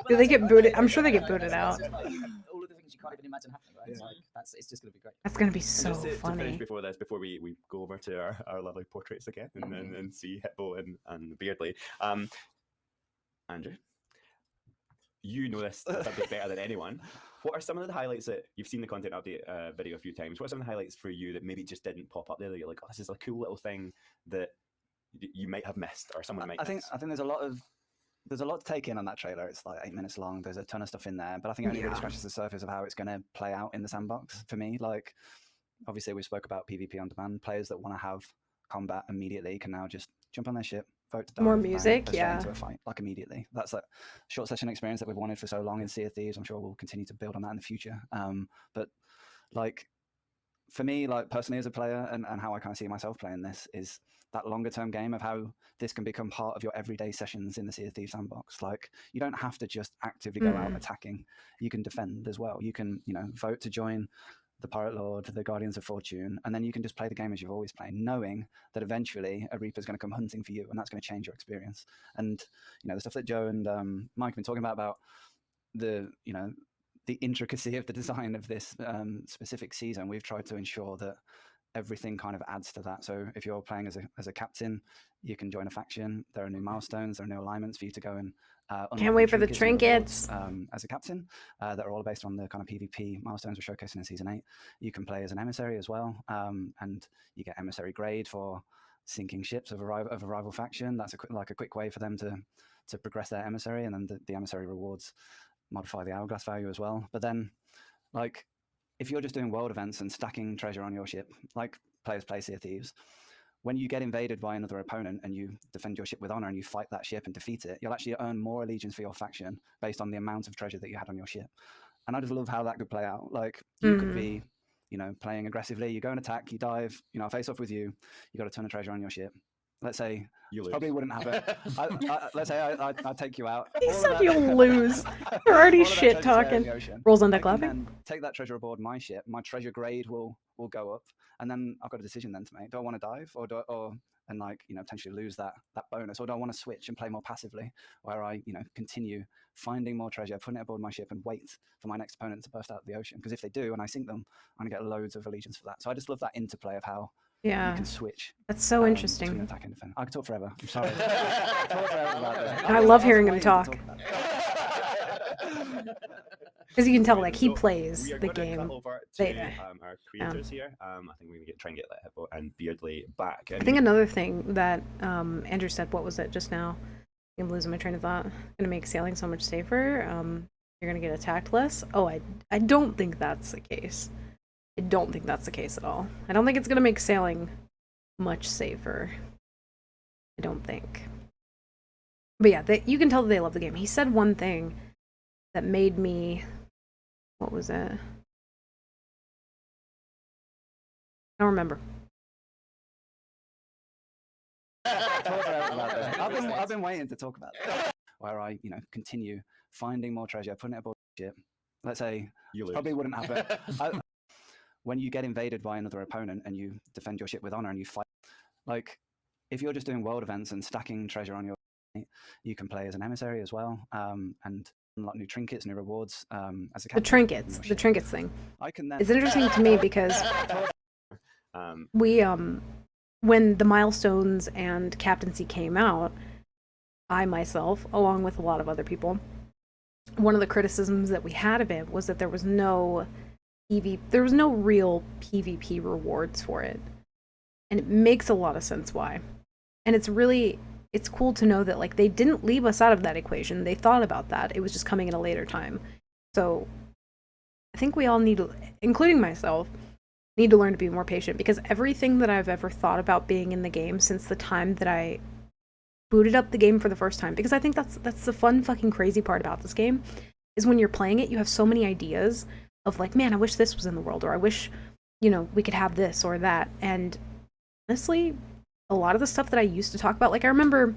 Do they get booted? I'm sure they get booted out. All of the things you can't even imagine happening, right? Yeah. It's just going to be great. That's going to be so and just funny. To finish before we go over to our lovely portraits again and see Hitbo and Beardley. Andrew, you know this subject better than anyone. What are some of the highlights that you've seen the content update video a few times? What are some of the highlights for you that maybe just didn't pop up there that you're like, oh, this is a cool little thing that you might have missed or someone might miss? I think there's a lot to take in on that trailer. It's like 8 minutes long. There's a ton of stuff in there, but I think it only really scratches the surface of how it's going to play out in the sandbox for me. Like, obviously, we spoke about PvP on demand. Players that want to have combat immediately can now just jump on their ship, vote to die. More music, into a fight, like immediately. That's a short session experience that we've wanted for so long in Sea of Thieves. I'm sure we'll continue to build on that in the future. But like, for me, like personally as a player and how I kind of see myself playing this is that longer term game of how this can become part of your everyday sessions in the Sea of Thieves sandbox. Like, you don't have to just actively go out attacking. You can defend as well. You can, vote to join the Pirate Lord, the Guardians of Fortune, and then you can just play the game as you've always played, knowing that eventually a Reaper's going to come hunting for you, and that's going to change your experience. And the stuff that Joe and Mike have been talking about the intricacy of the design of this specific season, we've tried to ensure that everything kind of adds to that. So if you're playing as a captain, you can join a faction. There are new milestones, there are new alignments for you to go and can't wait for the trinkets as a captain that are all based on the kind of PvP milestones we're showcasing in Season 8. You can play as an emissary as well, and you get emissary grade for sinking ships of a rival faction. That's a quick way for them to progress their emissary, and then the emissary rewards modify the hourglass value as well. But then, like, if you're just doing world events and stacking treasure on your ship, like players play Sea of Thieves, when you get invaded by another opponent and you defend your ship with honor and you fight that ship and defeat it, you'll actually earn more allegiance for your faction based on the amount of treasure that you had on your ship. And I just love how that could play out. Like, you could be, you know, playing aggressively, you go and attack, you dive, you know, face off with you got a ton of treasure on your ship. Let's say you probably wouldn't happen. Let's say I take you out. He said you'll lose. You're already shit talking. Rolls on deck laughing. Take that treasure aboard my ship. My treasure grade will go up, and then I've got a decision then to make. Do I want to dive, and like, you know, potentially lose that bonus, or do I want to switch and play more passively, where I, you know, continue finding more treasure, putting it aboard my ship, and wait for my next opponent to burst out of the ocean? Because if they do and I sink them, I'm gonna get loads of allegiance for that. So I just love that interplay of how. Yeah, you can switch. That's so interesting. Between attack and defense. I could talk forever. I'm sorry. I talk forever about this. I love hearing him talk. Because you can tell, like, he plays the game. Cut over to our creators here. I think we're gonna try and get that Hippo and Beardly back. I think another thing that Andrew said, what was it just now? I'm losing my train of thought. Gonna make sailing so much safer. You're gonna get attacked less. Oh, I don't think that's the case. I don't think that's the case at all. I don't think it's going to make sailing much safer. I don't think. But yeah, you can tell that they love the game. He said one thing that made me... What was it? I don't remember. I've been waiting to talk about it. Where I, you know, continue finding more treasure, putting it aboard the ship. Let's say you probably wouldn't happen. When you get invaded by another opponent and you defend your ship with honor and you fight, like, if you're just doing world events and stacking treasure on your, you can play as an emissary as well, and unlock new trinkets, new rewards. As a captain, the trinkets thing. I can then... It's interesting to me because we when the milestones and captaincy came out, I myself, along with a lot of other people, one of the criticisms that we had of it was that there was no real PvP rewards for it. And it makes a lot of sense why. And it's cool to know that, like, they didn't leave us out of that equation. They thought about that. It was just coming at a later time. So I think we all need to, including myself, need to learn to be more patient, because everything that I've ever thought about being in the game since the time that I booted up the game for the first time, because I think that's the fun fucking crazy part about this game, is when you're playing it, you have so many ideas of, like, man, I wish this was in the world, or I wish, you know, we could have this or that. And honestly, a lot of the stuff that I used to talk about, like, I remember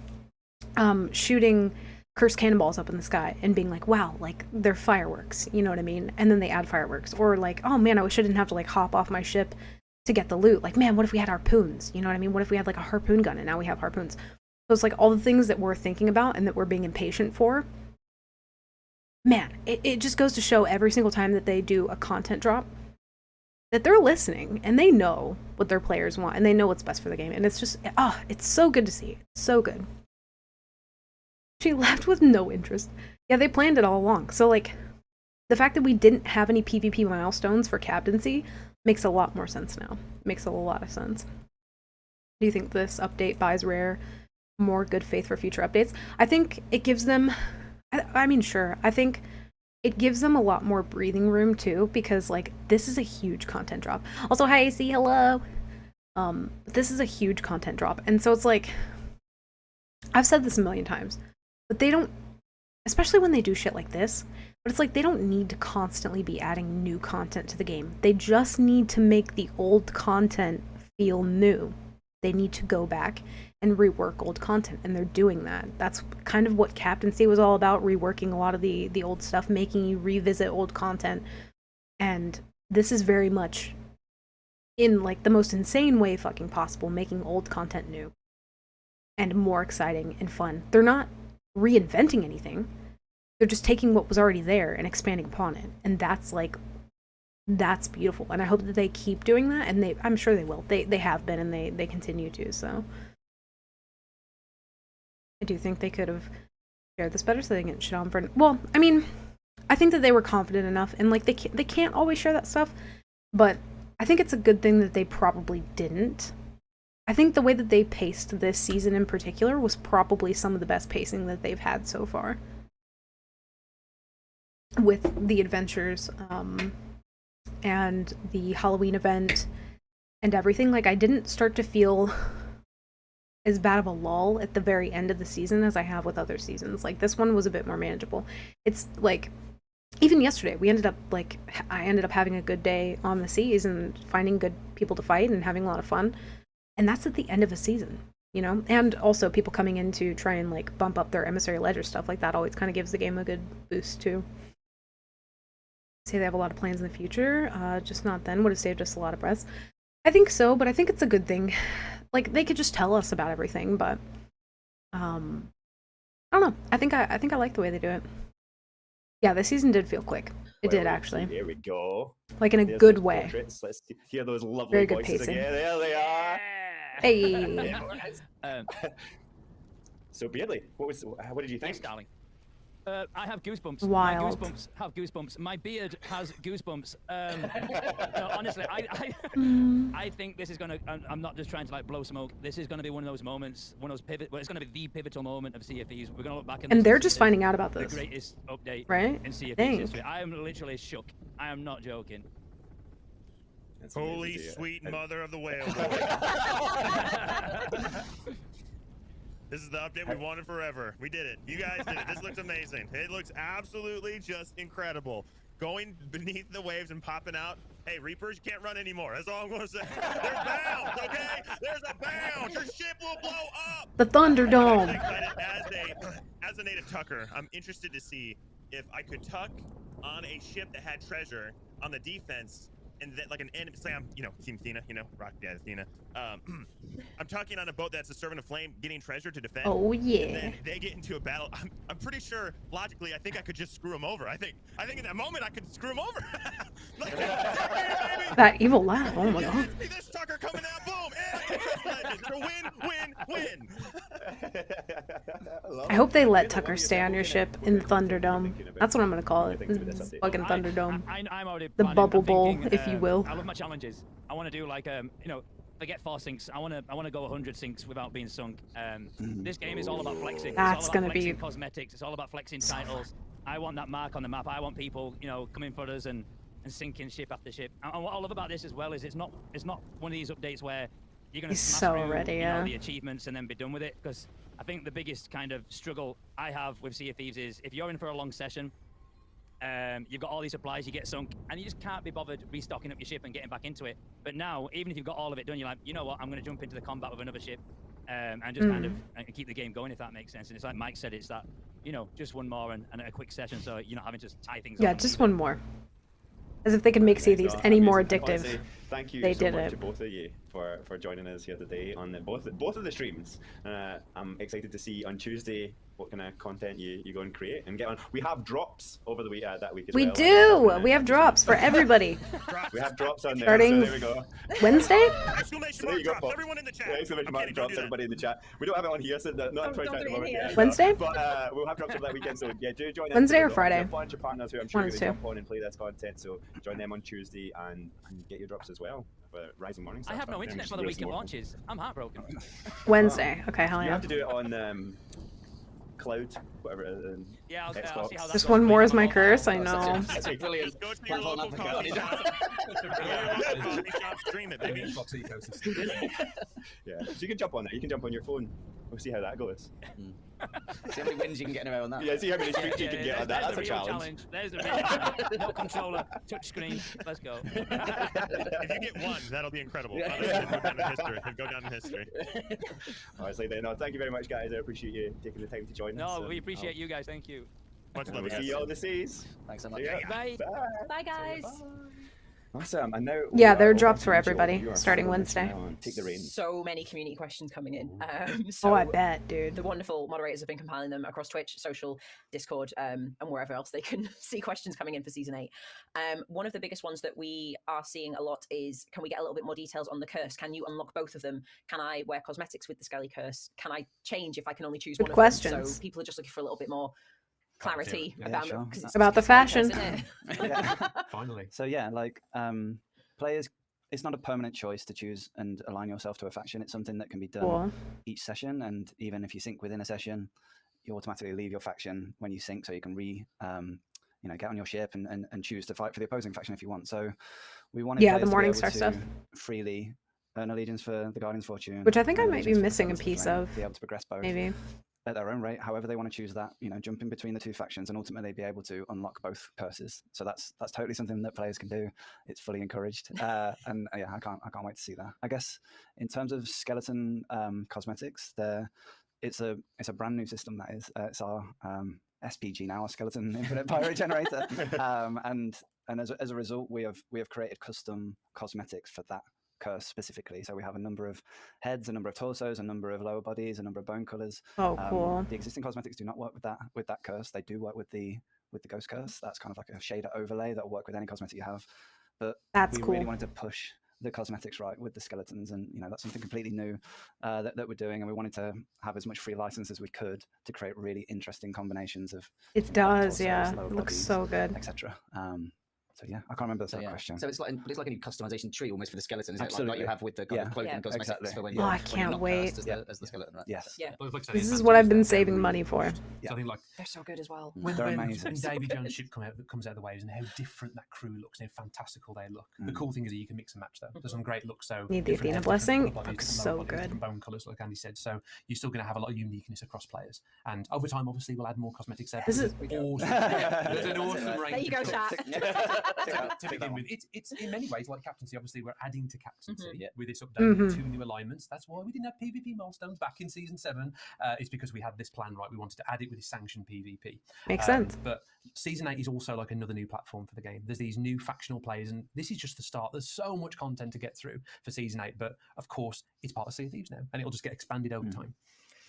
shooting cursed cannonballs up in the sky and being like, wow, like, they're fireworks, you know what I mean? And then they add fireworks. Or like, oh man, I wish I didn't have to, like, hop off my ship to get the loot. Like, man, what if we had harpoons? You know what I mean? What if we had, like, a harpoon gun and now we have harpoons? So it's like all the things that we're thinking about and that we're being impatient for. Man, it just goes to show every single time that they do a content drop that they're listening and they know what their players want and they know what's best for the game. And it's just, it's so good to see. It's so good. She left with no interest. Yeah, they planned it all along. So, like, the fact that we didn't have any PvP milestones for captaincy makes a lot more sense now. Makes a lot of sense. Do you think this update buys Rare more good faith for future updates? I think it gives them... I mean, sure. I think it gives them a lot more breathing room, too, because, like, this is a huge content drop. Also, hi, AC, hello! This is a huge content drop, and so it's like... I've said this a million times, but they don't... Especially when they do shit like this, but it's like they don't need to constantly be adding new content to the game. They just need to make the old content feel new. They need to go back and rework old content, and they're doing that. That's kind of what Captaincy was all about, reworking a lot of the old stuff, making you revisit old content. And this is very much, in, like, the most insane way fucking possible, making old content new and more exciting and fun. They're not reinventing anything. They're just taking what was already there and expanding upon it. And that's, like, that's beautiful. And I hope that they keep doing that, and I'm sure they will. They have been, and they continue to, so I do think they could have shared this better so they didn't get shit on for... Well, I mean, I think that they were confident enough, and, like, they can't always share that stuff, but I think it's a good thing that they probably didn't. I think the way that they paced this season in particular was probably some of the best pacing that they've had so far. With the adventures, and the Halloween event, and everything. Like, I didn't start to feel as bad of a lull at the very end of the season as I have with other seasons. Like this one was a bit more manageable. It's like even yesterday I ended up having a good day on the seas and finding good people to fight and having a lot of fun. And that's at the end of a season, you know? And also people coming in to try and like bump up their emissary ledger stuff like that always kind of gives the game a good boost too. Say they have a lot of plans in the future, just not then. Would have saved us a lot of breaths. I think so, but I think it's a good thing. Like they could just tell us about everything, but I don't know. I think I like the way they do it. Yeah, the season did feel quick. It did actually. Here we go. Like in a There's good those way. portraits. Let's hear those lovely Very good voices pacing. again. There they are. Hey. So Beardly, what did you think? Thanks, darling. I have goosebumps. Wild. My goosebumps have goosebumps. My beard has goosebumps. No, honestly, I think this is gonna. I'm not just trying to like blow smoke. This is gonna be one of those moments, one of those pivot. Well, it's gonna be the pivotal moment of CFEs. We're gonna look back and they're just finding out about this. The greatest update, right? In CFEs Dang. history. I am literally shook. I am not joking. Holy sweet mother of the whale. This is the update we wanted forever. We did it. You guys did it. This looks amazing. It looks absolutely just incredible. Going beneath the waves and popping out. Hey, Reapers, you can't run anymore. That's all I'm going to say. There's bounds, okay? There's a bounce. Your ship will blow up. The Thunderdome. As a native tucker, I'm interested to see if I could tuck on a ship that had treasure on the defense. And then, like an enemy, say I'm, Team Athena, Rock, yeah, Athena. I'm talking on a boat that's a servant of flame, getting treasure to defend. Oh yeah. And then they get into a battle. I'm pretty sure, logically, I think I could just screw them over. I think in that moment I could screw them over. That evil laugh. Oh my god. This Tucker coming out, boom. So win. I hope they let Tucker stay on your ship in the Thunderdome. That's what I'm gonna call it. Fucking Thunderdome. I'm already the planning. bubble I'm bowl, thinking, if you will. I love my challenges. I want to do like forget 4 sinks. I want to go 100 sinks without being sunk. This game is all about flexing. That's it's all gonna about be flexing cosmetics. It's all about flexing titles. I want that mark on the map. I want people, coming for us and sinking ship after ship. And what I love about this as well is it's not one of these updates where you're going to smash through, ready, the achievements and then be done with it. Because I think the biggest kind of struggle I have with Sea of Thieves is if you're in for a long session, you've got all these supplies, you get sunk, and you just can't be bothered restocking up your ship and getting back into it. But now, even if you've got all of it done, you're like, you know what, I'm going to jump into the combat with another ship and just kind of keep the game going, if that makes sense. And it's like Mike said, it's that, just one more and a quick session, so you're not having to tie things up. Yeah, just one more. As if they could make Sea of Thieves any more addictive. Thank you they so did much it. to both of you for joining us here today on both of the streams. I'm excited to see on Tuesday what kind of content you go and create and get on. We have drops over the week that week as well. We do. We have drops for everybody. We have drops on there. Starting so there we go. Wednesday. Exclamation mark drops. Everyone in the chat. Yeah, exclamation mark drops. Everybody in the chat. We don't have it on here, so not trying to moment yet. Wednesday. But we'll have drops over that weekend. So yeah, do join us. Wednesday or There's Friday? a bunch of partners who I'm sure are going to jump on and play this content. So join them on Tuesday and get your drops as well. Rising Morning Star. I have no internet for the weekend launches. I'm heartbroken. Wednesday. Okay, hell You yeah. have to do it on cloud, whatever it is. Yeah, I'll see how that Just goes. one more is my curse. I know. Just go to your local coffee shop. Coffee shop, stream it, baby. Yeah, so you can jump on that. You can jump on your phone. We'll see how that goes. See how many wins you can get in a row on that. Yeah, see how many streaks you can get on that. That's a challenge. There's the real challenge. No controller, touch screen. Let's go. If you get one, that'll be incredible. Others will go down in history. They'll go down in history. Honestly, no, thank you very much, guys. I appreciate you taking the time to join us. No, we appreciate you guys. Thank you. Much love, We'll see guys. you on the seas. Thanks so much. Yeah. Bye. Bye, guys. Awesome. And now Yeah, there are over drops to for Joel. everybody, You are starting so much Wednesday. now on. Take the reins. So many community questions coming in. Oh, I bet, dude. The wonderful moderators have been compiling them across Twitch, social, Discord, and wherever else they can see questions coming in for Season 8. One of the biggest ones that we are seeing a lot is, can we get a little bit more details on the curse? Can you unlock both of them? Can I wear cosmetics with the Skelly curse? Can I change if I can only choose Good one questions. of them? So people are just looking for a little bit more clarity Yeah, about, sure. 'cause it's About the Skelly curse, fashion. isn't it? Yeah. Finally. So yeah, like players, it's not a permanent choice to choose and align yourself to a faction. It's something that can be done Cool. each session, and even if you sync within a session, you automatically leave your faction when you sync, so you can get on your ship and choose to fight for the opposing faction if you want. So we wanted Yeah, the players to be Morning able Star to stuff. freely earn allegiance for the Guardians of Fortune, which I think I earn might be allegiance for the missing a Servants piece Flame, of. be able to progress both. Maybe. At their own rate, however they want to choose that, jump in between the two factions and ultimately be able to unlock both curses. So that's totally something that players can do. It's fully encouraged, and yeah, I can't wait to see that. I guess in terms of skeleton cosmetics, it's a brand new system that is. It's our SPG now, our Skeleton Infinite Pyro Generator, and as a result, we have created custom cosmetics for that curse specifically. So we have a number of heads, a number of torsos, a number of lower bodies, a number of bone colors. Oh, cool. The existing cosmetics do not work with that curse. They do work with the ghost curse. That's kind of like a shader overlay that will work with any cosmetic you have. But we really wanted to push the cosmetics right with the skeletons, and that's something completely new that we're doing, and we wanted to have as much free license as we could to create really interesting combinations of it looks so good, etc. So yeah, I can't remember the third question. So it's like a new customization tree almost for the skeleton, isn't Absolutely. it? Like you have with the kind of clothing cosmetics exactly. for when Oh, I when can't not wait. cursed as the skeleton, right? Yes. Yeah. This is what I've been saving money for. So I think they're so good as well. When They're amazing. Davy Jones' ship comes out of the waves and how different that crew looks and how fantastical they look. The cool thing is that you can mix and match them. There's some great looks. So Need the different Athena heads, blessing. different upper bodies, Looks different lower so bodies, good. different bone colours, like Andy said. So you're still going to have a lot of uniqueness across players. And over time, obviously, we'll add more cosmetics there. This is awesome. There's an awesome range. There you go, chat. To begin with, it's in many ways like captaincy. Obviously, we're adding to captaincy with this update with 2 new alignments. That's why we didn't have PvP milestones back in season 7. It's because we had this plan right. We wanted to add it with this sanctioned PvP. Makes sense. But season 8 is also like another new platform for the game. There's these new factional players, and this is just the start. There's so much content to get through for season 8, but of course, it's part of Sea of Thieves now, and it'll just get expanded over time.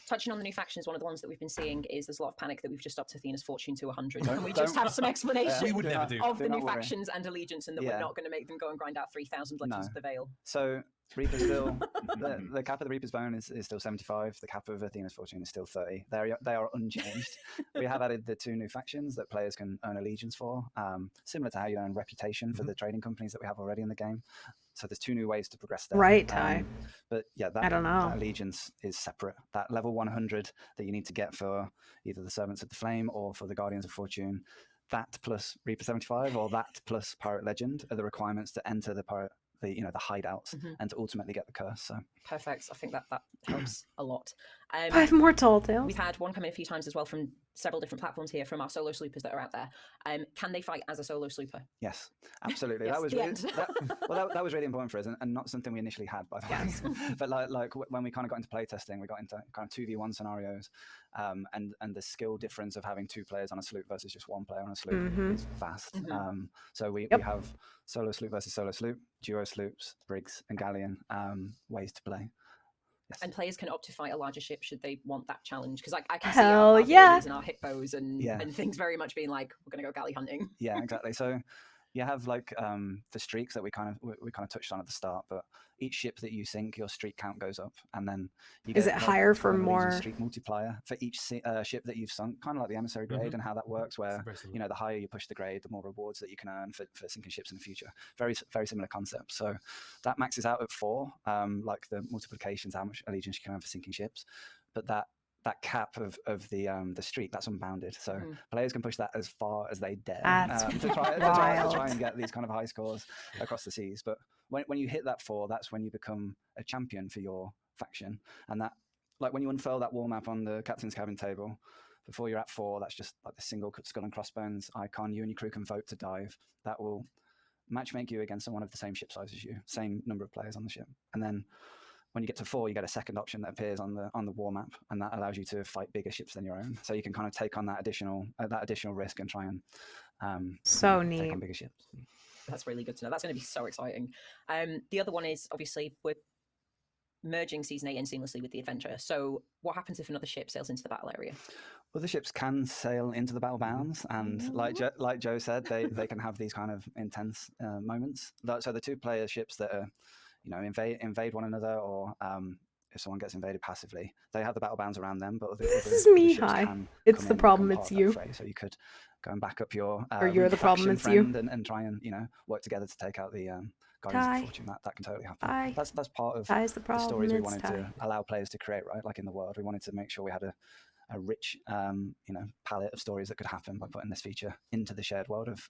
Touching on the new factions, one of the ones that we've been seeing is there's a lot of panic that we've just upped Athena's fortune to 100. Can we just have some explanation we would never do. of the new factions and allegiance, and that we're not going to make them go and grind out 3,000 Legends of the Veil? So Reaper's still the cap of the Reaper's Bone is still 75. The cap of Athena's Fortune is still 30. They are unchanged. We have added the 2 new factions that players can earn allegiance for, similar to how you earn reputation for the trading companies that we have already in the game. So there's 2 new ways to progress there. Right, Ty. But yeah, I don't know. that allegiance is separate. That level 100 that you need to get for either the Servants of the Flame or for the Guardians of Fortune, that plus Reaper 75 or that plus Pirate Legend are the requirements to enter the pirate, the hideouts, and to ultimately get the curse. So perfect. I think that helps a lot. 5 more Tall Tales. We've had one come in a few times as well from several different platforms here from our solo sloopers that are out there. Can they fight as a solo slooper? Yes, absolutely. Yes, that was the really, end. that was really important for us, and not something we initially had, by the way. But like when we kind of got into play testing, we got into kind of 2v1 scenarios, and the skill difference of having 2 players on a sloop versus just 1 player on a sloop is vast. So we have solo sloop versus solo sloop, duo sloops, brigs, and galleon ways to play. Yes. And players can opt to fight a larger ship should they want that challenge, because I can Hell see our and our hit bows and things very much being like, we're going to go galley hunting. Yeah, exactly. So you have like the streaks that we kind of touched on at the start, but each ship that you sink, your streak count goes up, and then you get is it higher for more streak multiplier for each ship that you've sunk, kind of like the emissary grade and how that works, where the higher you push the grade, the more rewards that you can earn for sinking ships in the future. Very similar concept. So that maxes out at 4, like the multiplications, how much allegiance you can earn for sinking ships, but that cap of the streak, that's unbounded. So players can push that as far as they dare to try and get these kind of high scores across the seas. But when you hit that 4, that's when you become a champion for your faction. And that, like when you unfurl that wall map on the captain's cabin table, before you're at 4, that's just like the single skull and crossbones icon. You and your crew can vote to dive. That will matchmake you against someone of the same ship size as you, same number of players on the ship. And then when you get to 4, you get a second option that appears on the war map, and that allows you to fight bigger ships than your own. So you can kind of take on that additional risk and try and neat. take on bigger ships. That's really good to know. That's going to be so exciting. The other one is obviously we're merging season 8 in seamlessly with the adventure. So what happens if another ship sails into the battle area? Other ships can sail into the battle bounds, and like Joe said, they can have these kind of intense moments. So the 2-player ships that are invade one another, or if someone gets invaded passively, they have the battle bounds around them. But this is me. Hi, it's the problem. It's you. So you could go and back up your or you're the problem. It's you. And try and work together to take out the Guardians of Fortune. That can totally happen. That's part of the stories we wanted to allow players to create. Right, like in the world, we wanted to make sure we had a rich, palette of stories that could happen by putting this feature into the shared world of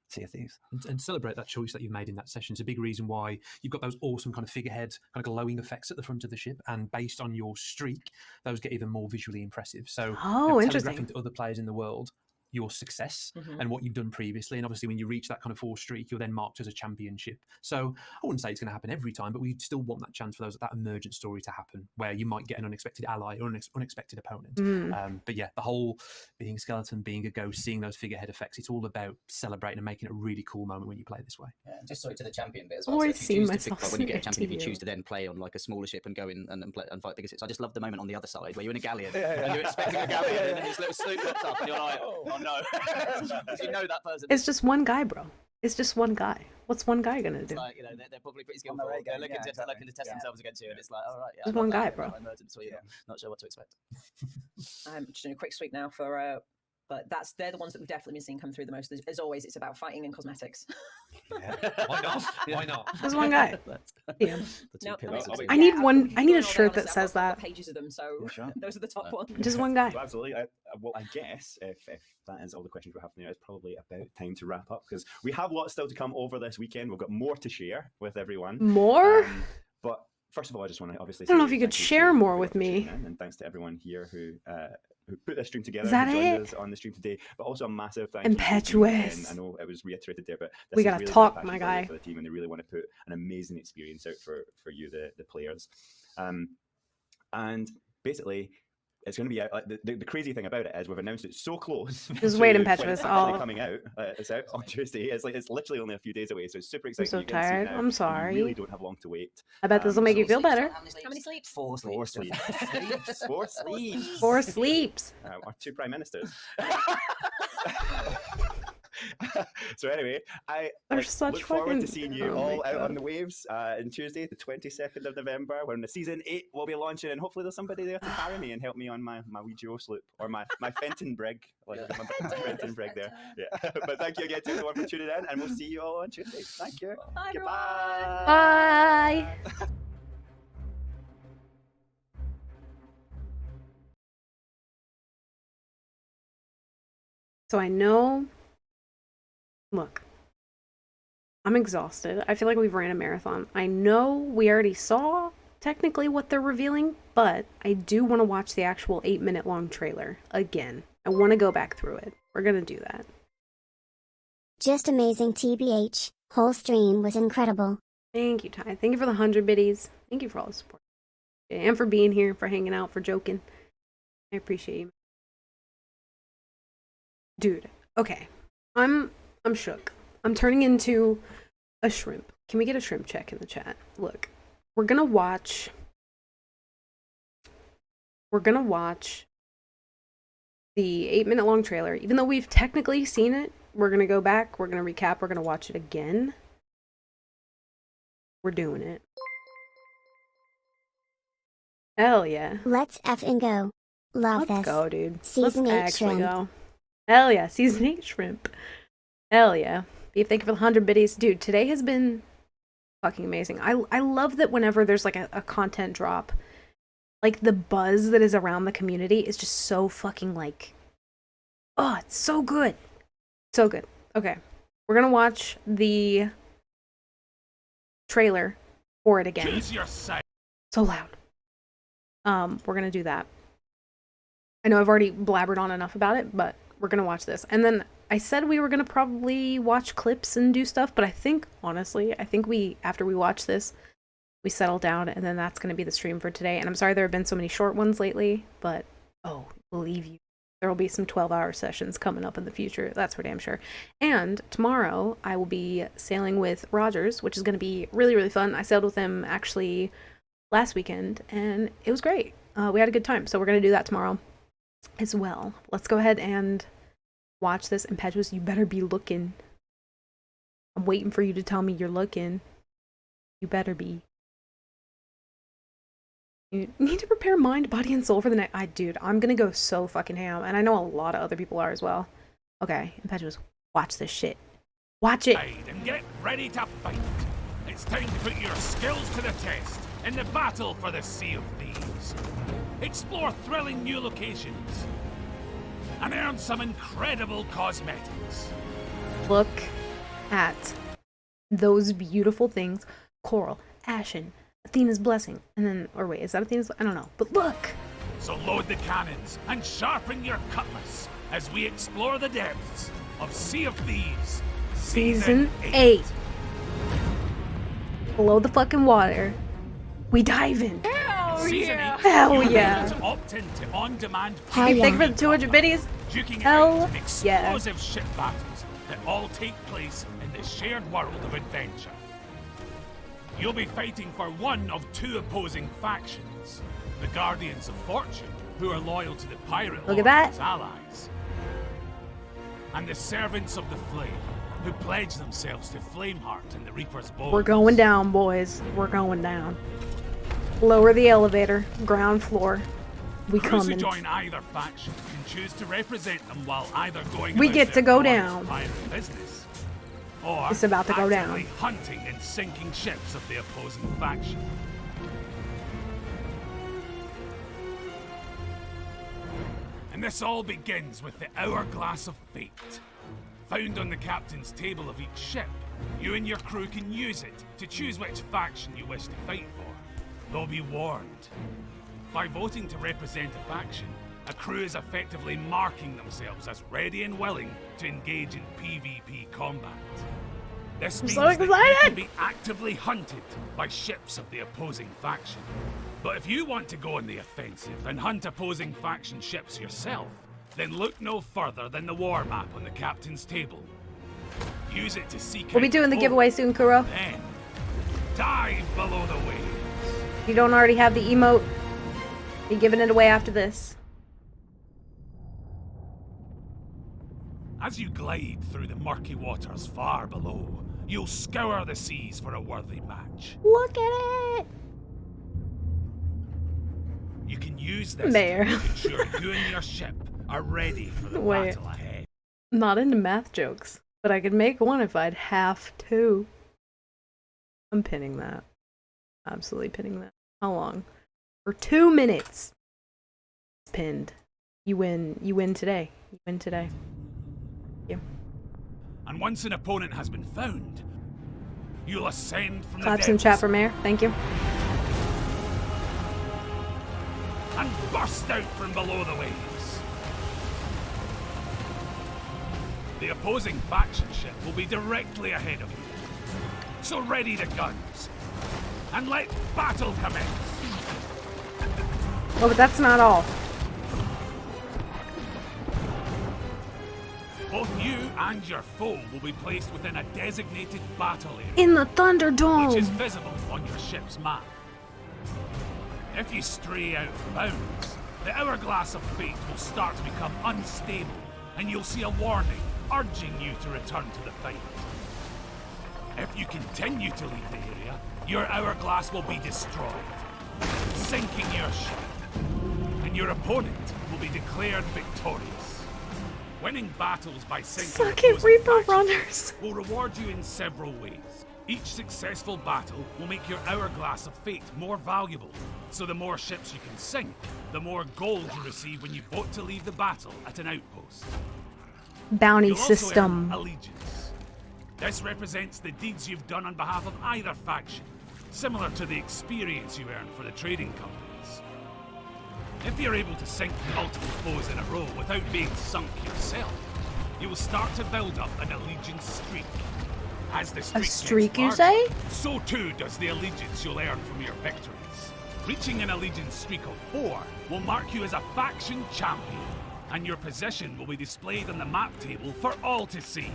Sea of Thieves. And celebrate that choice that you've made in that session. It's a big reason why you've got those awesome kind of figurehead, kind of glowing effects at the front of the ship, and based on your streak, those get even more visually impressive. So, telegraphing to other players in the world your success and what you've done previously. And obviously when you reach that kind of 4 streak, you're then marked as a championship. So I wouldn't say it's going to happen every time, but we still want that chance for that emergent story to happen where you might get an unexpected ally or an unexpected opponent. But yeah, the whole being a skeleton, being a ghost, seeing those figurehead effects, it's all about celebrating and making it a really cool moment when you play this way. Yeah, just sorry to the champion bit as well. So if you choose to pick, when you get a champion, if you choose to then play on like a smaller ship and go in and play and fight bigger ships, I just love the moment on the other side where you're in a galleon and you're expecting a galleon and then this little sloop pops up and you're like, oh no. Because you know that person. It's just one guy, bro. It's just one guy. What's one guy gonna do? Like, they're probably pretty skillful. They're looking to test themselves against you, and it's like, all right, just one guy, bro. So you're not sure what to expect. I'm just doing a quick sweep now for. But they're the ones that we've definitely been seeing come through the most. As always, it's about fighting and cosmetics. Why not? Why not? There's one guy. Yeah. No, I need one. I need a shirt that says that. Pages of them, so those are the top ones. Just one guy. Well, absolutely. I guess if that is all the questions we have now, it's probably about time to wrap up because we have lots still to come over this weekend. We've got more to share with everyone. More? But first of all, I just want to obviously. I don't know if you could share more with me. And thanks to everyone here who put this stream together, is that who joined it? us on the stream today, but also a massive thank Impetuous. you. I know it was reiterated there, but we gotta really talk, my guy. For the team, and they really want to put an amazing experience out for you, the players. And basically, it's going to be out. Like, the crazy thing about it is we've announced it so close. Just wait, Impetuous. Coming out. It's out on Tuesday. It's literally only a few days away, so it's super exciting. I'm so tired. I'm sorry. You really don't have long to wait. I bet this will make you feel better. How many sleeps? 4 sleeps. 4 sleeps. 4 sleeps. 4 sleeps. Our 2 prime ministers. So anyway, I look forward to seeing you all out on the waves on Tuesday, the 22nd of November, when the season 8 will be launching, and hopefully there's somebody there to carry me and help me on my wee Geo sloop or my Fenton brig, like my Fenton brig there. Yeah. But thank you again to everyone for tuning in, and we'll see you all on Tuesday. Thank you. Bye. Goodbye. Bye. So I know. Look, I'm exhausted. I feel like we've ran a marathon. I know we already saw technically what they're revealing, but I do want to watch the actual 8-minute long trailer again. I want to go back through it. We're going to do that. Just amazing, TBH. Whole stream was incredible. Thank you, Ty. Thank you for the 100 biddies. Thank you for all the support. And for being here, for hanging out, for joking. I appreciate you. Dude, okay. I'm shook. I'm turning into a shrimp. Can we get a shrimp check in the chat? Look, we're gonna watch the 8-minute long trailer. Even though we've technically seen it, we're gonna go back, we're gonna recap, we're gonna watch it again. We're doing it. Hell yeah. Let's effing go. Love this. Let's go, dude. Season 8 actually shrimp. go. Hell yeah, season 8 shrimp. Hell yeah. Beef, thank you for the 100 biddies. Dude, today has been fucking amazing. I love that whenever there's like a content drop, like the buzz that is around the community is just so fucking like, oh, it's so good. So good. Okay. We're gonna watch the trailer for it again. So loud. We're gonna do that. I know I've already blabbered on enough about it, but we're gonna watch this. And then I said we were gonna probably watch clips and do stuff, but I think, honestly, after we watch this, we settle down, and then that's gonna be the stream for today. And I'm sorry there have been so many short ones lately, but oh, believe you, there will be some 12-hour sessions coming up in the future. That's for damn sure. And tomorrow I will be sailing with Rogers, which is gonna be really, really fun. I sailed with him actually last weekend, and it was great. We had a good time, so we're gonna do that tomorrow as well. Let's go ahead and watch this. Impetuous, you better be looking. I'm waiting for you to tell me you're looking. You better be. You need to prepare mind, body, and soul for the night. Dude, I'm gonna go so fucking ham, and I know a lot of other people are as well. Okay, Impetuous, watch this shit. Watch it. And get ready to fight. It's time to put your skills to the test in the battle for the Sea of Thieves. Explore thrilling new locations and earn some incredible cosmetics. Look at those beautiful things. Coral, Ashen, Athena's Blessing, and then, or wait, is that Athena's? I don't know. But look! So load the cannons and sharpen your cutlass as we explore the depths of Sea of Thieves Season 8. Below the fucking water, we dive in. Hell yeah! Hell yeah! To opt into on-demand Hell yeah! Thank you for the 200 biddies. Hell yeah! Explosive ship battles that all take place in the shared world of adventure. You'll be fighting for one of two opposing factions: the Guardians of Fortune, who are loyal to the Pirate Look at Lord that. and his allies, and the Servants of the Flame, who pledge themselves to Flameheart and the Reaper's Bones. We're going down, boys. We're going down. Lower the elevator. Ground floor. We Crews who coming. join either faction can choose to represent them while either going We about get to their go honest down. pirate business, or It's about to go down. actively hunting and sinking ships of the opposing faction. And this all begins with the Hourglass of Fate. Found on the captain's table of each ship, you and your crew can use it to choose which faction you wish to fight for. Though be warned, by voting to represent a faction, a crew is effectively marking themselves as ready and willing to engage in PvP combat. This means so that you excited! can be actively hunted by ships of the opposing faction. But if you want to go on the offensive and hunt opposing faction ships yourself, then look no further than the war map on the captain's table. Use it to seek We'll be out doing the foes. giveaway soon, Kuro. Then, dive below the waves. If you don't already have the emote, be giving it away after this. As you glide through the murky waters far below, you'll scour the seas for a worthy match. Look at it! You can use this There. to ensure you and your ship are ready for the Wait. battle ahead. I'm not into math jokes, but I could make one if I'd have to. I'm pinning that. Absolutely pinning that. How long? For 2 minutes. It's pinned. You win. You win today. You win today. Thank you. And once an opponent has been found, you'll ascend from Claps the in depths chat for Mayor. Thank you. and burst out from below the waves. The opposing faction ship will be directly ahead of you. So ready the guns, and let battle commence. Oh, but that's not all. Both you and your foe will be placed within a designated battle area, In the Thunderdome! which is visible on your ship's map. If you stray out of bounds, the Hourglass of Fate will start to become unstable, and you'll see a warning urging you to return to the fight. If you continue to leave the area, your Hourglass will be destroyed, sinking your ship, and your opponent will be declared victorious. Winning battles by sinking Suck it, opposing Reaper factions Runners! will reward you in several ways. Each successful battle will make your Hourglass of Fate more valuable, so the more ships you can sink, the more gold you receive when you vote to leave the battle at an outpost. Bounty You'll also system. earn allegiance. This represents the deeds you've done on behalf of either faction, similar to the experience you earn for the trading companies. If you're able to sink multiple foes in a row without being sunk yourself, you will start to build up an allegiance streak. As the streak, streak, gets you larger, say? so too does the allegiance you'll earn from your victories. Reaching an allegiance streak of 4 will mark you as a faction champion, and your position will be displayed on the map table for all to see.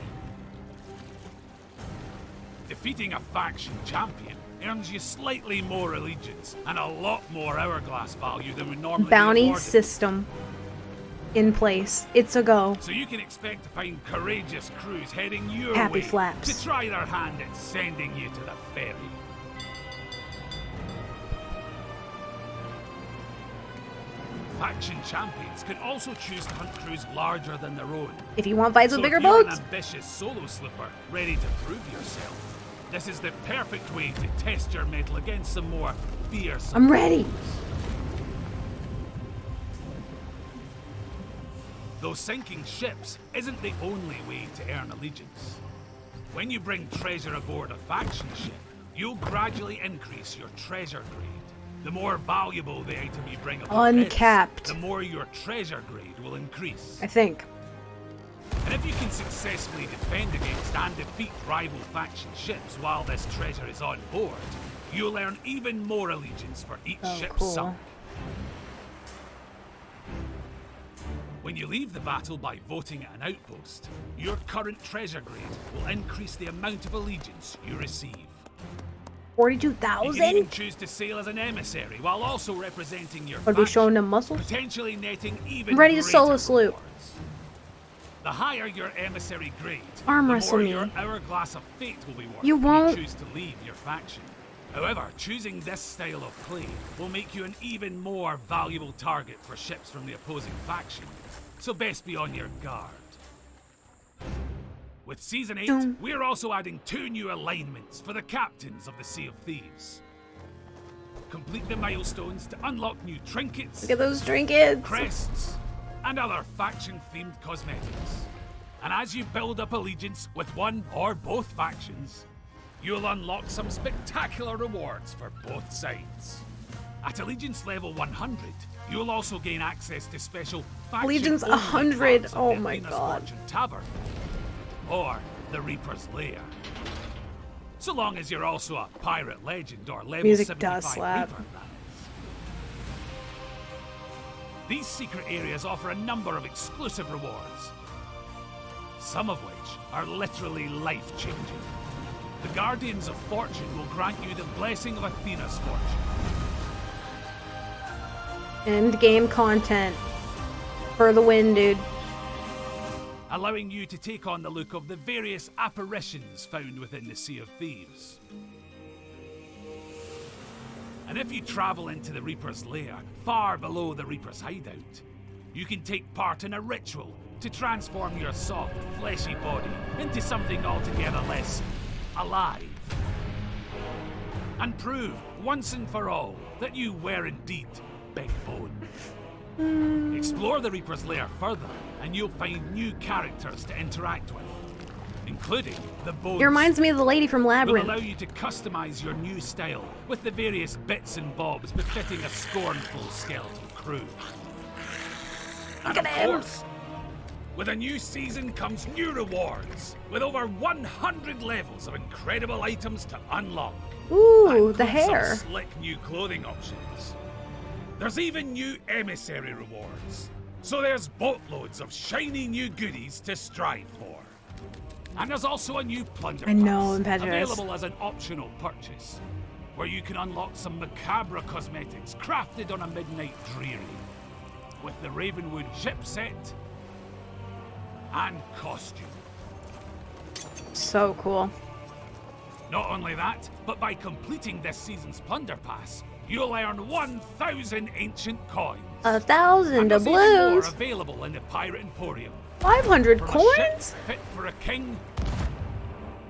Defeating a faction champion earns you slightly more allegiance and a lot more Hourglass value than would normally be Bounty awarded. system. In place. It's a go. So you can expect to find courageous crews heading your Happy way flaps. to try their hand at sending you to the ferry. Faction champions can also choose to hunt crews larger than their own. If you want fights So with if bigger you're boats, an ambitious solo slipper ready to prove yourself, This is the perfect way to test your mettle against some more fierce. I'm ready. Though sinking ships isn't the only way to earn allegiance. When you bring treasure aboard a faction ship, you'll gradually increase your treasure grade. The more valuable the item you bring aboard Uncapped. is, the more your treasure grade will increase. I think. And if you can successfully defend against and defeat rival faction ships while this treasure is on board, you'll earn even more allegiance for each ship cool. sunk. When you leave the battle by voting at an outpost, your current treasure grade will increase the amount of allegiance you receive. You can even 42,000? choose to sail as an emissary while also representing your Are we faction, showing them muscles? potentially netting even I'm ready to greater solo sloop. rewards. The higher your emissary grade, Arm the wrestle more me. your hourglass of fate will be worth You when won't. you choose to leave your faction. However, choosing this style of play will make you an even more valuable target for ships from the opposing faction, so best be on your guard. With Season 8, we're also adding 2 new alignments for the captains of the Sea of Thieves. Complete the milestones to unlock new trinkets, Look at those trinkets. crests, and other faction-themed cosmetics. And as you build up allegiance with one or both factions, you'll unlock some spectacular rewards for both sides. At Allegiance level 100, you'll also gain access to special Allegiance faction-only 100, parts of oh the my Athena's God. Fortune Tavern, or the Reaper's Lair. So long as you're also a pirate legend or level Music 75 does slap. Reaper, that is. These secret areas offer a number of exclusive rewards, some of which are literally life-changing. The Guardians of Fortune will grant you the blessing of Athena's fortune. End game content. For the win, dude. Allowing you to take on the look of the various apparitions found within the Sea of Thieves. And if you travel into the Reaper's Lair, far below the Reaper's hideout, you can take part in a ritual to transform your soft, fleshy body into something altogether less alive. And prove, once and for all, that you were indeed Big Bone. Explore the Reaper's Lair further, and you'll find new characters to interact with, including the Bones. It reminds me of the lady from Will Labyrinth. allow you to customize your new style with the various bits and bobs befitting a scornful skeletal crew. And Look of at him. course, with a new season comes new rewards, with over 100 levels of incredible items to unlock. Ooh, the Includes hair. some slick new clothing options. There's even new emissary rewards. So there's boatloads of shiny new goodies to strive for. And there's also a new plunder I know, pass, Impetuous. available as an optional purchase, where you can unlock some macabre cosmetics crafted on a midnight dreary, with the Ravenwood ship set and costume. So cool. Not only that, but by completing this season's plunder pass, you'll earn 1,000 ancient coins. 1,000 And of there's even more blues. available in the Pirate Emporium. 500 From a coins? ship fit for a king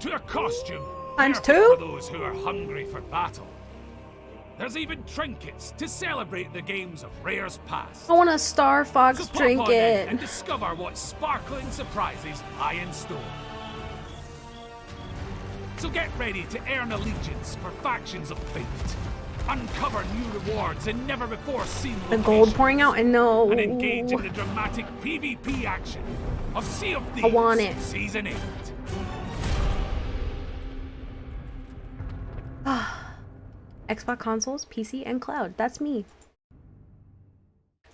to a costume Times perfect 2? for those who are hungry for battle. There's even trinkets to celebrate the games of Rare's past. I want a Star Fox So pop on in and trinket. discover what sparkling surprises lie in store. So get ready to earn allegiance for factions of fate. Uncover new rewards in never-before-seen The locations. gold pouring out? I know. And engage in the dramatic PvP action of Sea of Thieves I want it. Season 8. Xbox consoles, PC, and cloud. That's me.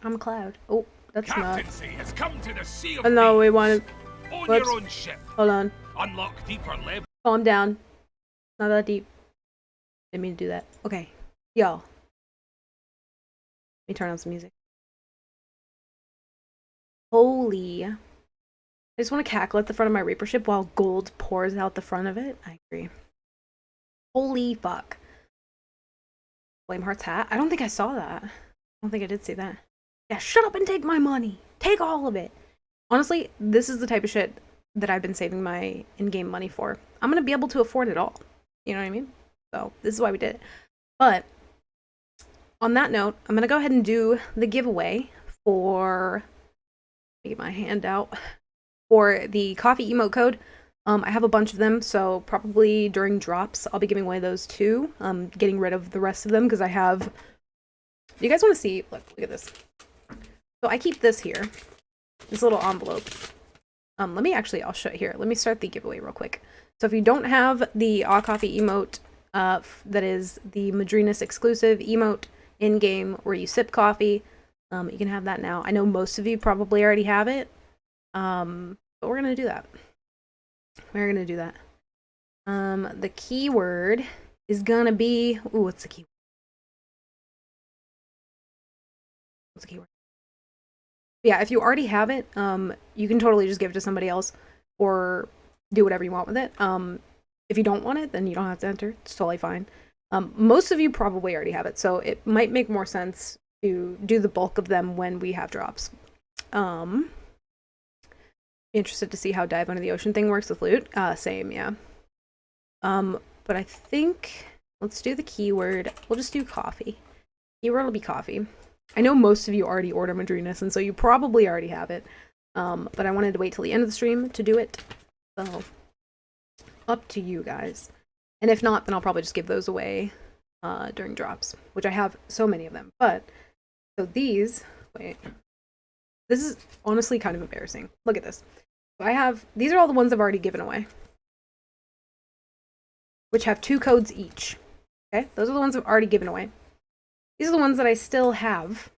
I'm cloud. Oh, that's not. Captaincy has come to the Sea of Oh no, we Thieves. wanted. Own Whoops. your own ship. Hold on. Unlock deeper levels. Calm down. Not that deep. Didn't mean to do that. Okay. Y'all. Let me turn on some music. Holy. I just want to cackle at the front of my Reaper ship while gold pours out the front of it. I agree. Holy fuck. Flameheart's hat? I don't think I saw that. I don't think I did see that. Yeah, shut up and take my money. Take all of it. Honestly, this is the type of shit that I've been saving my in-game money for. I'm gonna be able to afford it all. You know what I mean? So this is why we did it. But on that note, I'm going to go ahead and do the giveaway for, let me get my hand out, for the coffee emote code. I have a bunch of them, so probably during drops, I'll be giving away those too. Getting rid of the rest of them because I have, do you guys want to see? Look at this. So I keep this here, this little envelope. Let me actually, I'll show it here. Let me start the giveaway real quick. So if you don't have the Aw Coffee emote, that is the Madrinas exclusive emote in-game where you sip coffee, you can have that now. I know most of you probably already have it, but we're going to do that. We're going to do that. The keyword is going to be, ooh, what's the keyword? What's the keyword? Yeah, if you already have it, you can totally just give it to somebody else or do whatever you want with it. If you don't want it, then you don't have to enter. It's totally fine. Most of you probably already have it, so it might make more sense to do the bulk of them when we have drops. Interested to see how Dive Under the Ocean thing works with loot. Same, yeah. But I think, let's do the keyword. We'll just do coffee. Keyword will be coffee. I know most of you already order Madrinas, and so you probably already have it. But I wanted to wait till the end of the stream to do it. So, up to you guys. And if not, then I'll probably just give those away during drops, which I have so many of them. But, so these, wait. This is honestly kind of embarrassing. Look at this. So I have, these are all the ones I've already given away, which have 2 codes each. Okay, those are the ones I've already given away. These are the ones that I still have.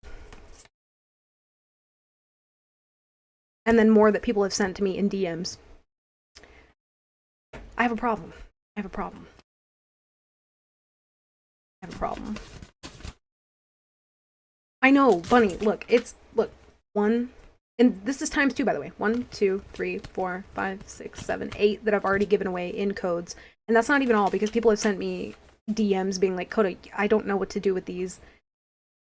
And then more that people have sent to me in DMs. I have a problem. I have a problem. I have a problem. I know, Bunny, look, look, 1, and this is times 2, by the way. 1, 2, 3, 4, 5, 6, 7, 8 that I've already given away in codes. And that's not even all, because people have sent me DMs being like, Coda, I don't know what to do with these.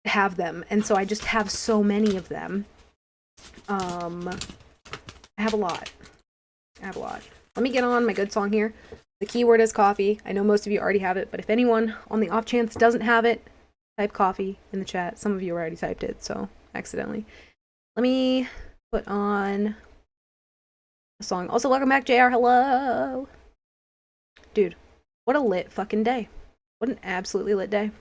Have them. And so I just have so many of them. I have a lot. I have a lot. Let me get on my good song here. The keyword is coffee. I know most of you already have it, but if anyone on the off chance doesn't have it, type coffee in the chat. Some of you already typed it, so accidentally. Let me put on a song. Also, welcome back, JR. Hello. Dude, what a lit fucking day. What an absolutely lit day.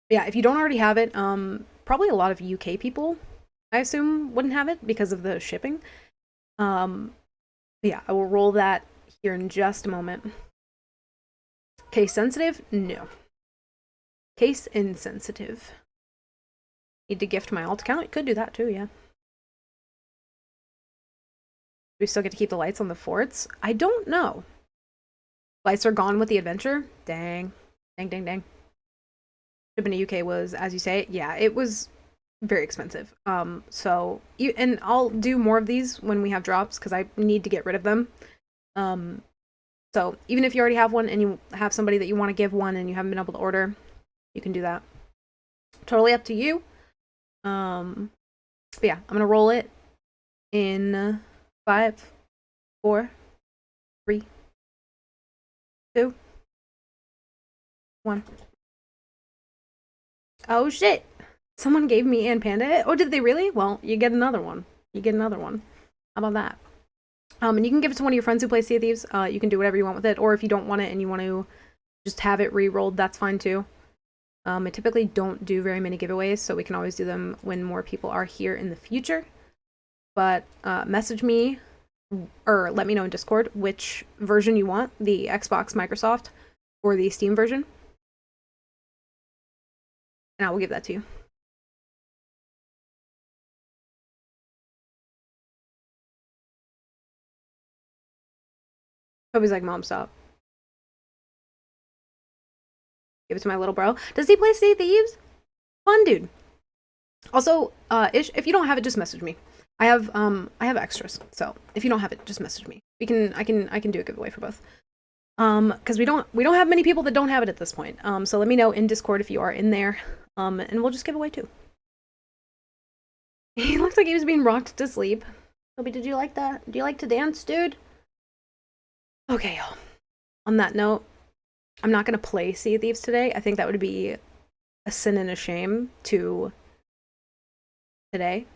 Yeah, if you don't already have it, probably a lot of UK people, I assume, wouldn't have it because of the shipping. Yeah, I will roll that here in just a moment. Case sensitive? No. Case insensitive. Need to gift my alt account? Could do that too, yeah. Do we still get to keep the lights on the forts? I don't know. Lights are gone with the adventure? Dang. Dang, dang, dang. Shipping to UK was, as you say, yeah, it was very expensive. So, and I'll do more of these when we have drops, because I need to get rid of them. So, even if you already have one and you have somebody that you want to give one and you haven't been able to order, you can do that. Totally up to you. But yeah, I'm gonna roll it in 5, 4, 3, 2, 1. Oh shit! Someone gave me Ann Panda. Oh, did they really? Well, you get another one. You get another one. How about that? And you can give it to one of your friends who plays Sea of Thieves. You can do whatever you want with it, or if you don't want it and you want to just have it re-rolled, that's fine too. I typically don't do very many giveaways, so we can always do them when more people are here in the future. But message me or let me know in Discord which version you want, the Xbox, Microsoft, or the Steam version. And I will give that to you. Toby's like, Mom, stop. Give it to my little bro. Does he play Sea of Thieves? Fun dude. Also, Ish, if you don't have it, just message me. I have extras, so if you don't have it, just message me. I can do a giveaway for both. Because we don't have many people that don't have it at this point. So let me know in Discord if you are in there. And we'll just give away 2. He looks like he was being rocked to sleep. Toby, did you like that? Do you like to dance, dude? Okay, y'all. on that note, I'm not going to play Sea of Thieves today. I think that would be a sin and a shame to today.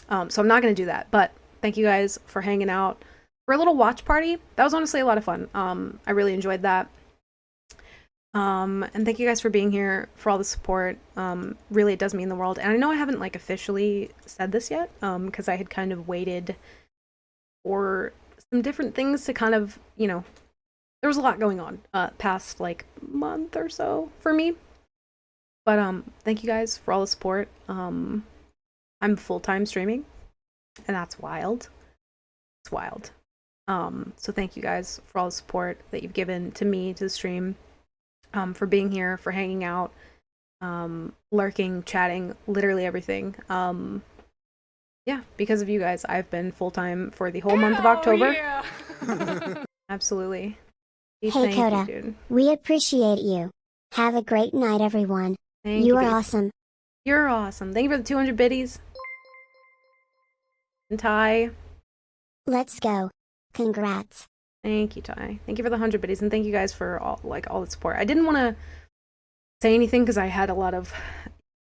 So I'm not going to do that. But thank you guys for hanging out for a little watch party. That was honestly a lot of fun. I really enjoyed that. And thank you guys for being here, for all the support. Really, it does mean the world. And I know I haven't like officially said this yet, because I had kind of waited for some different things to kind of, you know, there was a lot going on past like month or so for me. But thank you guys for all the support. I'm full-time streaming, and that's wild. It's wild. So thank you guys for all the support that you've given to me, to the stream. For being here, for hanging out, lurking, chatting, literally everything. Yeah, because of you guys, I've been full-time for the whole month of October. Yeah. Absolutely. Hey Thank Coda, you, dude. we appreciate you. Have a great night, everyone. Thank You are Beef. awesome. You're awesome. Thank you for the 200 biddies. And Ty. Let's go. Congrats. Thank you, Ty. Thank you for the 100 biddies, and thank you guys for all the support. I didn't want to say anything because I had a lot of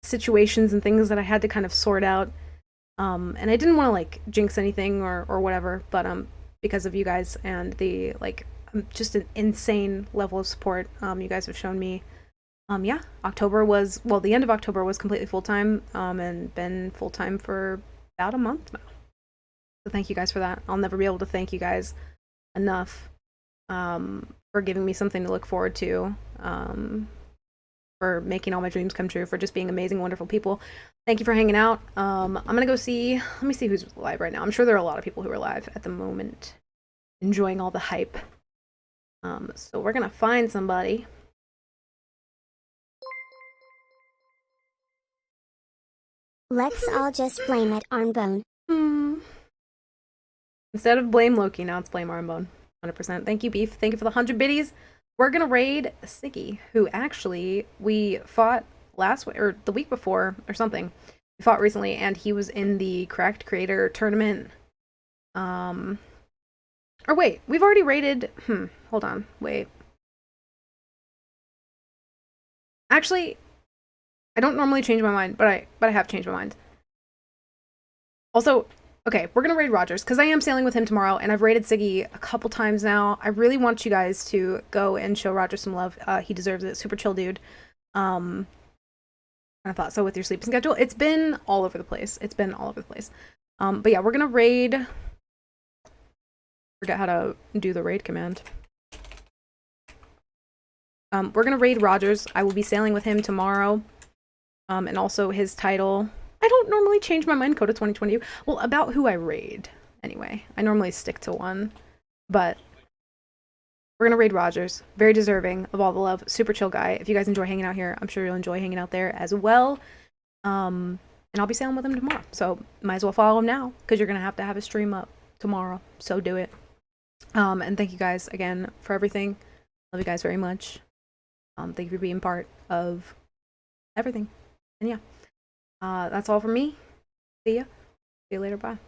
situations and things that I had to kind of sort out. And I didn't want to like jinx anything or whatever, but because of you guys and the like just an insane level of support you guys have shown me. Yeah, October was, well, the end of October was completely full-time, and been full-time for about a month now. So thank you guys for that. I'll never be able to thank you guys enough for giving me something to look forward to, for making all my dreams come true, for just being amazing, wonderful people. Thank you for hanging out. I'm gonna go see, let me see who's live right now. I'm sure there are a lot of people who are live at the moment, enjoying all the hype. So we're gonna find somebody. Let's all just blame it on Bone. Instead of blame Loki, now it's blame Armbone. 100%. Thank you, Beef. Thank you for the 100 biddies. We're gonna raid Siggy, who actually we fought last week or the week before or something. We fought recently, and he was in the Cracked Creator tournament. Or wait, we've already raided. Hold on, wait. Actually, I don't normally change my mind, but I have changed my mind. Also, okay, we're gonna raid Rogers because I am sailing with him tomorrow, and I've raided Siggy a couple times now. I really want you guys to go and show Roger some love. He deserves it. Super chill dude. I thought so with your sleeping schedule. It's been all over the place. It's been all over the place. But yeah, we're gonna raid. Forget how to do the raid command. We're gonna raid Rogers. I will be sailing with him tomorrow. And also his title. I don't normally change my mind, Coda 2020. Well, about who I raid. Anyway, I normally stick to one. But we're gonna raid Rogers. Very deserving of all the love. Super chill guy. If you guys enjoy hanging out here, I'm sure you'll enjoy hanging out there as well. And I'll be sailing with him tomorrow. So might as well follow him now, because you're gonna have a stream up tomorrow. So do it. And thank you guys again for everything. Love you guys very much. Thank you for being part of everything. And yeah. That's all from me. See ya. See you later. Bye.